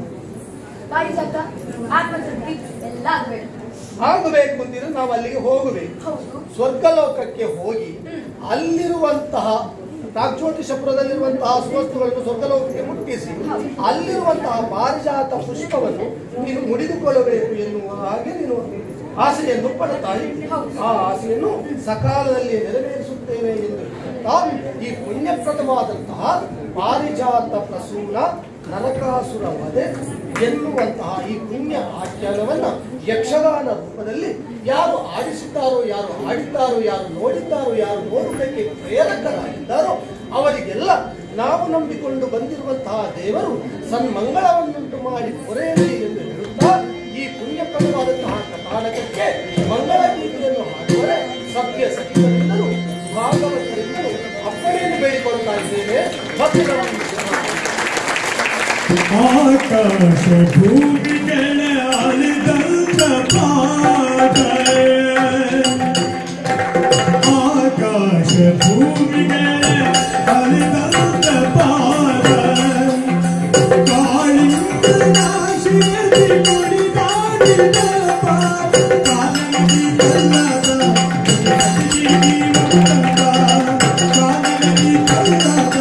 ಆಗಬೇಕು ಅಂತಿದ್ರೆ ನಾವು ಅಲ್ಲಿಗೆ ಹೋಗಬೇಕು. ಸ್ವರ್ಗಲೋಕಕ್ಕೆ ಹೋಗಿ ಅಲ್ಲಿರುವಂತಹ ರಾಜ್ಯೋತಿಷಪುರದಲ್ಲಿರುವಂತಹ ಸುವಸ್ತುಗಳನ್ನು ಸ್ವರ್ಗಲೋಕಕ್ಕೆ ಮುಟ್ಟಿಸಿ ಅಲ್ಲಿರುವಂತಹ ಪಾರಿಜಾತ ಪುಷ್ಪವನ್ನು ನೀನು ಮುಡಿದುಕೊಳ್ಳಬೇಕು ಎನ್ನುವ ಹಾಗೆ ನೀನು ಆಸೆಯನ್ನು ಪಡುತ್ತಾ ಆ ಆಸೆಯನ್ನು ಸಕಾಲದಲ್ಲಿ ನೆರವೇರಿಸುತ್ತೇವೆ ಎಂದು ಈ ಪುಣ್ಯಪ್ರದವಾದಂತಹ ಪಾರಿಜಾತ ಪ್ರಸೂನ ನರಕಾಸುರ ವಧೆ ಎನ್ನುವಂತಹ ಈ ಪುಣ್ಯ ಆಖ್ಯಾನವನ್ನ ಯಕ್ಷಗಾನ ರೂಪದಲ್ಲಿ ಯಾರು ಆಡಿಸಿದ್ದಾರೋ, ಯಾರು ಆಡಿದ್ದಾರೋ, ಯಾರು ನೋಡಿದ್ದಾರೋ, ಯಾರು ನೋಡುವುದಕ್ಕೆ ಪ್ರೇರಕರಾಗಿದ್ದಾರೋ ಅವರಿಗೆಲ್ಲ ನಾವು ನಂಬಿಕೊಂಡು ಬಂದಿರುವಂತಹ ದೇವರು ಸನ್ಮಂಗಳವನ್ನುಂಟು ಮಾಡಿ ಪೊರೆಯಲಿ ಎಂದು ಹೇಳುತ್ತಾ ಈ ಪುಣ್ಯಪ್ರದವಾದಂತಹ ಕಥಾನಕಕ್ಕೆ ಮಂಗಳ ಗೀತೆಯನ್ನು ಹಾಡುವರೆ ಸಭ್ಯ ಸಚಿವರಿಂದಲೂ ಭಾಗವತರಿಂದಲೂ ಅಪ್ಪಣೆಯನ್ನು ಬೇಡಿಕೊಳ್ತಾ ಇದ್ದೇವೆ. ಭಕ್ತರನ್ನು ಆಕಾಶ ಭೂಮಿಗಳ ಅಲಿದಂತ ಪಾದ, ಆಕಾಶ ಭೂಮಿಗಳ ಅಲಿದಂತ ಪಾದ, ಕಾಳಿಂಗ ನಾಶಿಯಲ್ಲಿ ಕುಣಿದಾಡಿದ ಪಾದ, ಕಾಲಂಗಿ ಕಲ್ಲದ ಕಾಲಂಗಿ ಕಲ್ಲದ